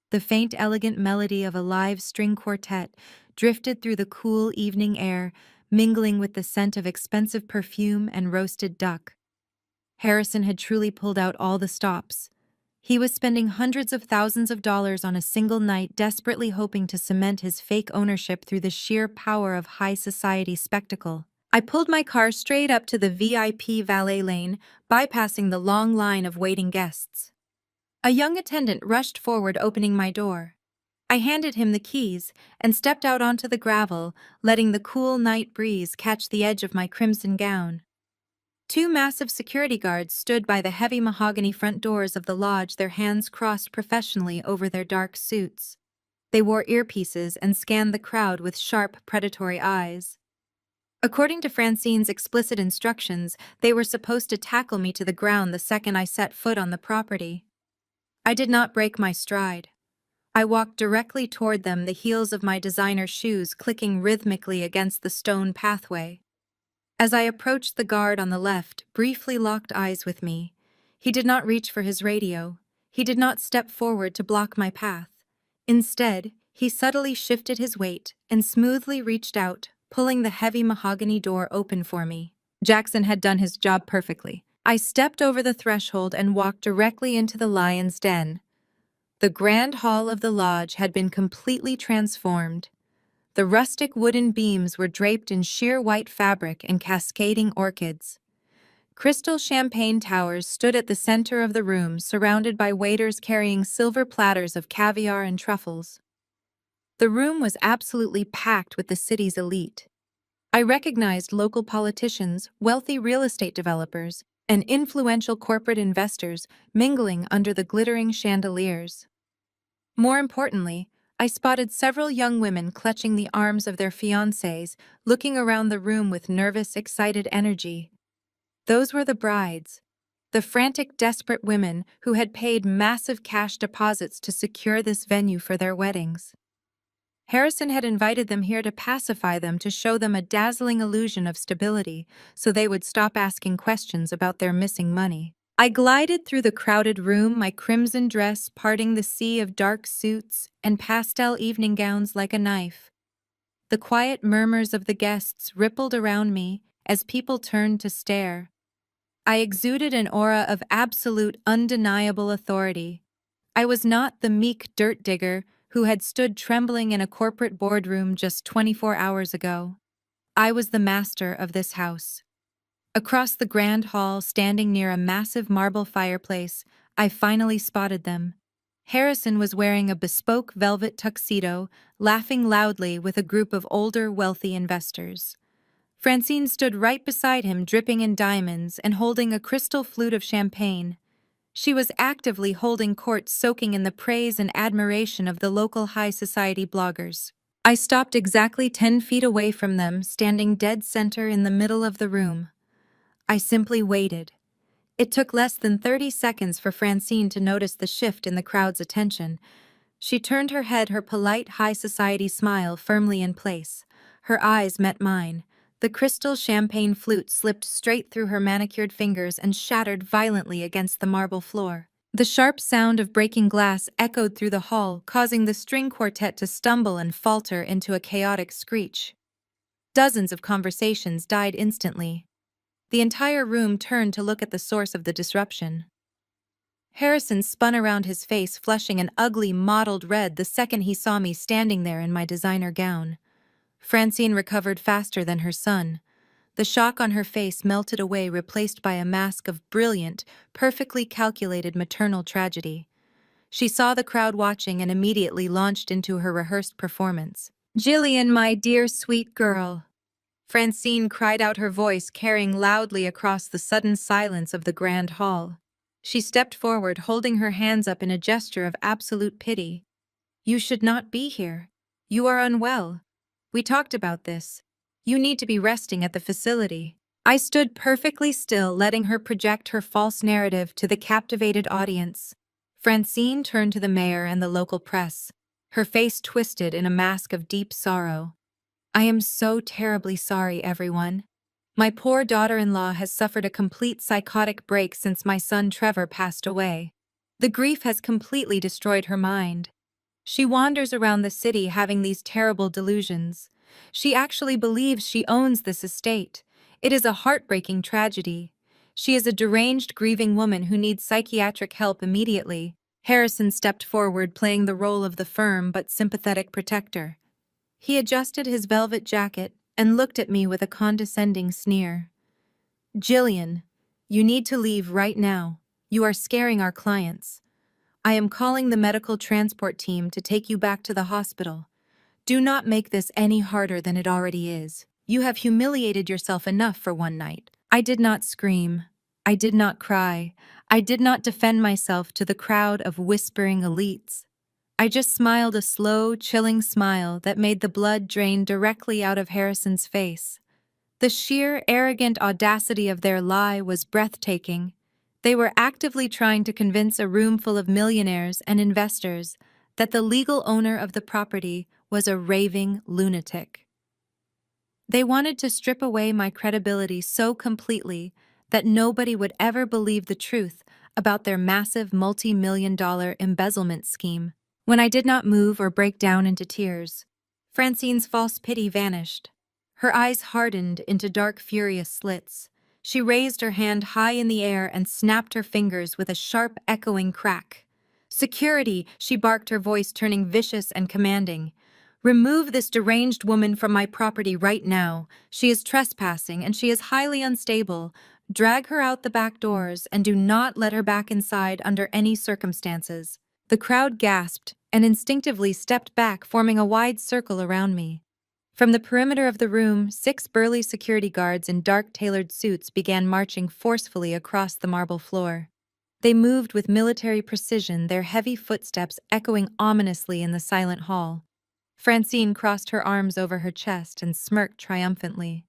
The faint, elegant melody of a live string quartet drifted through the cool evening air, mingling with the scent of expensive perfume and roasted duck. Harrison had truly pulled out all the stops. He was spending hundreds of thousands of dollars on a single night, desperately hoping to cement his fake ownership through the sheer power of high society spectacle. I pulled my car straight up to the VIP valet lane, bypassing the long line of waiting guests. A young attendant rushed forward, opening my door. I handed him the keys and stepped out onto the gravel, letting the cool night breeze catch the edge of my crimson gown. Two massive security guards stood by the heavy mahogany front doors of the lodge, their hands crossed professionally over their dark suits. They wore earpieces and scanned the crowd with sharp, predatory eyes. According to Francine's explicit instructions, they were supposed to tackle me to the ground the second I set foot on the property. I did not break my stride. I walked directly toward them, the heels of my designer shoes clicking rhythmically against the stone pathway. As I approached, the guard on the left briefly locked eyes with me. He did not reach for his radio. He did not step forward to block my path. Instead, he subtly shifted his weight and smoothly reached out, pulling the heavy mahogany door open for me. Jackson had done his job perfectly. I stepped over the threshold and walked directly into the lion's den. The grand hall of the lodge had been completely transformed. The rustic wooden beams were draped in sheer white fabric and cascading orchids. Crystal champagne towers stood at the center of the room, surrounded by waiters carrying silver platters of caviar and truffles. The room was absolutely packed with the city's elite. I recognized local politicians, wealthy real estate developers, and influential corporate investors mingling under the glittering chandeliers. More importantly, I spotted several young women clutching the arms of their fiancés, looking around the room with nervous, excited energy. Those were the brides, the frantic, desperate women who had paid massive cash deposits to secure this venue for their weddings. Harrison had invited them here to pacify them, to show them a dazzling illusion of stability, so they would stop asking questions about their missing money. I glided through the crowded room, my crimson dress parting the sea of dark suits and pastel evening gowns like a knife. The quiet murmurs of the guests rippled around me as people turned to stare. I exuded an aura of absolute, undeniable authority. I was not the meek dirt digger who had stood trembling in a corporate boardroom just 24 hours ago. I was the master of this house. Across the grand hall, standing near a massive marble fireplace, I finally spotted them. Harrison was wearing a bespoke velvet tuxedo, laughing loudly with a group of older, wealthy investors. Francine stood right beside him, dripping in diamonds and holding a crystal flute of champagne. She was actively holding court, soaking in the praise and admiration of the local high society bloggers. I stopped exactly 10 feet away from them, standing dead center in the middle of the room. I simply waited. It took less than 30 seconds for Francine to notice the shift in the crowd's attention. She turned her head, her polite high society smile firmly in place. Her eyes met mine. The crystal champagne flute slipped straight through her manicured fingers and shattered violently against the marble floor. The sharp sound of breaking glass echoed through the hall, causing the string quartet to stumble and falter into a chaotic screech. Dozens of conversations died instantly. The entire room turned to look at the source of the disruption. Harrison spun around, his face flushing an ugly, mottled red the second he saw me standing there in my designer gown. Francine recovered faster than her son. The shock on her face melted away, replaced by a mask of brilliant, perfectly calculated maternal tragedy. She saw the crowd watching and immediately launched into her rehearsed performance. "Jillian, my dear sweet girl," Francine cried out, her voice carrying loudly across the sudden silence of the grand hall. She stepped forward, holding her hands up in a gesture of absolute pity. "You should not be here. You are unwell. We talked about this. You need to be resting at the facility." I stood perfectly still, letting her project her false narrative to the captivated audience. Francine turned to the mayor and the local press, her face twisted in a mask of deep sorrow. "I am so terribly sorry, everyone. My poor daughter-in-law has suffered a complete psychotic break since my son Trevor passed away. The grief has completely destroyed her mind. She wanders around the city having these terrible delusions. She actually believes she owns this estate. It is a heartbreaking tragedy. She is a deranged, grieving woman who needs psychiatric help immediately." Harrison stepped forward, playing the role of the firm but sympathetic protector. He adjusted his velvet jacket and looked at me with a condescending sneer. "Jillian, you need to leave right now. You are scaring our clients. I am calling the medical transport team to take you back to the hospital. Do not make this any harder than it already is. You have humiliated yourself enough for one night." I did not scream. I did not cry. I did not defend myself to the crowd of whispering elites. I just smiled a slow, chilling smile that made the blood drain directly out of Harrison's face. The sheer, arrogant audacity of their lie was breathtaking. They were actively trying to convince a room full of millionaires and investors that the legal owner of the property was a raving lunatic. They wanted to strip away my credibility so completely that nobody would ever believe the truth about their massive multi-million-dollar embezzlement scheme. When I did not move or break down into tears, Francine's false pity vanished. Her eyes hardened into dark, furious slits. She raised her hand high in the air and snapped her fingers with a sharp, echoing crack. "Security!" she barked, her voice turning vicious and commanding. "Remove this deranged woman from my property right now. She is trespassing and she is highly unstable. Drag her out the back doors and do not let her back inside under any circumstances." The crowd gasped and instinctively stepped back, forming a wide circle around me. From the perimeter of the room, 6 burly security guards in dark tailored suits began marching forcefully across the marble floor. They moved with military precision, their heavy footsteps echoing ominously in the silent hall. Francine crossed her arms over her chest and smirked triumphantly.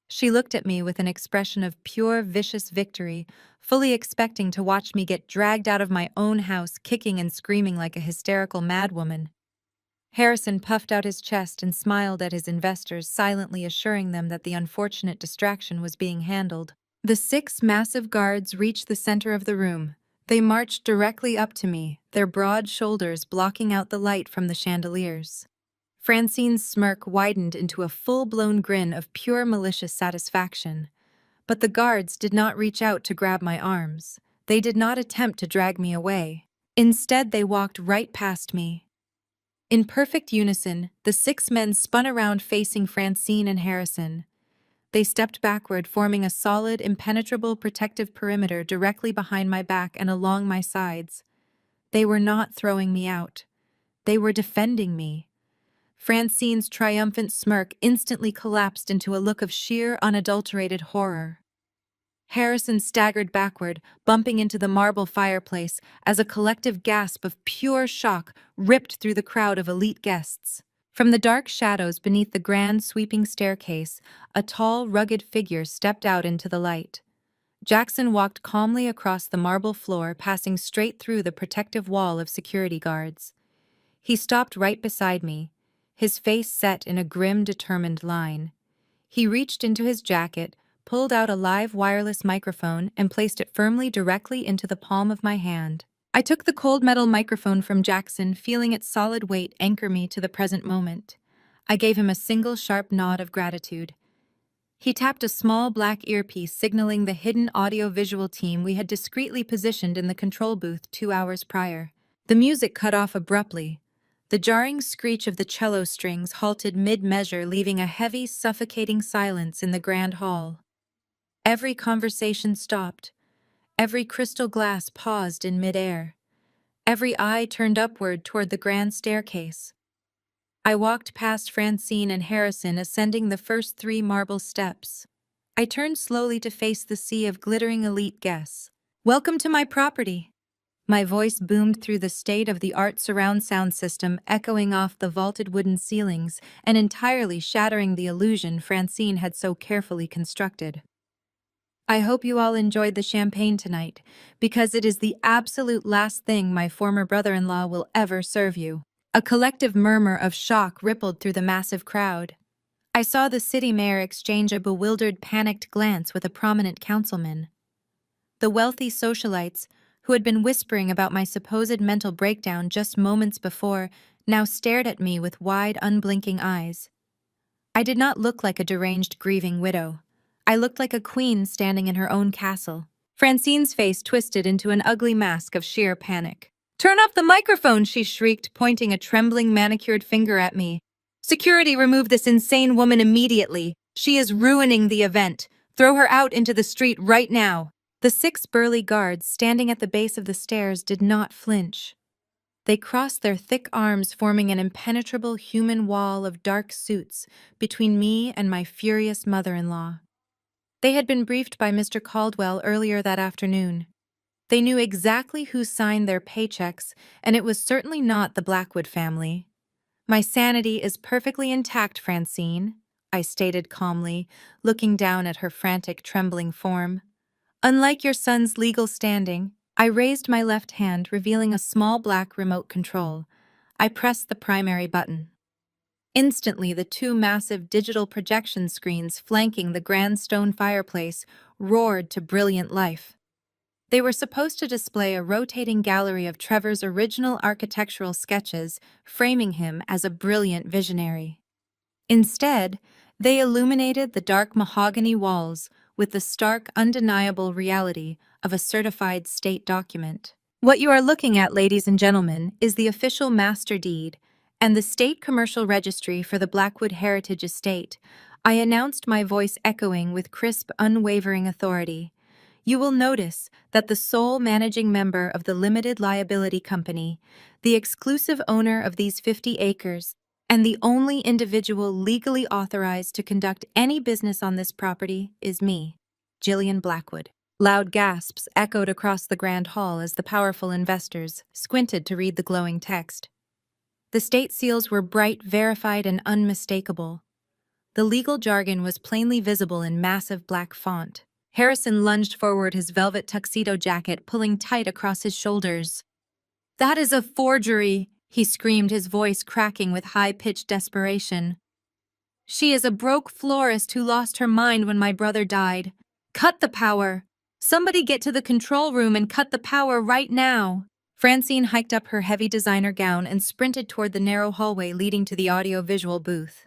She looked at me with an expression of pure, vicious victory, fully expecting to watch me get dragged out of my own house, kicking and screaming like a hysterical madwoman. Harrison puffed out his chest and smiled at his investors, silently assuring them that the unfortunate distraction was being handled. The 6 massive guards reached the center of the room. They marched directly up to me, their broad shoulders blocking out the light from the chandeliers. Francine's smirk widened into a full-blown grin of pure malicious satisfaction. But the guards did not reach out to grab my arms. They did not attempt to drag me away. Instead, they walked right past me. In perfect unison, the 6 men spun around facing Francine and Harrison. They stepped backward, forming a solid, impenetrable protective perimeter directly behind my back and along my sides. They were not throwing me out. They were defending me. Francine's triumphant smirk instantly collapsed into a look of sheer, unadulterated horror. Harrison staggered backward, bumping into the marble fireplace as a collective gasp of pure shock ripped through the crowd of elite guests. From the dark shadows beneath the grand, sweeping staircase, a tall, rugged figure stepped out into the light. Jackson walked calmly across the marble floor, passing straight through the protective wall of security guards. He stopped right beside me, his face set in a grim, determined line. He reached into his jacket, pulled out a live wireless microphone, and placed it firmly directly into the palm of my hand. I took the cold metal microphone from Jackson, feeling its solid weight anchor me to the present moment. I gave him a single sharp nod of gratitude. He tapped a small black earpiece, signaling the hidden audio-visual team we had discreetly positioned in the control booth 2 hours prior. The music cut off abruptly. The jarring screech of the cello strings halted mid-measure, leaving a heavy, suffocating silence in the grand hall. Every conversation stopped. Every crystal glass paused in mid-air. Every eye turned upward toward the grand staircase. I walked past Francine and Harrison, ascending the first 3 marble steps. I turned slowly to face the sea of glittering elite guests. Welcome to my property. My voice boomed through the state-of-the-art surround sound system, echoing off the vaulted wooden ceilings and entirely shattering the illusion Francine had so carefully constructed. I hope you all enjoyed the champagne tonight, because it is the absolute last thing my former brother-in-law will ever serve you. A collective murmur of shock rippled through the massive crowd. I saw the city mayor exchange a bewildered, panicked glance with a prominent councilman. The wealthy socialites, who had been whispering about my supposed mental breakdown just moments before, now stared at me with wide, unblinking eyes. I did not look like a deranged, grieving widow. I looked like a queen standing in her own castle. Francine's face twisted into an ugly mask of sheer panic. "Turn off the microphone!" she shrieked, pointing a trembling, manicured finger at me. "Security, remove this insane woman immediately. She is ruining the event. Throw her out into the street right now." The 6 burly guards standing at the base of the stairs did not flinch. They crossed their thick arms, forming an impenetrable human wall of dark suits between me and my furious mother-in-law. They had been briefed by Mr. Caldwell earlier that afternoon. They knew exactly who signed their paychecks, and it was certainly not the Blackwood family. "My sanity is perfectly intact, Francine," I stated calmly, looking down at her frantic, trembling form. "Unlike your son's legal standing." I raised my left hand, revealing a small black remote control. I pressed the primary button. Instantly, the 2 massive digital projection screens flanking the grand stone fireplace roared to brilliant life. They were supposed to display a rotating gallery of Trevor's original architectural sketches, framing him as a brilliant visionary. Instead, they illuminated the dark mahogany walls with the stark, undeniable reality of a certified state document. What you are looking at, ladies and gentlemen, is the official master deed and the state commercial registry for the Blackwood Heritage Estate. I announced, my voice echoing with crisp, unwavering authority. You will notice that the sole managing member of the limited liability company, the exclusive owner of these 50 acres, and the only individual legally authorized to conduct any business on this property is me, Gillian Blackwood. Loud gasps echoed across the grand hall as the powerful investors squinted to read the glowing text. The state seals were bright, verified, and unmistakable. The legal jargon was plainly visible in massive black font. Harrison lunged forward, his velvet tuxedo jacket pulling tight across his shoulders. "That is a forgery!" he screamed, his voice cracking with high-pitched desperation. "She is a broke florist who lost her mind when my brother died. Cut the power! Somebody get to the control room and cut the power right now!" Francine hiked up her heavy designer gown and sprinted toward the narrow hallway leading to the audio-visual booth.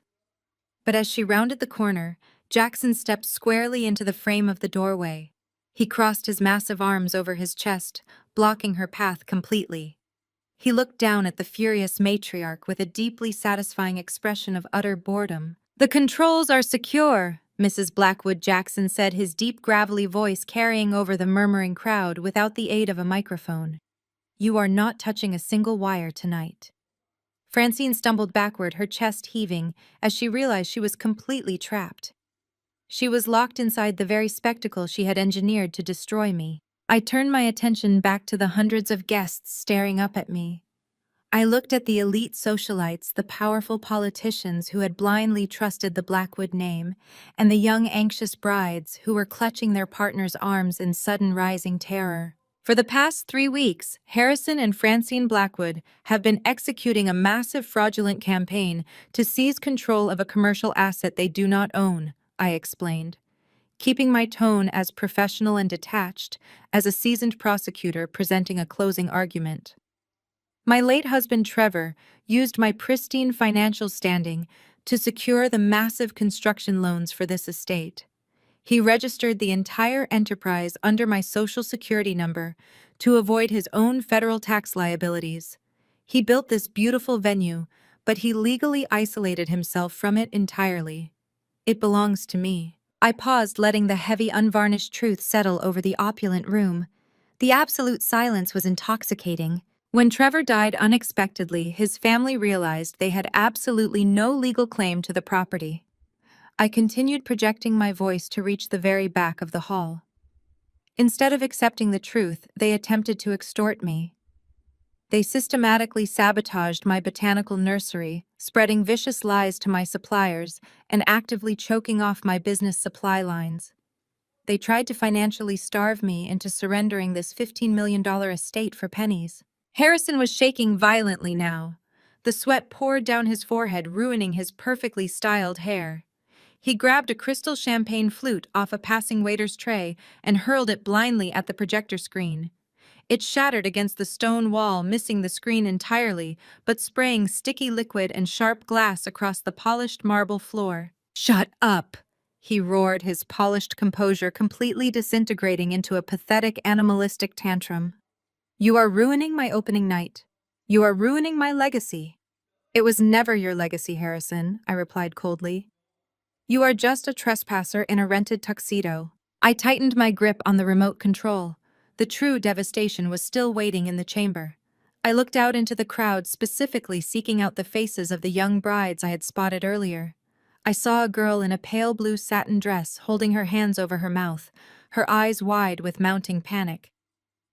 But as she rounded the corner, Jackson stepped squarely into the frame of the doorway. He crossed his massive arms over his chest, blocking her path completely. He looked down at the furious matriarch with a deeply satisfying expression of utter boredom. "The controls are secure," Mrs. Blackwood Jackson said, his deep, gravelly voice carrying over the murmuring crowd without the aid of a microphone. "You are not touching a single wire tonight." Francine stumbled backward, her chest heaving, as she realized she was completely trapped. She was locked inside the very spectacle she had engineered to destroy me. I turned my attention back to the hundreds of guests staring up at me. I looked at the elite socialites, the powerful politicians who had blindly trusted the Blackwood name, and the young, anxious brides who were clutching their partners' arms in sudden rising terror. For the past 3 weeks, Harrison and Francine Blackwood have been executing a massive fraudulent campaign to seize control of a commercial asset they do not own, I explained, keeping my tone as professional and detached as a seasoned prosecutor presenting a closing argument. My late husband Trevor used my pristine financial standing to secure the massive construction loans for this estate. He registered the entire enterprise under my Social Security number to avoid his own federal tax liabilities. He built this beautiful venue, but he legally isolated himself from it entirely. It belongs to me. I paused, letting the heavy, unvarnished truth settle over the opulent room. The absolute silence was intoxicating. When Trevor died unexpectedly, his family realized they had absolutely no legal claim to the property. I continued, projecting my voice to reach the very back of the hall. Instead of accepting the truth, they attempted to extort me. They systematically sabotaged my botanical nursery, spreading vicious lies to my suppliers and actively choking off my business supply lines. They tried to financially starve me into surrendering this $15 million estate for pennies. Harrison was shaking violently now. The sweat poured down his forehead, ruining his perfectly styled hair. He grabbed a crystal champagne flute off a passing waiter's tray and hurled it blindly at the projector screen. It shattered against the stone wall, missing the screen entirely, but spraying sticky liquid and sharp glass across the polished marble floor. "Shut up!" he roared, his polished composure completely disintegrating into a pathetic animalistic tantrum. "You are ruining my opening night. You are ruining my legacy." "It was never your legacy, Harrison," I replied coldly. "You are just a trespasser in a rented tuxedo." I tightened my grip on the remote control. The true devastation was still waiting in the chamber. I looked out into the crowd, specifically seeking out the faces of the young brides I had spotted earlier. I saw a girl in a pale blue satin dress holding her hands over her mouth, her eyes wide with mounting panic.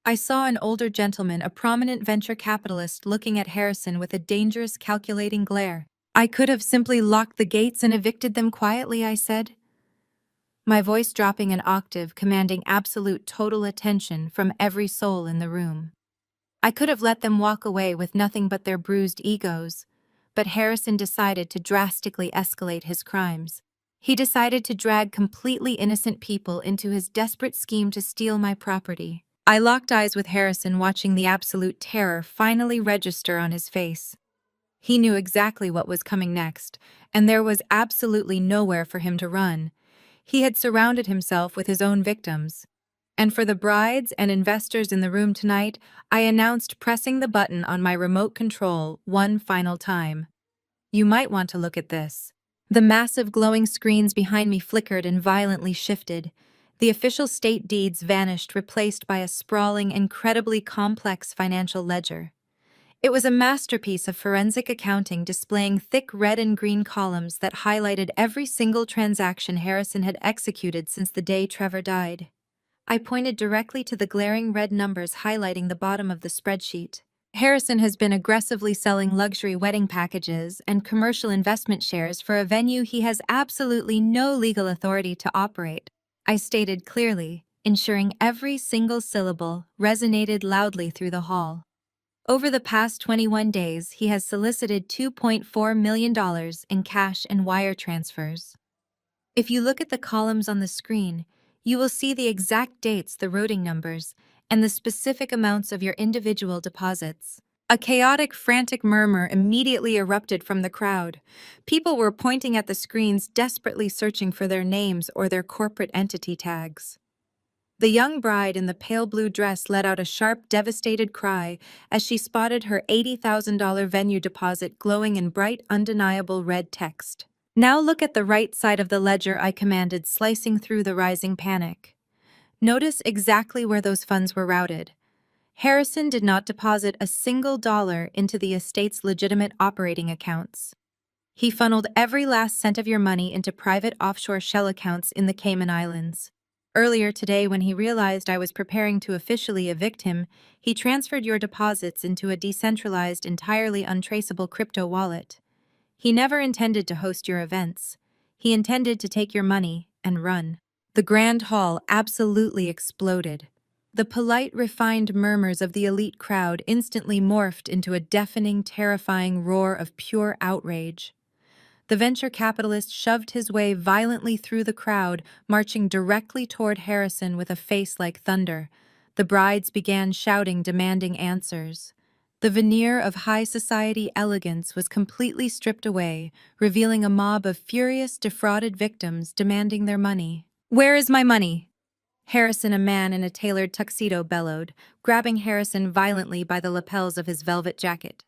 I saw an older gentleman, a prominent venture capitalist, looking at Harrison with a dangerous, calculating glare. "I could have simply locked the gates and evicted them quietly," I said, my voice dropping an octave, commanding absolute total attention from every soul in the room. I could have let them walk away with nothing but their bruised egos, but Harrison decided to drastically escalate his crimes. He decided to drag completely innocent people into his desperate scheme to steal my property. I locked eyes with Harrison, watching the absolute terror finally register on his face. He knew exactly what was coming next, and there was absolutely nowhere for him to run. He had surrounded himself with his own victims. And for the brides and investors in the room tonight, I announced, pressing the button on my remote control one final time. "You might want to look at this." The massive glowing screens behind me flickered and violently shifted. The official state deeds vanished, replaced by a sprawling, incredibly complex financial ledger. It was a masterpiece of forensic accounting, displaying thick red and green columns that highlighted every single transaction Harrison had executed since the day Trevor died. I pointed directly to the glaring red numbers highlighting the bottom of the spreadsheet. "Harrison has been aggressively selling luxury wedding packages and commercial investment shares for a venue he has absolutely no legal authority to operate," I stated clearly, ensuring every single syllable resonated loudly through the hall. "Over the past 21 days, he has solicited $2.4 million in cash and wire transfers. If you look at the columns on the screen, you will see the exact dates, the routing numbers, and the specific amounts of your individual deposits." A chaotic, frantic murmur immediately erupted from the crowd. People were pointing at the screens, desperately searching for their names or their corporate entity tags. The young bride in the pale blue dress let out a sharp, devastated cry as she spotted her $80,000 venue deposit glowing in bright, undeniable red text. "Now look at the right side of the ledger," I commanded, slicing through the rising panic. "Notice exactly where those funds were routed. Harrison did not deposit a single dollar into the estate's legitimate operating accounts. He funneled every last cent of your money into private offshore shell accounts in the Cayman Islands. Earlier today, when he realized I was preparing to officially evict him, he transferred your deposits into a decentralized, entirely untraceable crypto wallet. He never intended to host your events. He intended to take your money and run." The grand hall absolutely exploded. The polite, refined murmurs of the elite crowd instantly morphed into a deafening, terrifying roar of pure outrage. The venture capitalist shoved his way violently through the crowd, marching directly toward Harrison with a face like thunder. The brides began shouting, demanding answers. The veneer of high society elegance was completely stripped away, revealing a mob of furious, defrauded victims demanding their money. "Where is my money?" Harrison, a man in a tailored tuxedo, bellowed, grabbing Harrison violently by the lapels of his velvet jacket.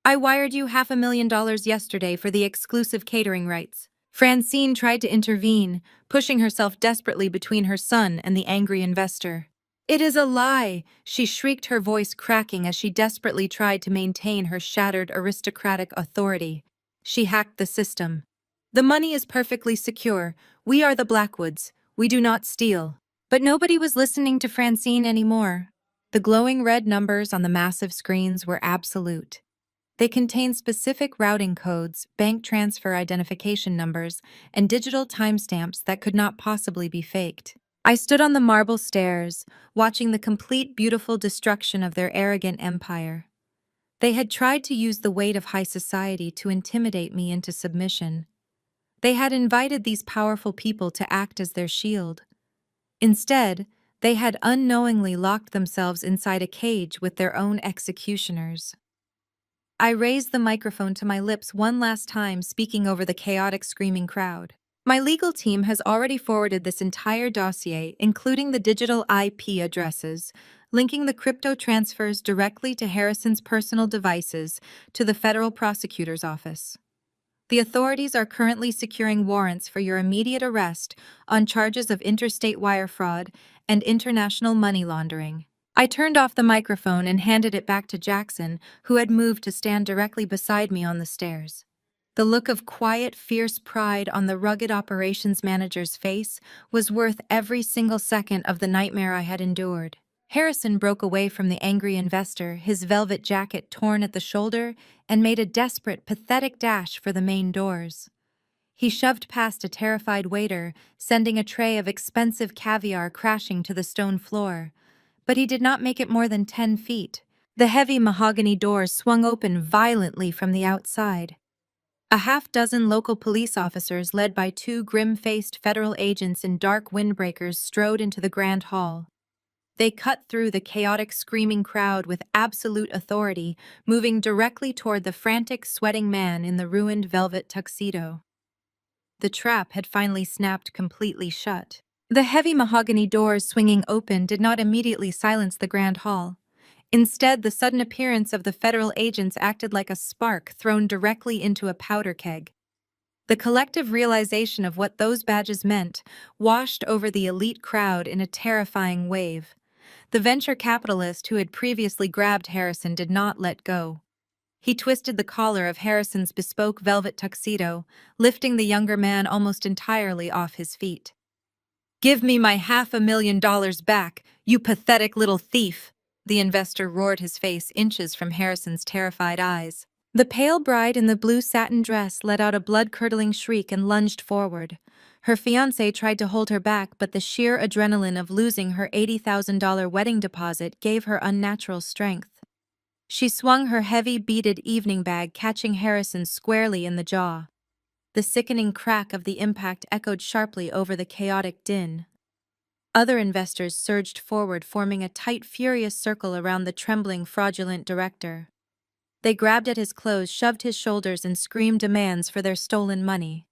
"I wired you $500,000 yesterday for the exclusive catering rights." Francine tried to intervene, pushing herself desperately between her son and the angry investor. "It is a lie!" she shrieked, her voice cracking as she desperately tried to maintain her shattered aristocratic authority. "She hacked the system. The money is perfectly secure. We are the Blackwoods. We do not steal." But nobody was listening to Francine anymore. The glowing red numbers on the massive screens were absolute. They contained specific routing codes, bank transfer identification numbers, and digital timestamps that could not possibly be faked. I stood on the marble stairs, watching the complete beautiful destruction of their arrogant empire. They had tried to use the weight of high society to intimidate me into submission. They had invited these powerful people to act as their shield. Instead, they had unknowingly locked themselves inside a cage with their own executioners. I raised the microphone to my lips one last time, speaking over the chaotic, screaming crowd. My legal team has already forwarded this entire dossier, including the digital IP addresses, linking the crypto transfers directly to Harrison's personal devices, to the federal prosecutor's office. The authorities are currently securing warrants for your immediate arrest on charges of interstate wire fraud and international money laundering. I turned off the microphone and handed it back to Jackson, who had moved to stand directly beside me on the stairs. The look of quiet, fierce pride on the rugged operations manager's face was worth every single second of the nightmare I had endured. Harrison broke away from the angry investor, his velvet jacket torn at the shoulder, and made a desperate, pathetic dash for the main doors. He shoved past a terrified waiter, sending a tray of expensive caviar crashing to the stone floor. But he did not make it more than 10 feet. The heavy mahogany doors swung open violently from the outside. A half-dozen local police officers, led by two grim-faced federal agents in dark windbreakers, strode into the grand hall. They cut through the chaotic, screaming crowd with absolute authority, moving directly toward the frantic, sweating man in the ruined velvet tuxedo. The trap had finally snapped completely shut. The heavy mahogany doors swinging open did not immediately silence the grand hall. Instead, the sudden appearance of the federal agents acted like a spark thrown directly into a powder keg. The collective realization of what those badges meant washed over the elite crowd in a terrifying wave. The venture capitalist who had previously grabbed Harrison did not let go. He twisted the collar of Harrison's bespoke velvet tuxedo, lifting the younger man almost entirely off his feet. "Give me my $500,000 back, you pathetic little thief!" The investor roared, his face inches from Harrison's terrified eyes. The pale bride in the blue satin dress let out a blood-curdling shriek and lunged forward. Her fiancé tried to hold her back, but the sheer adrenaline of losing her $80,000 wedding deposit gave her unnatural strength. She swung her heavy, beaded evening bag, catching Harrison squarely in the jaw. The sickening crack of the impact echoed sharply over the chaotic din. Other investors surged forward, forming a tight, furious circle around the trembling, fraudulent director. They grabbed at his clothes, shoved his shoulders, and screamed demands for their stolen money.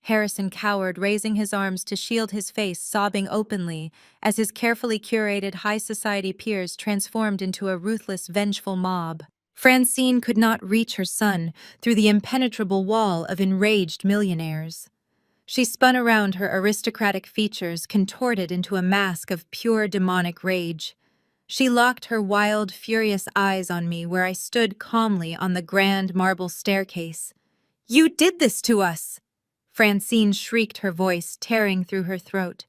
Harrison cowered, raising his arms to shield his face, sobbing openly, as his carefully curated high society peers transformed into a ruthless, vengeful mob. Francine could not reach her son through the impenetrable wall of enraged millionaires. She spun around, her aristocratic features contorted into a mask of pure demonic rage. She locked her wild, furious eyes on me where I stood calmly on the grand marble staircase. "You did this to us!" Francine shrieked, her voice tearing through her throat.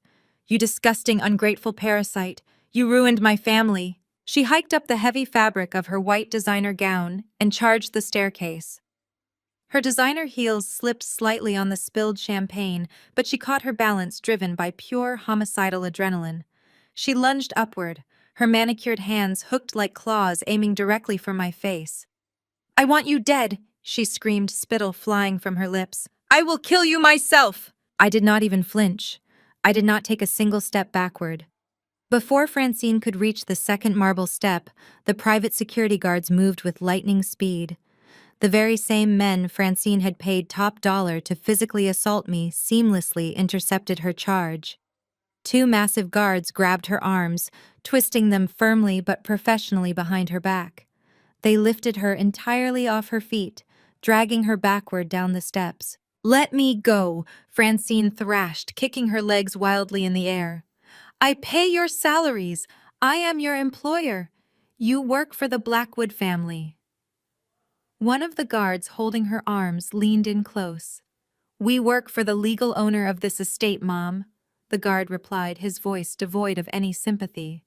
"You disgusting, ungrateful parasite! You ruined my family!" She hiked up the heavy fabric of her white designer gown and charged the staircase. Her designer heels slipped slightly on the spilled champagne, but she caught her balance, driven by pure homicidal adrenaline. She lunged upward, her manicured hands hooked like claws, aiming directly for my face. "I want you dead!" she screamed, spittle flying from her lips. "I will kill you myself!" I did not even flinch. I did not take a single step backward. Before Francine could reach the second marble step, the private security guards moved with lightning speed. The very same men Francine had paid top dollar to physically assault me seamlessly intercepted her charge. Two massive guards grabbed her arms, twisting them firmly but professionally behind her back. They lifted her entirely off her feet, dragging her backward down the steps. "Let me go," Francine thrashed, kicking her legs wildly in the air. "I pay your salaries. I am your employer. You work for the Blackwood family." One of the guards holding her arms leaned in close. "We work for the legal owner of this estate, Mom." the guard replied, his voice devoid of any sympathy.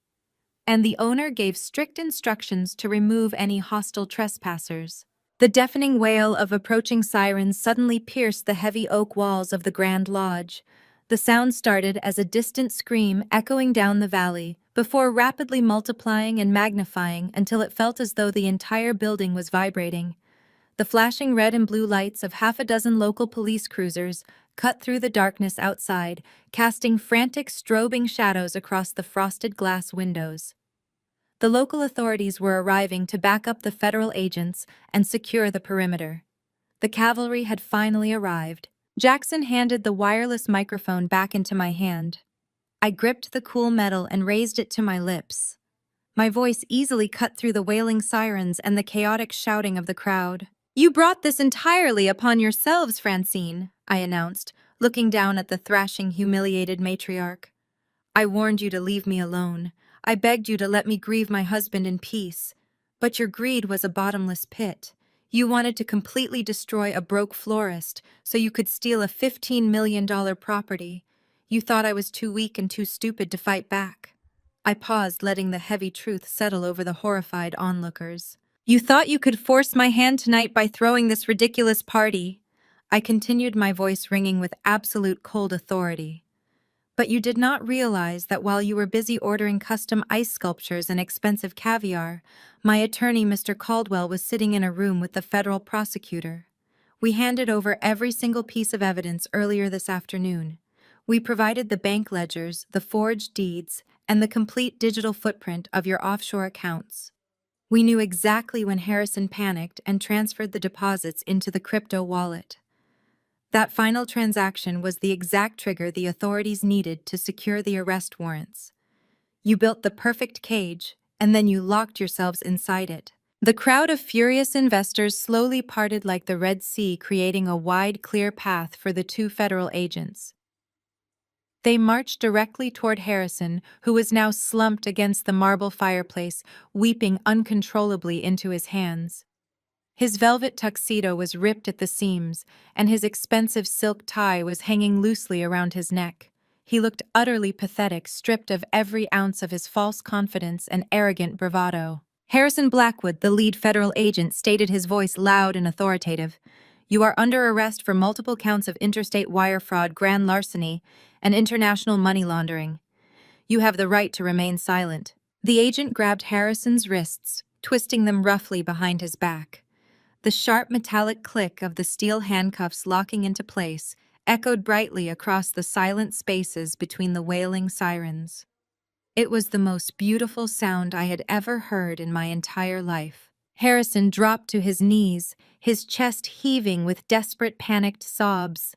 And the owner gave strict instructions to remove any hostile trespassers. The deafening wail of approaching sirens suddenly pierced the heavy oak walls of the Grand Lodge. The sound started as a distant scream echoing down the valley, before rapidly multiplying and magnifying until it felt as though the entire building was vibrating. The flashing red and blue lights of half a dozen local police cruisers cut through the darkness outside, casting frantic, strobing shadows across the frosted glass windows. The local authorities were arriving to back up the federal agents and secure the perimeter. The cavalry had finally arrived. Jackson handed the wireless microphone back into my hand. I gripped the cool metal and raised it to my lips. My voice easily cut through the wailing sirens and the chaotic shouting of the crowd. "You brought this entirely upon yourselves, Francine," I announced, looking down at the thrashing, humiliated matriarch. "I warned you to leave me alone. I begged you to let me grieve my husband in peace. But your greed was a bottomless pit. You wanted to completely destroy a broke florist so you could steal a $15 million property. You thought I was too weak and too stupid to fight back." I paused, letting the heavy truth settle over the horrified onlookers. "You thought you could force my hand tonight by throwing this ridiculous party," I continued, my voice ringing with absolute cold authority. "But you did not realize that while you were busy ordering custom ice sculptures and expensive caviar, my attorney, Mr. Caldwell, was sitting in a room with the federal prosecutor. We handed over every single piece of evidence earlier this afternoon. We provided the bank ledgers, the forged deeds, and the complete digital footprint of your offshore accounts. We knew exactly when Harrison panicked and transferred the deposits into the crypto wallet. That final transaction was the exact trigger the authorities needed to secure the arrest warrants. You built the perfect cage, and then you locked yourselves inside it." The crowd of furious investors slowly parted like the Red Sea, creating a wide, clear path for the two federal agents. They marched directly toward Harrison, who was now slumped against the marble fireplace, weeping uncontrollably into his hands. His velvet tuxedo was ripped at the seams, and his expensive silk tie was hanging loosely around his neck. He looked utterly pathetic, stripped of every ounce of his false confidence and arrogant bravado. Harrison Blackwood, the lead federal agent, stated, his voice loud and authoritative, "You are under arrest for multiple counts of interstate wire fraud, grand larceny, and international money laundering. You have the right to remain silent." The agent grabbed Harrison's wrists, twisting them roughly behind his back. The sharp metallic click of the steel handcuffs locking into place echoed brightly across the silent spaces between the wailing sirens. It was the most beautiful sound I had ever heard in my entire life. Harrison dropped to his knees, his chest heaving with desperate, panicked sobs.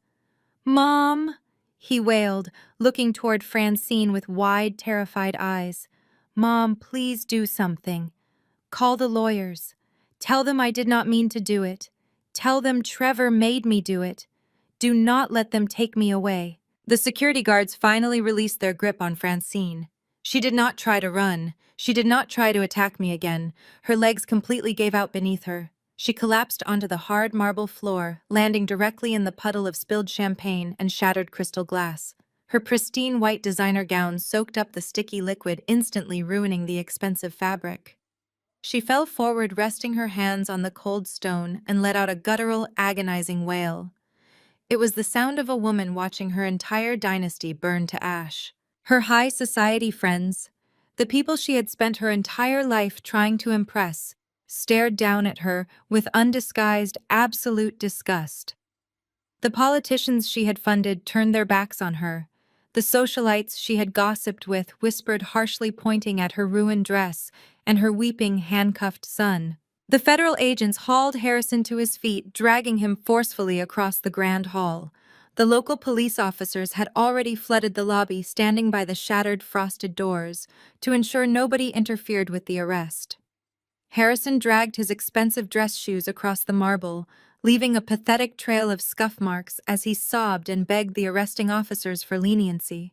"Mom!" he wailed, looking toward Francine with wide, terrified eyes. "Mom, please do something. Call the lawyers. Tell them I did not mean to do it. Tell them Trevor made me do it. Do not let them take me away." The security guards finally released their grip on Francine. She did not try to run. She did not try to attack me again. Her legs completely gave out beneath her. She collapsed onto the hard marble floor, landing directly in the puddle of spilled champagne and shattered crystal glass. Her pristine white designer gown soaked up the sticky liquid, instantly ruining the expensive fabric. She fell forward, resting her hands on the cold stone, and let out a guttural, agonizing wail. It was the sound of a woman watching her entire dynasty burn to ash. Her high society friends, the people she had spent her entire life trying to impress, stared down at her with undisguised, absolute disgust. The politicians she had funded turned their backs on her. The socialites she had gossiped with whispered harshly, pointing at her ruined dress and her weeping, handcuffed son. The federal agents hauled Harrison to his feet, dragging him forcefully across the grand hall. The local police officers had already flooded the lobby, standing by the shattered, frosted doors to ensure nobody interfered with the arrest. Harrison dragged his expensive dress shoes across the marble, leaving a pathetic trail of scuff marks as he sobbed and begged the arresting officers for leniency.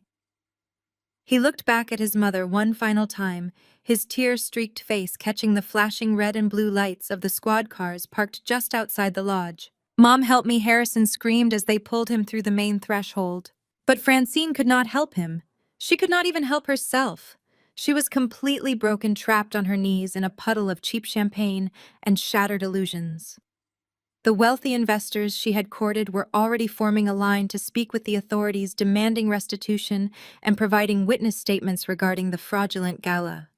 He looked back at his mother one final time, his tear-streaked face catching the flashing red and blue lights of the squad cars parked just outside the lodge. "Mom, help me," Harrison screamed as they pulled him through the main threshold. But Francine could not help him. She could not even help herself. She was completely broken, trapped on her knees in a puddle of cheap champagne and shattered illusions. The wealthy investors she had courted were already forming a line to speak with the authorities, demanding restitution and providing witness statements regarding the fraudulent gala.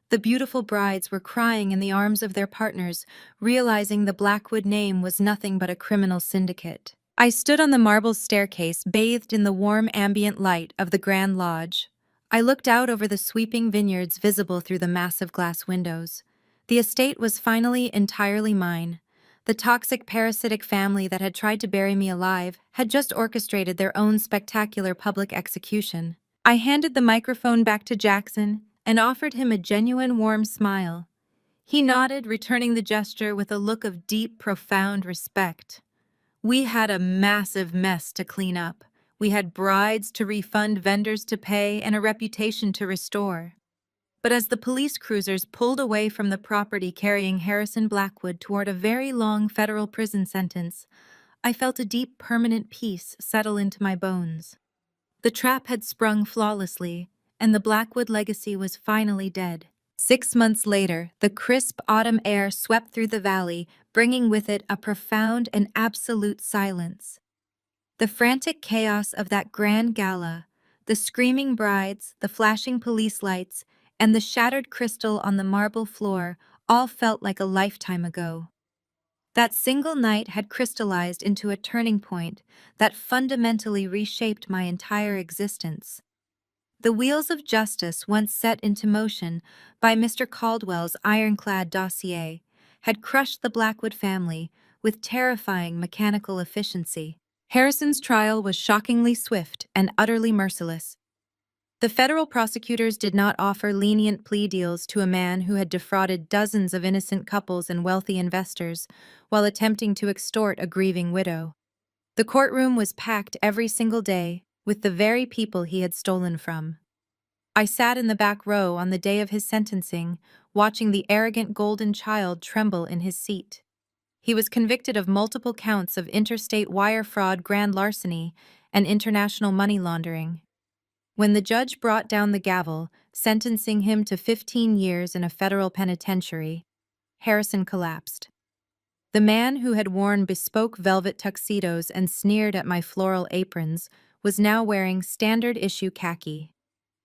The beautiful brides were crying in the arms of their partners, realizing the Blackwood name was nothing but a criminal syndicate. I stood on the marble staircase, bathed in the warm ambient light of the Grand Lodge. I looked out over the sweeping vineyards visible through the massive glass windows. The estate was finally entirely mine. The toxic parasitic family that had tried to bury me alive had just orchestrated their own spectacular public execution. I handed the microphone back to Jackson and offered him a genuine warm smile. He nodded, returning the gesture with a look of deep, profound respect. We had a massive mess to clean up. We had brides to refund, vendors to pay, and a reputation to restore. But as the police cruisers pulled away from the property carrying Harrison Blackwood toward a very long federal prison sentence, I felt a deep, permanent peace settle into my bones. The trap had sprung flawlessly, and the Blackwood legacy was finally dead. 6 months later, the crisp autumn air swept through the valley, bringing with it a profound and absolute silence. The frantic chaos of that grand gala, the screaming brides, the flashing police lights, and the shattered crystal on the marble floor all felt like a lifetime ago. That single night had crystallized into a turning point that fundamentally reshaped my entire existence. The wheels of justice, once set into motion by Mr. Caldwell's ironclad dossier, had crushed the Blackwood family with terrifying mechanical efficiency. Harrison's trial was shockingly swift and utterly merciless. The federal prosecutors did not offer lenient plea deals to a man who had defrauded dozens of innocent couples and wealthy investors while attempting to extort a grieving widow. The courtroom was packed every single day with the very people he had stolen from. I sat in the back row on the day of his sentencing, watching the arrogant golden child tremble in his seat. He was convicted of multiple counts of interstate wire fraud, grand larceny, and international money laundering. When the judge brought down the gavel, sentencing him to 15 years in a federal penitentiary, Harrison collapsed. The man who had worn bespoke velvet tuxedos and sneered at my floral aprons was now wearing standard-issue khaki.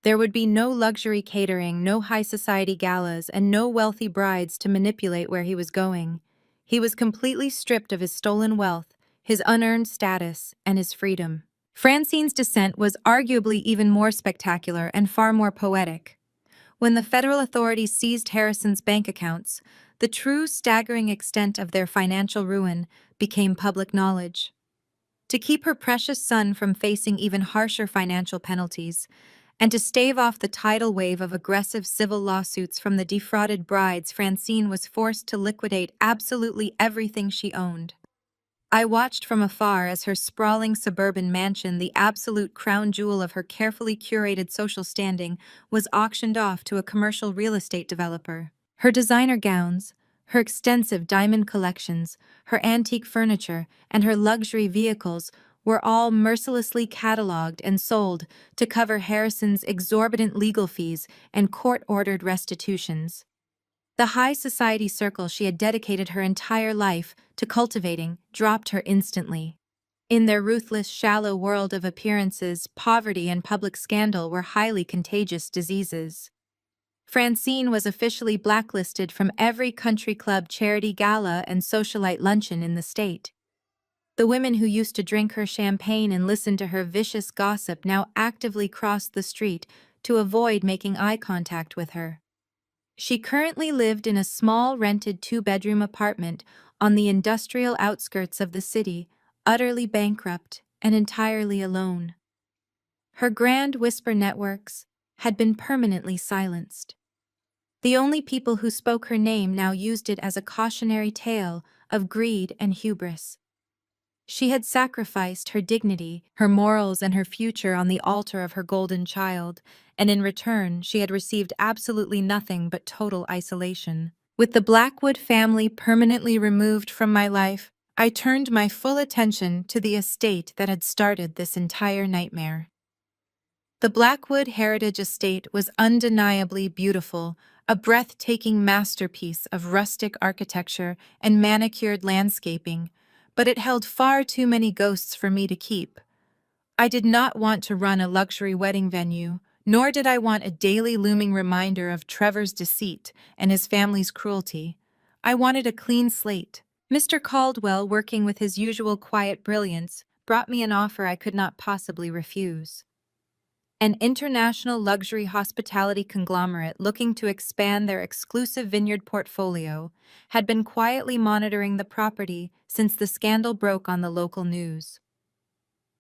There would be no luxury catering, no high society galas, and no wealthy brides to manipulate where he was going. He was completely stripped of his stolen wealth, his unearned status, and his freedom. Francine's descent was arguably even more spectacular and far more poetic. When the federal authorities seized Harrison's bank accounts, the true staggering extent of their financial ruin became public knowledge. To keep her precious son from facing even harsher financial penalties, and to stave off the tidal wave of aggressive civil lawsuits from the defrauded brides, Francine was forced to liquidate absolutely everything she owned. I watched from afar as her sprawling suburban mansion, the absolute crown jewel of her carefully curated social standing, was auctioned off to a commercial real estate developer. Her designer gowns, her extensive diamond collections, her antique furniture, and her luxury vehicles were all mercilessly cataloged and sold to cover Harrison's exorbitant legal fees and court-ordered restitutions. The high society circle she had dedicated her entire life to cultivating dropped her instantly. In their ruthless, shallow world of appearances, poverty and public scandal were highly contagious diseases. Francine was officially blacklisted from every country club, charity gala, and socialite luncheon in the state. The women who used to drink her champagne and listen to her vicious gossip now actively crossed the street to avoid making eye contact with her. She currently lived in a small rented two-bedroom apartment on the industrial outskirts of the city, utterly bankrupt and entirely alone. Her grand whisper networks had been permanently silenced. The only people who spoke her name now used it as a cautionary tale of greed and hubris. She had sacrificed her dignity, her morals, and her future on the altar of her golden child, and in return she had received absolutely nothing but total isolation. With the Blackwood family permanently removed from my life, I turned my full attention to the estate that had started this entire nightmare. The Blackwood Heritage Estate was undeniably beautiful, a breathtaking masterpiece of rustic architecture and manicured landscaping, but it held far too many ghosts for me to keep. I did not want to run a luxury wedding venue, nor did I want a daily looming reminder of Trevor's deceit and his family's cruelty. I wanted a clean slate. Mr. Caldwell, working with his usual quiet brilliance, brought me an offer I could not possibly refuse. An international luxury hospitality conglomerate looking to expand their exclusive vineyard portfolio had been quietly monitoring the property since the scandal broke on the local news.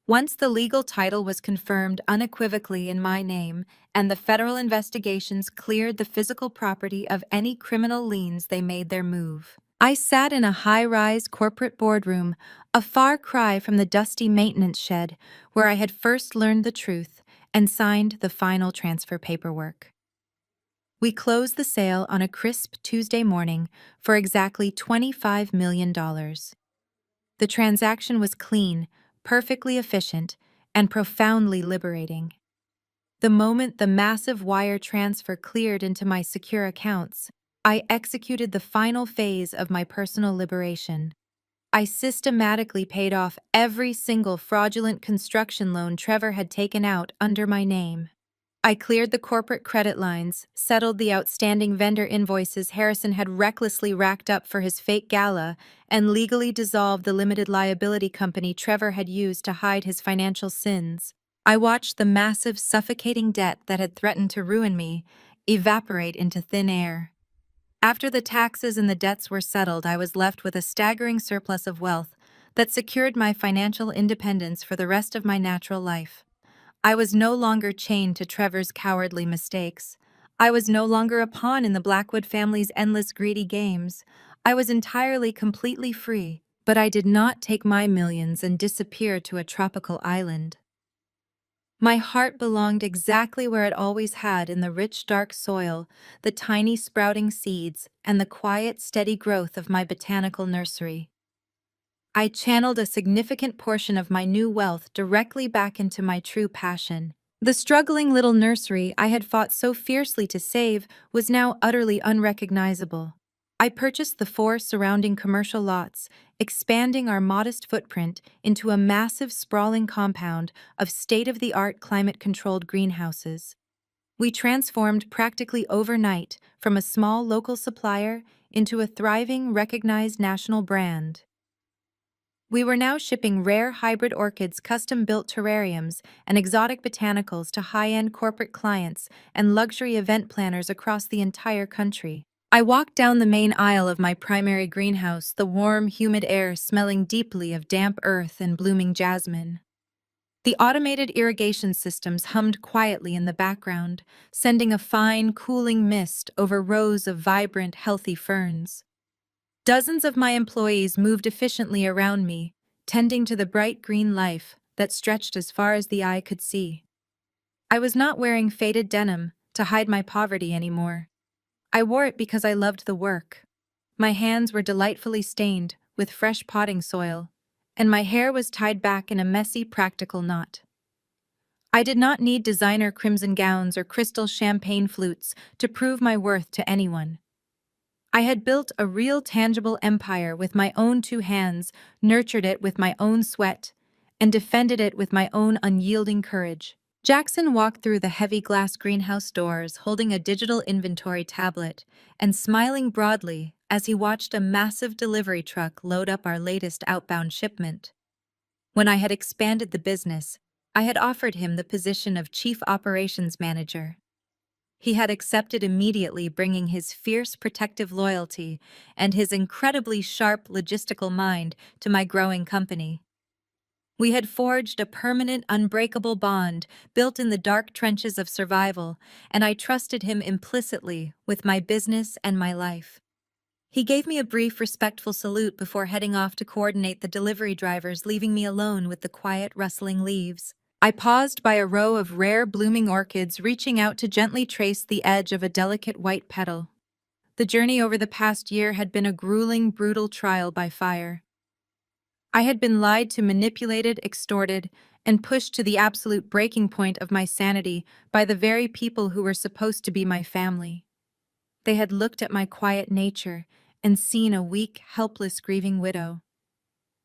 Once the legal title was confirmed unequivocally in my name and the federal investigations cleared the physical property of any criminal liens, they made their move. I sat in a high-rise corporate boardroom, a far cry from the dusty maintenance shed where I had first learned the truth and signed the final transfer paperwork. We closed the sale on a crisp Tuesday morning for exactly $25 million. The transaction was clean, perfectly efficient, and profoundly liberating. The moment the massive wire transfer cleared into my secure accounts, I executed the final phase of my personal liberation. I systematically paid off every single fraudulent construction loan Trevor had taken out under my name. I cleared the corporate credit lines, settled the outstanding vendor invoices Harrison had recklessly racked up for his fake gala, and legally dissolved the limited liability company Trevor had used to hide his financial sins. I watched the massive, suffocating debt that had threatened to ruin me evaporate into thin air. After the taxes and the debts were settled, I was left with a staggering surplus of wealth that secured my financial independence for the rest of my natural life. I was no longer chained to Trevor's cowardly mistakes. I was no longer a pawn in the Blackwood family's endless greedy games. I was entirely, completely free. But I did not take my millions and disappear to a tropical island. My heart belonged exactly where it always had, in the rich, dark soil, the tiny sprouting seeds, and the quiet, steady growth of my botanical nursery. I channeled a significant portion of my new wealth directly back into my true passion. The struggling little nursery I had fought so fiercely to save was now utterly unrecognizable. I purchased the 4 surrounding commercial lots, expanding our modest footprint into a massive, sprawling compound of state-of-the-art climate-controlled greenhouses. We transformed practically overnight from a small local supplier into a thriving, recognized national brand. We were now shipping rare hybrid orchids, custom-built terrariums, and exotic botanicals to high-end corporate clients and luxury event planners across the entire country. I walked down the main aisle of my primary greenhouse, the warm, humid air smelling deeply of damp earth and blooming jasmine. The automated irrigation systems hummed quietly in the background, sending a fine, cooling mist over rows of vibrant, healthy ferns. Dozens of my employees moved efficiently around me, tending to the bright green life that stretched as far as the eye could see. I was not wearing faded denim to hide my poverty anymore. I wore it because I loved the work. My hands were delightfully stained with fresh potting soil, and my hair was tied back in a messy, practical knot. I did not need designer crimson gowns or crystal champagne flutes to prove my worth to anyone. I had built a real, tangible empire with my own 2 hands, nurtured it with my own sweat, and defended it with my own unyielding courage. Jackson walked through the heavy glass greenhouse doors, holding a digital inventory tablet and smiling broadly as he watched a massive delivery truck load up our latest outbound shipment. When I had expanded the business, I had offered him the position of Chief Operations Manager. He had accepted immediately, bringing his fierce protective loyalty and his incredibly sharp logistical mind to my growing company. We had forged a permanent, unbreakable bond built in the dark trenches of survival, and I trusted him implicitly with my business and my life. He gave me a brief, respectful salute before heading off to coordinate the delivery drivers, leaving me alone with the quiet, rustling leaves. I paused by a row of rare, blooming orchids, reaching out to gently trace the edge of a delicate white petal. The journey over the past year had been a grueling, brutal trial by fire. I had been lied to, manipulated, extorted, and pushed to the absolute breaking point of my sanity by the very people who were supposed to be my family. They had looked at my quiet nature and seen a weak, helpless, grieving widow.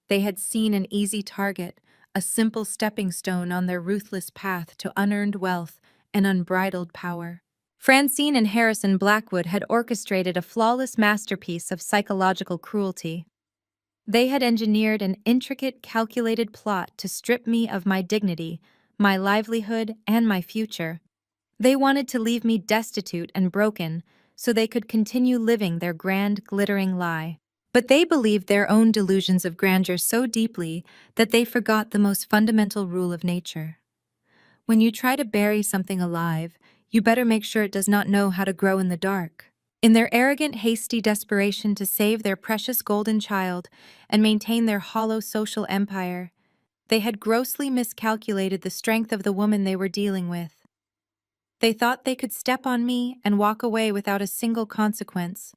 They had seen an easy target, a simple stepping stone on their ruthless path to unearned wealth and unbridled power. Francine and Harrison Blackwood had orchestrated a flawless masterpiece of psychological cruelty. They had engineered an intricate, calculated plot to strip me of my dignity, my livelihood, and my future. They wanted to leave me destitute and broken so they could continue living their grand, glittering lie. But they believed their own delusions of grandeur so deeply that they forgot the most fundamental rule of nature. When you try to bury something alive, you better make sure it does not know how to grow in the dark. In their arrogant, hasty desperation to save their precious golden child and maintain their hollow social empire, they had grossly miscalculated the strength of the woman they were dealing with. They thought they could step on me and walk away without a single consequence.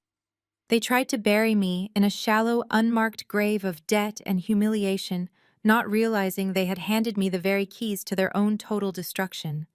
They tried to bury me in a shallow, unmarked grave of debt and humiliation, not realizing they had handed me the very keys to their own total destruction.